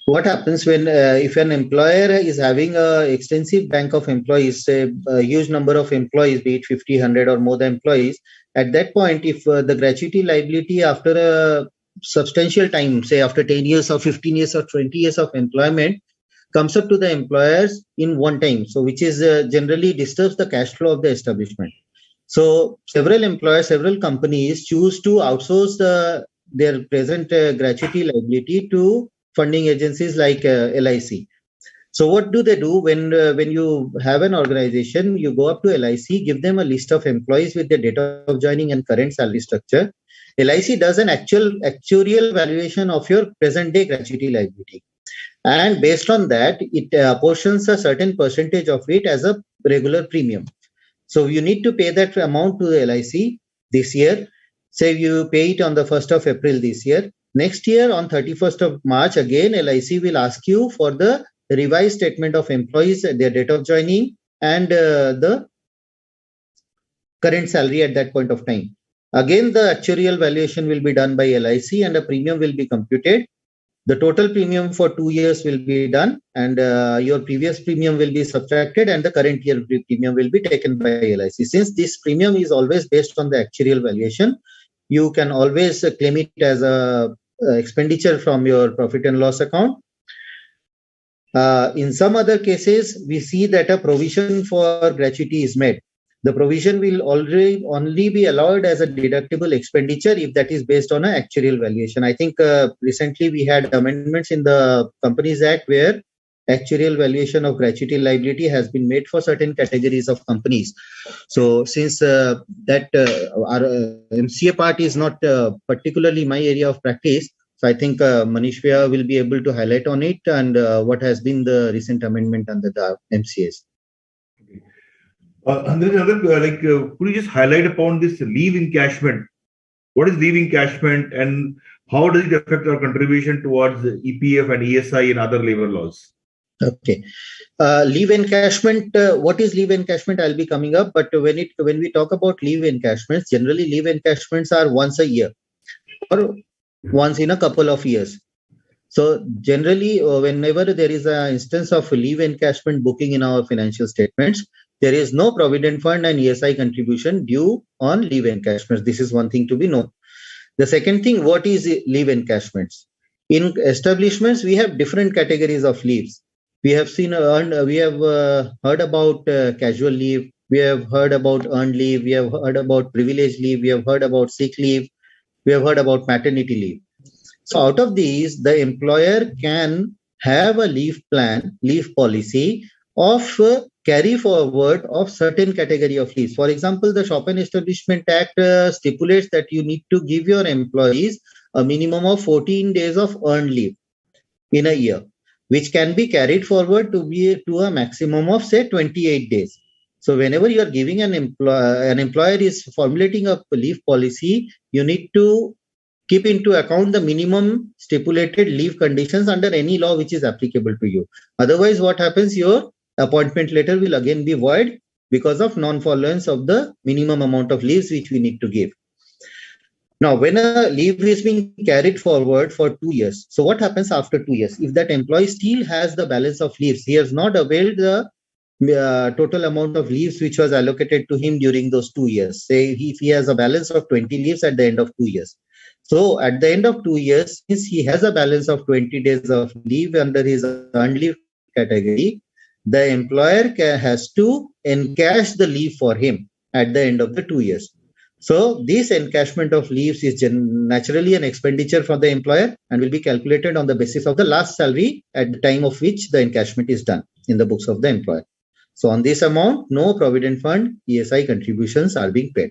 What happens when if an employer is having an extensive bank of employees, say a huge number of employees, be it 50, 100 or more than employees, at that point, if the gratuity liability after a substantial time, say after 10 years or 15 years or 20 years of employment, comes up to the employers in one time, so which is generally disturbs the cash flow of the establishment. So several employers, several companies choose to outsource their present gratuity liability to funding agencies like LIC. So what do they do when you have an organization? You go up to LIC, give them a list of employees with their date of joining and current salary structure. LIC does an actuarial valuation of your present day gratuity liability, and based on that, it apportions a certain percentage of it as a regular premium. So you need to pay that amount to the LIC this year. Say you pay it on the 1st of April this year. Next year on 31st of March, again LIC will ask you for the revised statement of employees, their date of joining, and the current salary at that point of time. Again, the actuarial valuation will be done by LIC and a premium will be computed. The total premium for 2 years will be done, and your previous premium will be subtracted, and the current year premium will be taken by LIC. Since this premium is always based on the actuarial valuation, you can always claim it as a expenditure from your profit and loss account. In some other cases, we see that a provision for gratuity is made. The provision will only be allowed as a deductible expenditure if that is based on an actuarial valuation. I think recently we had amendments in the Companies Act where actuarial valuation of gratuity liability has been made for certain categories of companies. So since our MCA part is not particularly my area of practice, so I think Manish Vyas will be able to highlight on it and what has been the recent amendment under the MCAs.
And there is another, could you just highlight upon this leave encashment? What is leave encashment and how does it affect our contribution towards EPF and ESI and other labor laws?
Okay. Leave encashment, what is leave encashment? I'll be coming up, but when we talk about leave encashments, generally leave encashments are once a year or once in a couple of years. So generally, whenever there is an instance of leave encashment booking in our financial statements, there is no provident fund and ESI contribution due on leave encashments. This is one thing to be known. The second thing, what is leave encashments? In establishments, we have different categories of leaves. We have heard about casual leave. We have heard about earned leave. We have heard about privilege leave. We have heard about sick leave. We have heard about maternity leave. So out of these, the employer can have a leave plan, leave policy of carry forward of certain category of leaves. For example, the Shop and Establishment Act stipulates that you need to give your employees a minimum of 14 days of earned leave in a year, which can be carried forward to a maximum of say 28 days. So whenever you are giving an employer is formulating a leave policy, you need to keep into account the minimum stipulated leave conditions under any law which is applicable to you. Otherwise, what happens? Your appointment letter will again be void because of non-followance of the minimum amount of leaves which we need to give. Now, when a leave is being carried forward for 2 years, so what happens after 2 years? If that employee still has the balance of leaves, he has not availed the total amount of leaves which was allocated to him during those 2 years. Say if he has a balance of 20 leaves at the end of 2 years. So at the end of 2 years, since he has a balance of 20 days of leave under his earned leave category, the employer has to encash the leave for him at the end of the 2 years. So this encashment of leaves is naturally an expenditure for the employer and will be calculated on the basis of the last salary at the time of which the encashment is done in the books of the employer. So on this amount, no provident fund ESI contributions are being paid.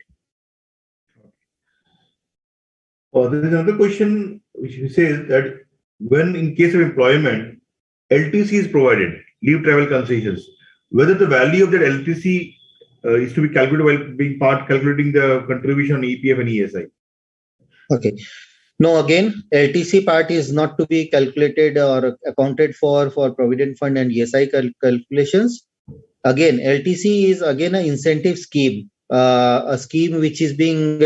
There is another question which says that when in case of employment, LTC is provided, leave travel concessions, whether the value of that LTC is to be calculated while being calculating the contribution on EPF and ESI.
Okay. No, again, LTC part is not to be calculated or accounted for provident fund and ESI calculations. Again, LTC is again an incentive scheme, a scheme which is being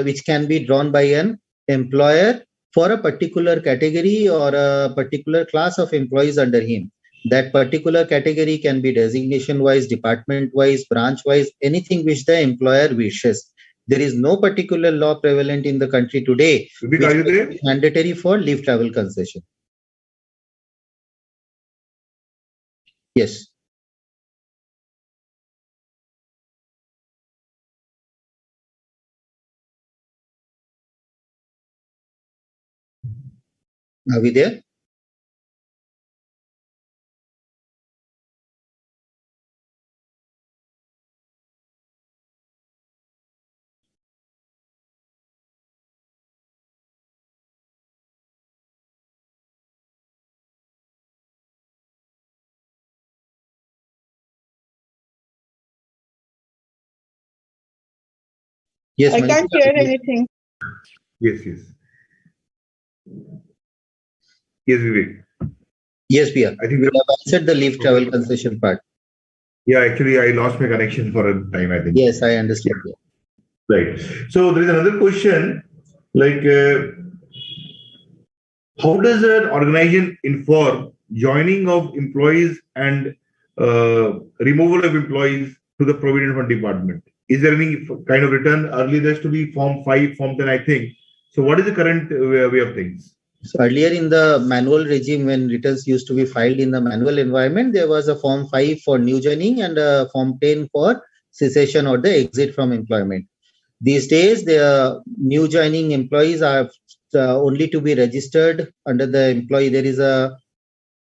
which can be drawn by an employer for a particular category or a particular class of employees under him. That particular category can be designation-wise, department-wise, branch-wise, anything which the employer wishes. There is no particular law prevalent in the country today which is mandatory for leave travel concession. Yes. Are we there? Yes,
I can't hear anything.
Yes. Yes, Vivek.
Yes, Pia.
I think
we have answered the leave travel concession part.
Yeah, actually, I lost my connection for a time, I think.
Yes, I understand.
Yeah. Right. So there is another question, like, how does an organization inform joining of employees and removal of employees to the Provident Fund Department? Is there any kind of return? Earlier, there has to be Form 5, Form 10, I think. So what is the current way of things?
So earlier in the manual regime, when returns used to be filed in the manual environment, there was a Form 5 for new joining and a Form 10 for cessation or the exit from employment. These days, the new joining employees are only to be registered under the employee. There is a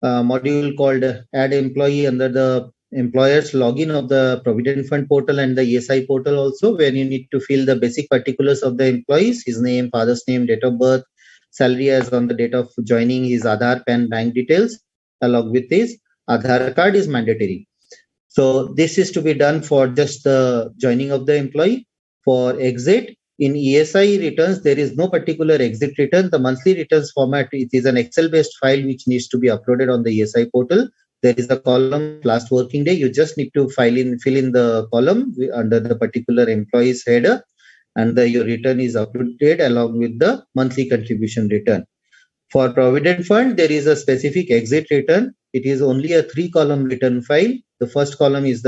module called Add Employee under the employer's login of the Provident Fund portal and the ESI portal also, where you need to fill the basic particulars of the employees, his name, father's name, date of birth, salary as on the date of joining, his Aadhaar, PAN, bank details, along with his Aadhaar card is mandatory. So this is to be done for just the joining of the employee. For exit, in ESI returns, there is no particular exit return. The monthly returns format, it is an Excel-based file which needs to be uploaded on the ESI portal. There is a column last working day. You just need to fill in the column under the particular employee's header, and your return is uploaded along with the monthly contribution return. For Provident Fund, there is a specific exit return. It is only a 3-column return file. The first column is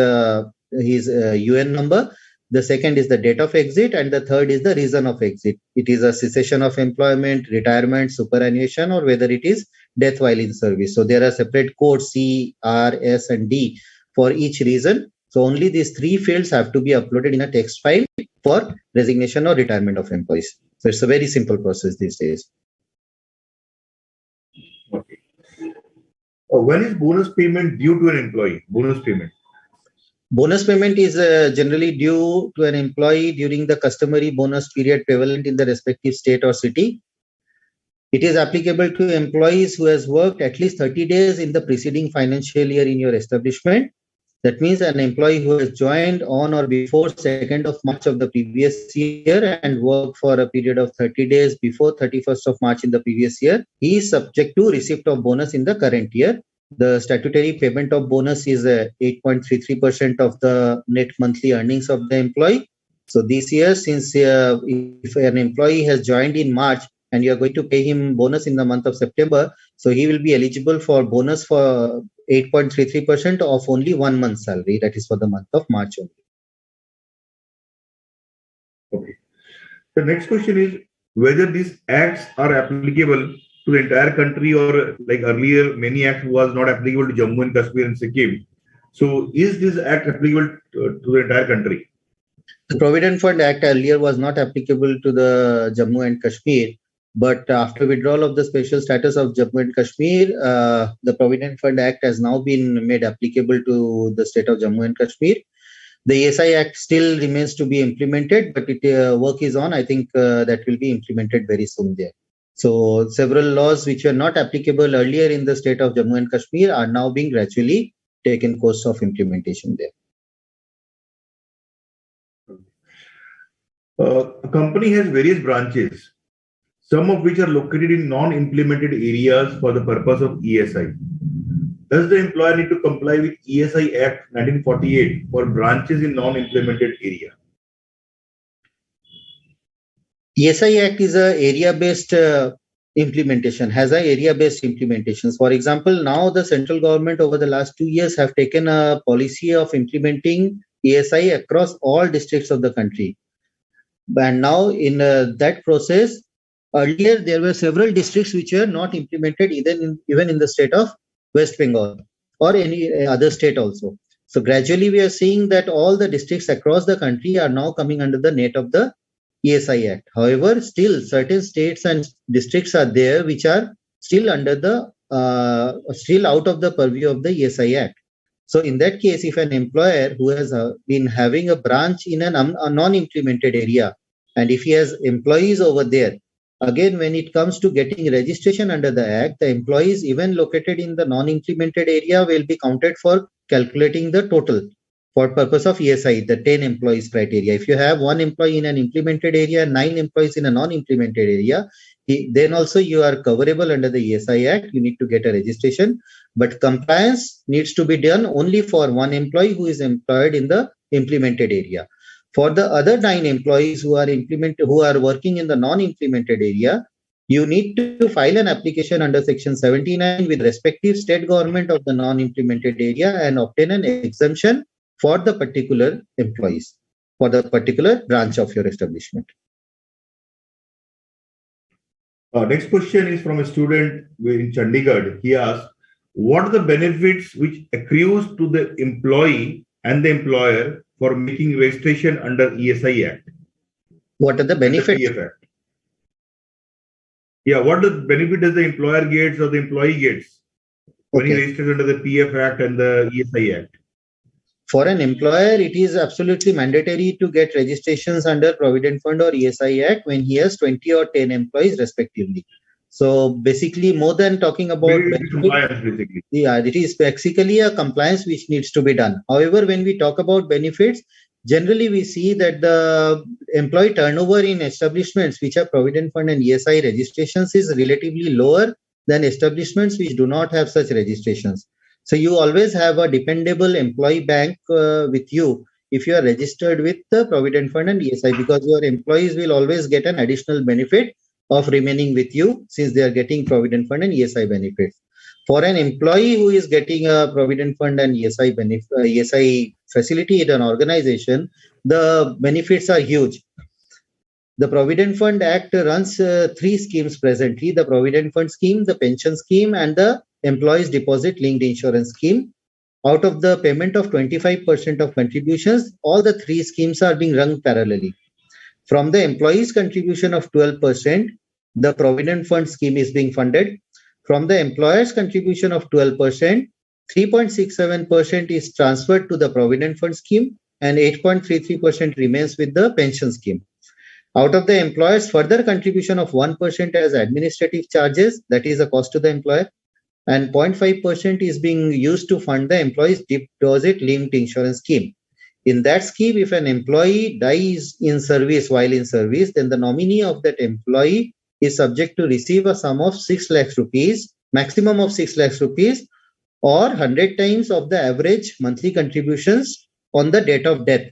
his UN number. The second is the date of exit, and the third is the reason of exit. It is a cessation of employment, retirement, superannuation, or whether it is death while in service. So there are separate codes C, R, S, and D for each reason. So only these 3 fields have to be uploaded in a text file for resignation or retirement of employees. So it's a very simple process these days.
Okay. When is bonus payment due to an employee? Bonus payment.
Bonus payment is generally due to an employee during the customary bonus period prevalent in the respective state or city. It is applicable to employees who has worked at least 30 days in the preceding financial year in your establishment. That means an employee who has joined on or before 2nd of March of the previous year and worked for a period of 30 days before 31st of March in the previous year, he is subject to receipt of bonus in the current year. The statutory payment of bonus is 8.33% of the net monthly earnings of the employee. So this year, since if an employee has joined in March and you are going to pay him bonus in the month of September, so he will be eligible for bonus for 8.33% of only 1 month's salary, that is for the month of March only.
Okay. The next question is whether these acts are applicable to the entire country, or like earlier many acts was not applicable to Jammu and Kashmir and Sikkim. So is this act applicable to the entire country?
The Provident Fund Act earlier was not applicable to the Jammu and Kashmir, but after withdrawal of the special status of Jammu and Kashmir, the Provident Fund Act has now been made applicable to the state of Jammu and Kashmir. The ESI Act still remains to be implemented, but work is on. I think that will be implemented very soon there. So several laws which were not applicable earlier in the state of Jammu and Kashmir are now being gradually taken course of implementation there.
A company has various branches, some of which are located in non-implemented areas for the purpose of ESI. Does the employer need to comply with ESI Act 1948 for branches in non-implemented area?
ESI Act is a area-based implementation, has a area-based implementations. For example, now the central government over the last 2 years have taken a policy of implementing ESI across all districts of the country. And now in that process, earlier there were several districts which were not implemented even in the state of West Bengal or any other state also. So gradually we are seeing that all the districts across the country are now coming under the net of the ESI Act. However, still certain states and districts are there which are still under the still out of the purview of the ESI Act. So in that case, if an employer who has been having a branch in a non-implemented area, and if he has employees over there, again, when it comes to getting registration under the Act, the employees even located in the non-implemented area will be counted for calculating the total for purpose of ESI, the 10 employees criteria. If you have 1 employee in an implemented area, 9 employees in a non-implemented area, then also you are coverable under the ESI Act. You need to get a registration, but compliance needs to be done only for 1 employee who is employed in the implemented area. For the other 9 employees who are working in the non-implemented area, you need to file an application under Section 79 with respective state government of the non-implemented area and obtain an exemption for the particular employees, for the particular branch of your establishment.
Next question is from a student in Chandigarh. He asked, what are the benefits which accrues to the employee and the employer for making registration under ESI Act?
What are the benefits?
Yeah, what the benefit does the employer gets or the employee gets when he registers under the PF Act and the ESI Act?
For an employer, it is absolutely mandatory to get registrations under Provident Fund or ESI Act when he has 20 or 10 employees respectively. So basically, more than talking about
compliance, basically.
Yeah, it is basically a compliance which needs to be done. However, when we talk about benefits, generally we see that the employee turnover in establishments which have Provident Fund and ESI registrations is relatively lower than establishments which do not have such registrations. So you always have a dependable employee bank with you if you are registered with the Provident Fund and ESI, because your employees will always get an additional benefit of remaining with you since they are getting Provident Fund and ESI benefits. For an employee who is getting a Provident Fund and ESI facility at an organization, the benefits are huge. The Provident Fund Act runs 3 schemes presently: the Provident Fund scheme, the pension scheme, and the Employees Deposit Linked Insurance scheme. Out of the payment of 25% of contributions, all the 3 schemes are being run parallelly. From the employees' contribution of 12%, the Provident Fund scheme is being funded. From the employer's contribution of 12%, 3.67% is transferred to the Provident Fund scheme and 8.33% remains with the pension scheme. Out of the employer's further contribution of 1% as administrative charges, that is a cost to the employer, and 0.5% is being used to fund the employee's deposit linked insurance scheme. In that scheme, if an employee dies in service while in service, then the nominee of that employee is subject to receive a sum of 6 lakhs rupees, maximum of 6 lakhs rupees, or 100 times of the average monthly contributions on the date of death,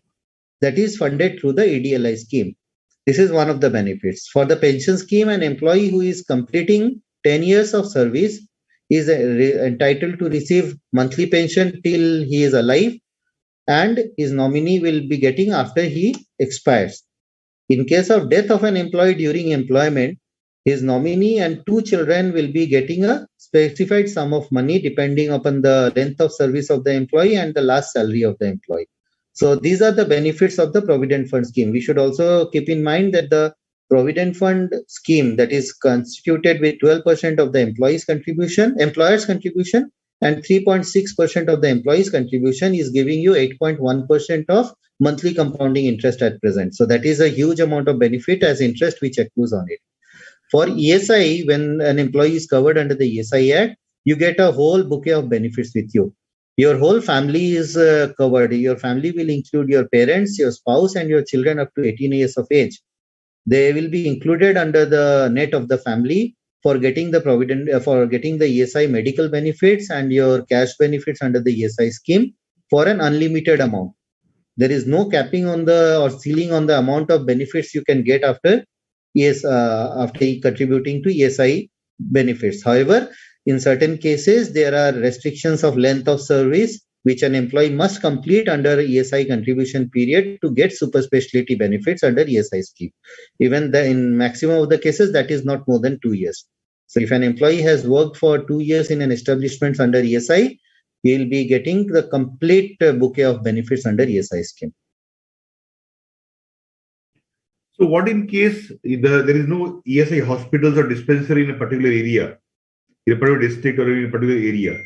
that is funded through the EDLI scheme. This is one of the benefits. For the pension scheme, an employee who is completing 10 years of service is entitled to receive monthly pension till he is alive, and his nominee will be getting after he expires. In case of death of an employee during employment, his nominee and 2 children will be getting a specified sum of money depending upon the length of service of the employee and the last salary of the employee. So these are the benefits of the Provident Fund scheme. We should also keep in mind that the Provident Fund scheme, that is constituted with 12% of the employer's contribution, and 3.6% of the employee's contribution is giving you 8.1% of monthly compounding interest at present. So that is a huge amount of benefit as interest which accrues on it. For ESI, when an employee is covered under the ESI Act, you get a whole bouquet of benefits with you. Your whole family is covered. Your family will include your parents, your spouse, and your children up to 18 years of age. They will be included under the net of the family for getting the ESI medical benefits and your cash benefits under the ESI scheme for an unlimited amount. There is no capping on or ceiling on the amount of benefits you can get after contributing to ESI benefits. However, in certain cases, there are restrictions of length of service which an employee must complete under ESI contribution period to get super specialty benefits under ESI scheme. Even in maximum of the cases, that is not more than 2 years. So if an employee has worked for 2 years in an establishment under ESI, he will be getting the complete bouquet of benefits under ESI scheme.
So what in case there is no ESI hospitals or dispensary in a particular area, in a particular district or in a particular area?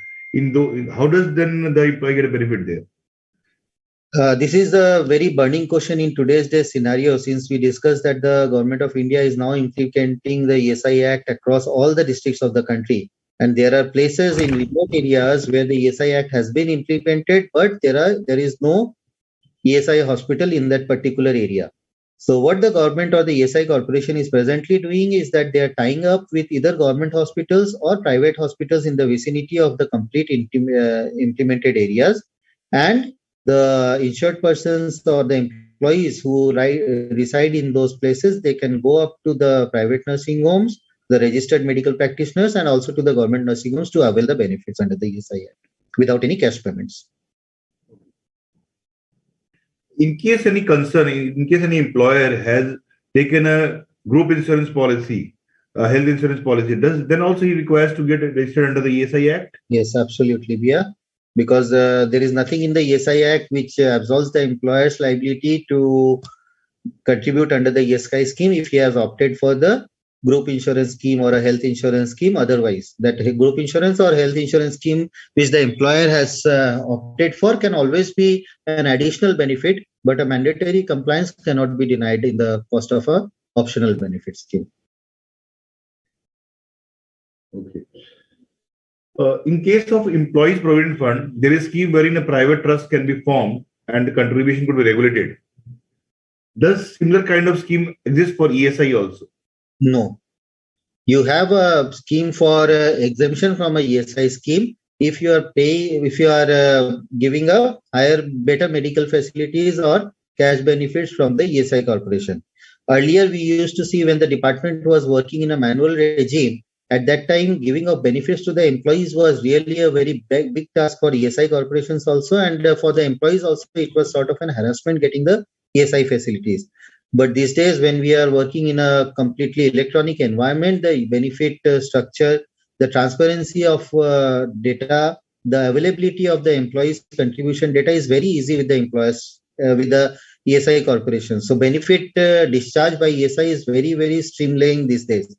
How does then the employee get a benefit there?
This is a very burning question in today's day scenario, since we discussed that the government of India is now implementing the ESI Act across all the districts of the country. And there are places in remote areas where the ESI Act has been implemented, but there is no ESI hospital in that particular area. So what the government or the ESI corporation is presently doing is that they are tying up with either government hospitals or private hospitals in the vicinity of the complete implemented areas, and the insured persons or the employees who reside in those places, they can go up to the private nursing homes, the registered medical practitioners, and also to the government nursing homes to avail the benefits under the ESI Act without any cash payments.
In case any employer has taken a group insurance policy, a health insurance policy, then also he requires to get registered under the ESI Act?
Yes, absolutely, Bia. Because there is nothing in the ESI Act which absolves the employer's liability to contribute under the ESI scheme if he has opted for the group insurance scheme or a health insurance scheme. Otherwise, that group insurance or health insurance scheme which the employer has opted for can always be an additional benefit, but a mandatory compliance cannot be denied in the cost of a optional benefit scheme.
Okay. In case of employees provident fund, there is a scheme wherein a private trust can be formed and the contribution could be regulated. Does similar kind of scheme exist for ESI also?
No. You have a scheme for exemption from a ESI scheme if you are giving a better medical facilities or cash benefits from the ESI corporation. Earlier, we used to see when the department was working in a manual regime, at that time, giving of benefits to the employees was really a very big task for ESI corporations also, and for the employees also, it was sort of an harassment getting the ESI facilities. But these days, when we are working in a completely electronic environment, the benefit structure, the transparency of data, the availability of the employees' contribution data is very easy with the employers, with the ESI corporation. So benefit discharge by ESI is very, very streamlined these days.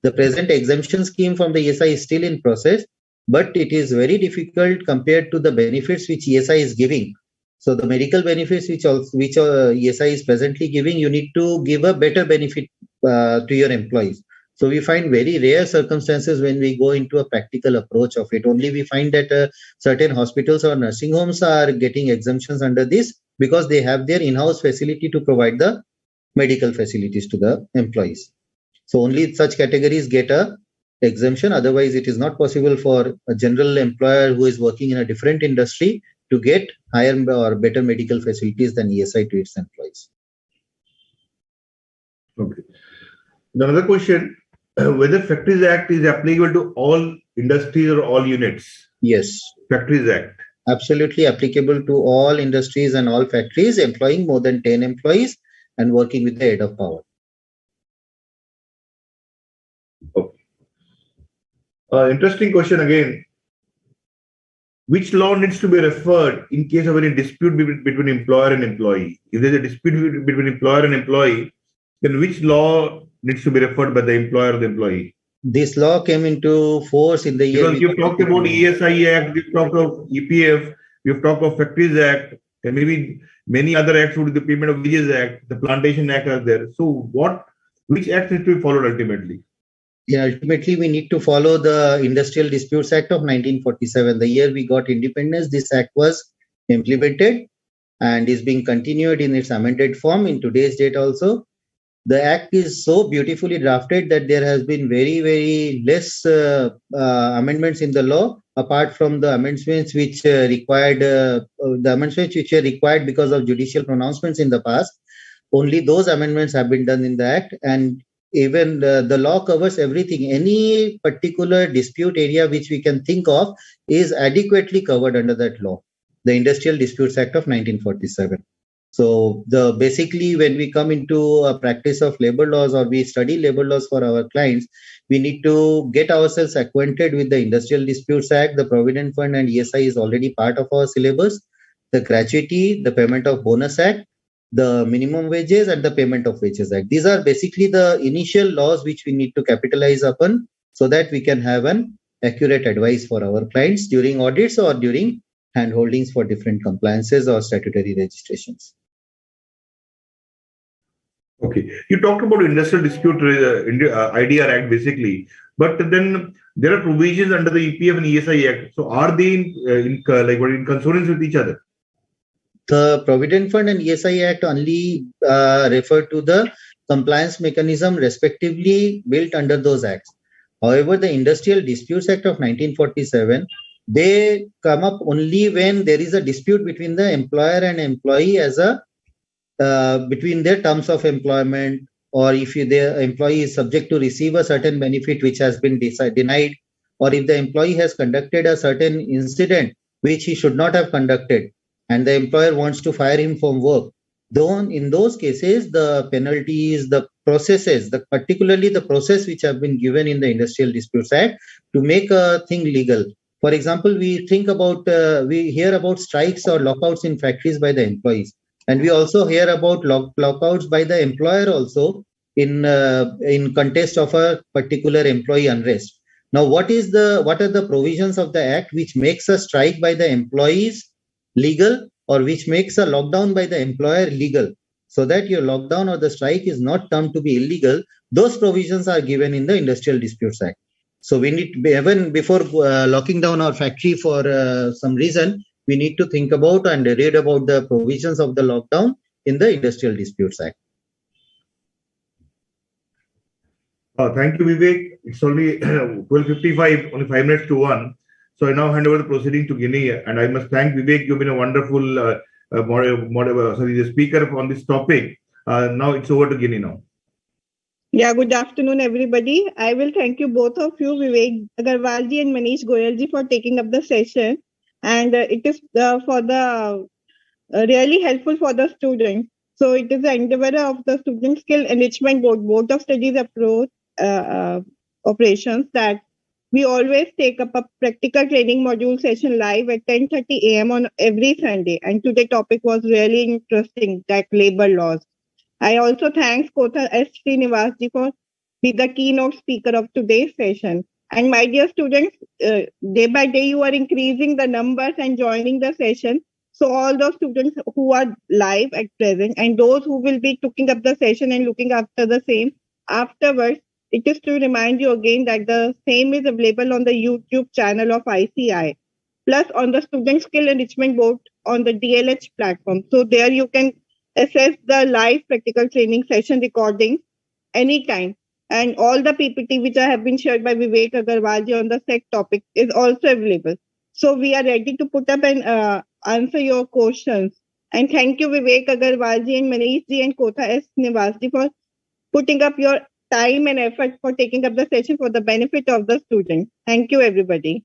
The present exemption scheme from the ESI is still in process, but it is very difficult compared to the benefits which ESI is giving. So the medical benefits which ESI is presently giving, you need to give a better benefit to your employees. So we find very rare circumstances when we go into a practical approach of it. Only we find that certain hospitals or nursing homes are getting exemptions under this because they have their in-house facility to provide the medical facilities to the employees. So only such categories get a exemption. Otherwise, it is not possible for a general employer who is working in a different industry to get higher or better medical facilities than ESI to its employees.
Okay. Another question, whether Factories Act is applicable to all industries or all units?
Yes.
Factories Act.
Absolutely applicable to all industries and all factories employing more than 10 employees and working with the head of power.
Okay. Interesting question again. Which law needs to be referred in case of any dispute between employer and employee? If there's a dispute between employer and employee, then which law needs to be referred by the employer or the employee?
This law came into force in the year.
Because you've talked about ESI Act, you've talked of EPF, you've talked of Factories Act, and maybe many other acts would be the Payment of Wages Act, the Plantation Act are there. So which act needs to be followed ultimately?
Yeah, ultimately, we need to follow the Industrial Disputes Act of 1947. The year we got independence, this act was implemented and is being continued in its amended form in today's date also. The act is so beautifully drafted that there has been very, very less amendments in the law, apart from the amendments which were required because of judicial pronouncements in the past. Only those amendments have been done in the act, and even the law covers everything. Any particular dispute area which we can think of is adequately covered under that law, the Industrial Disputes Act of 1947. So basically, when we come into a practice of labor laws or we study labor laws for our clients, we need to get ourselves acquainted with the Industrial Disputes Act. The Provident Fund and ESI is already part of our syllabus. The Gratuity, the Payment of Bonus Act, the Minimum Wages, and the Payment of Wages Act. These are basically the initial laws which we need to capitalize upon so that we can have an accurate advice for our clients during audits or during handholdings for different compliances or statutory registrations.
Okay. You talked about Industrial Dispute IDR Act basically, but then there are provisions under the EPF and ESI Act. So are they in consonance with each other?
The Provident Fund and ESI Act only refer to the compliance mechanism respectively built under those acts. However, the Industrial Disputes Act of 1947, they come up only when there is a dispute between the employer and employee between their terms of employment, or if the employee is subject to receive a certain benefit which has been denied, or if the employee has conducted a certain incident which he should not have conducted, and the employer wants to fire him from work. Though in those cases, the penalties, the processes, particularly the process which have been given in the Industrial Disputes Act to make a thing legal. For example, we hear about strikes or lockouts in factories by the employees. And we also hear about lockouts by the employer also in context of a particular employee unrest. Now, what are the provisions of the Act which makes a strike by the employees legal, or which makes a lockdown by the employer legal, so that your lockdown or the strike is not termed to be illegal? Those provisions are given in the Industrial Disputes Act. So we need, even before locking down our factory for some reason, we need to think about and read about the provisions of the lockdown in the Industrial Disputes Act.
Thank you, Vivek. It's only 12:55, only 5 minutes to 1. So I now hand over the proceeding to Ginny, and I must thank Vivek. You've been a wonderful speaker on this topic. Now it's over to Ginny now.
Yeah, good afternoon, everybody. I will thank you, both of you, Vivek Agarwalji and Manish Goyalji, for taking up the session. And it is really helpful for the students. So it is the endeavor of the Student Skill Enrichment Board of Studies approach operations that we always take up a practical training module session live at 10:30 a.m. on every Sunday. And today's topic was really interesting, that labor laws. I also thank Kothar S. Srinivasji for be the keynote speaker of today's session. And my dear students, day by day you are increasing the numbers and joining the session. So all those students who are live at present and those who will be taking up the session and looking after the same afterwards, it is to remind you again that the same is available on the YouTube channel of ICI, plus on the Student Skill Enrichment Board on the DLH platform. So there you can access the live practical training session recordings anytime. And all the PPT which have been shared by Vivek Agarwal on the SEC topic is also available. So we are ready to put up and answer your questions. And thank you Vivek Agarwal and Manish and Kotha S. Nivasji for putting up your time and effort for taking up the session for the benefit of the students. Thank you everybody.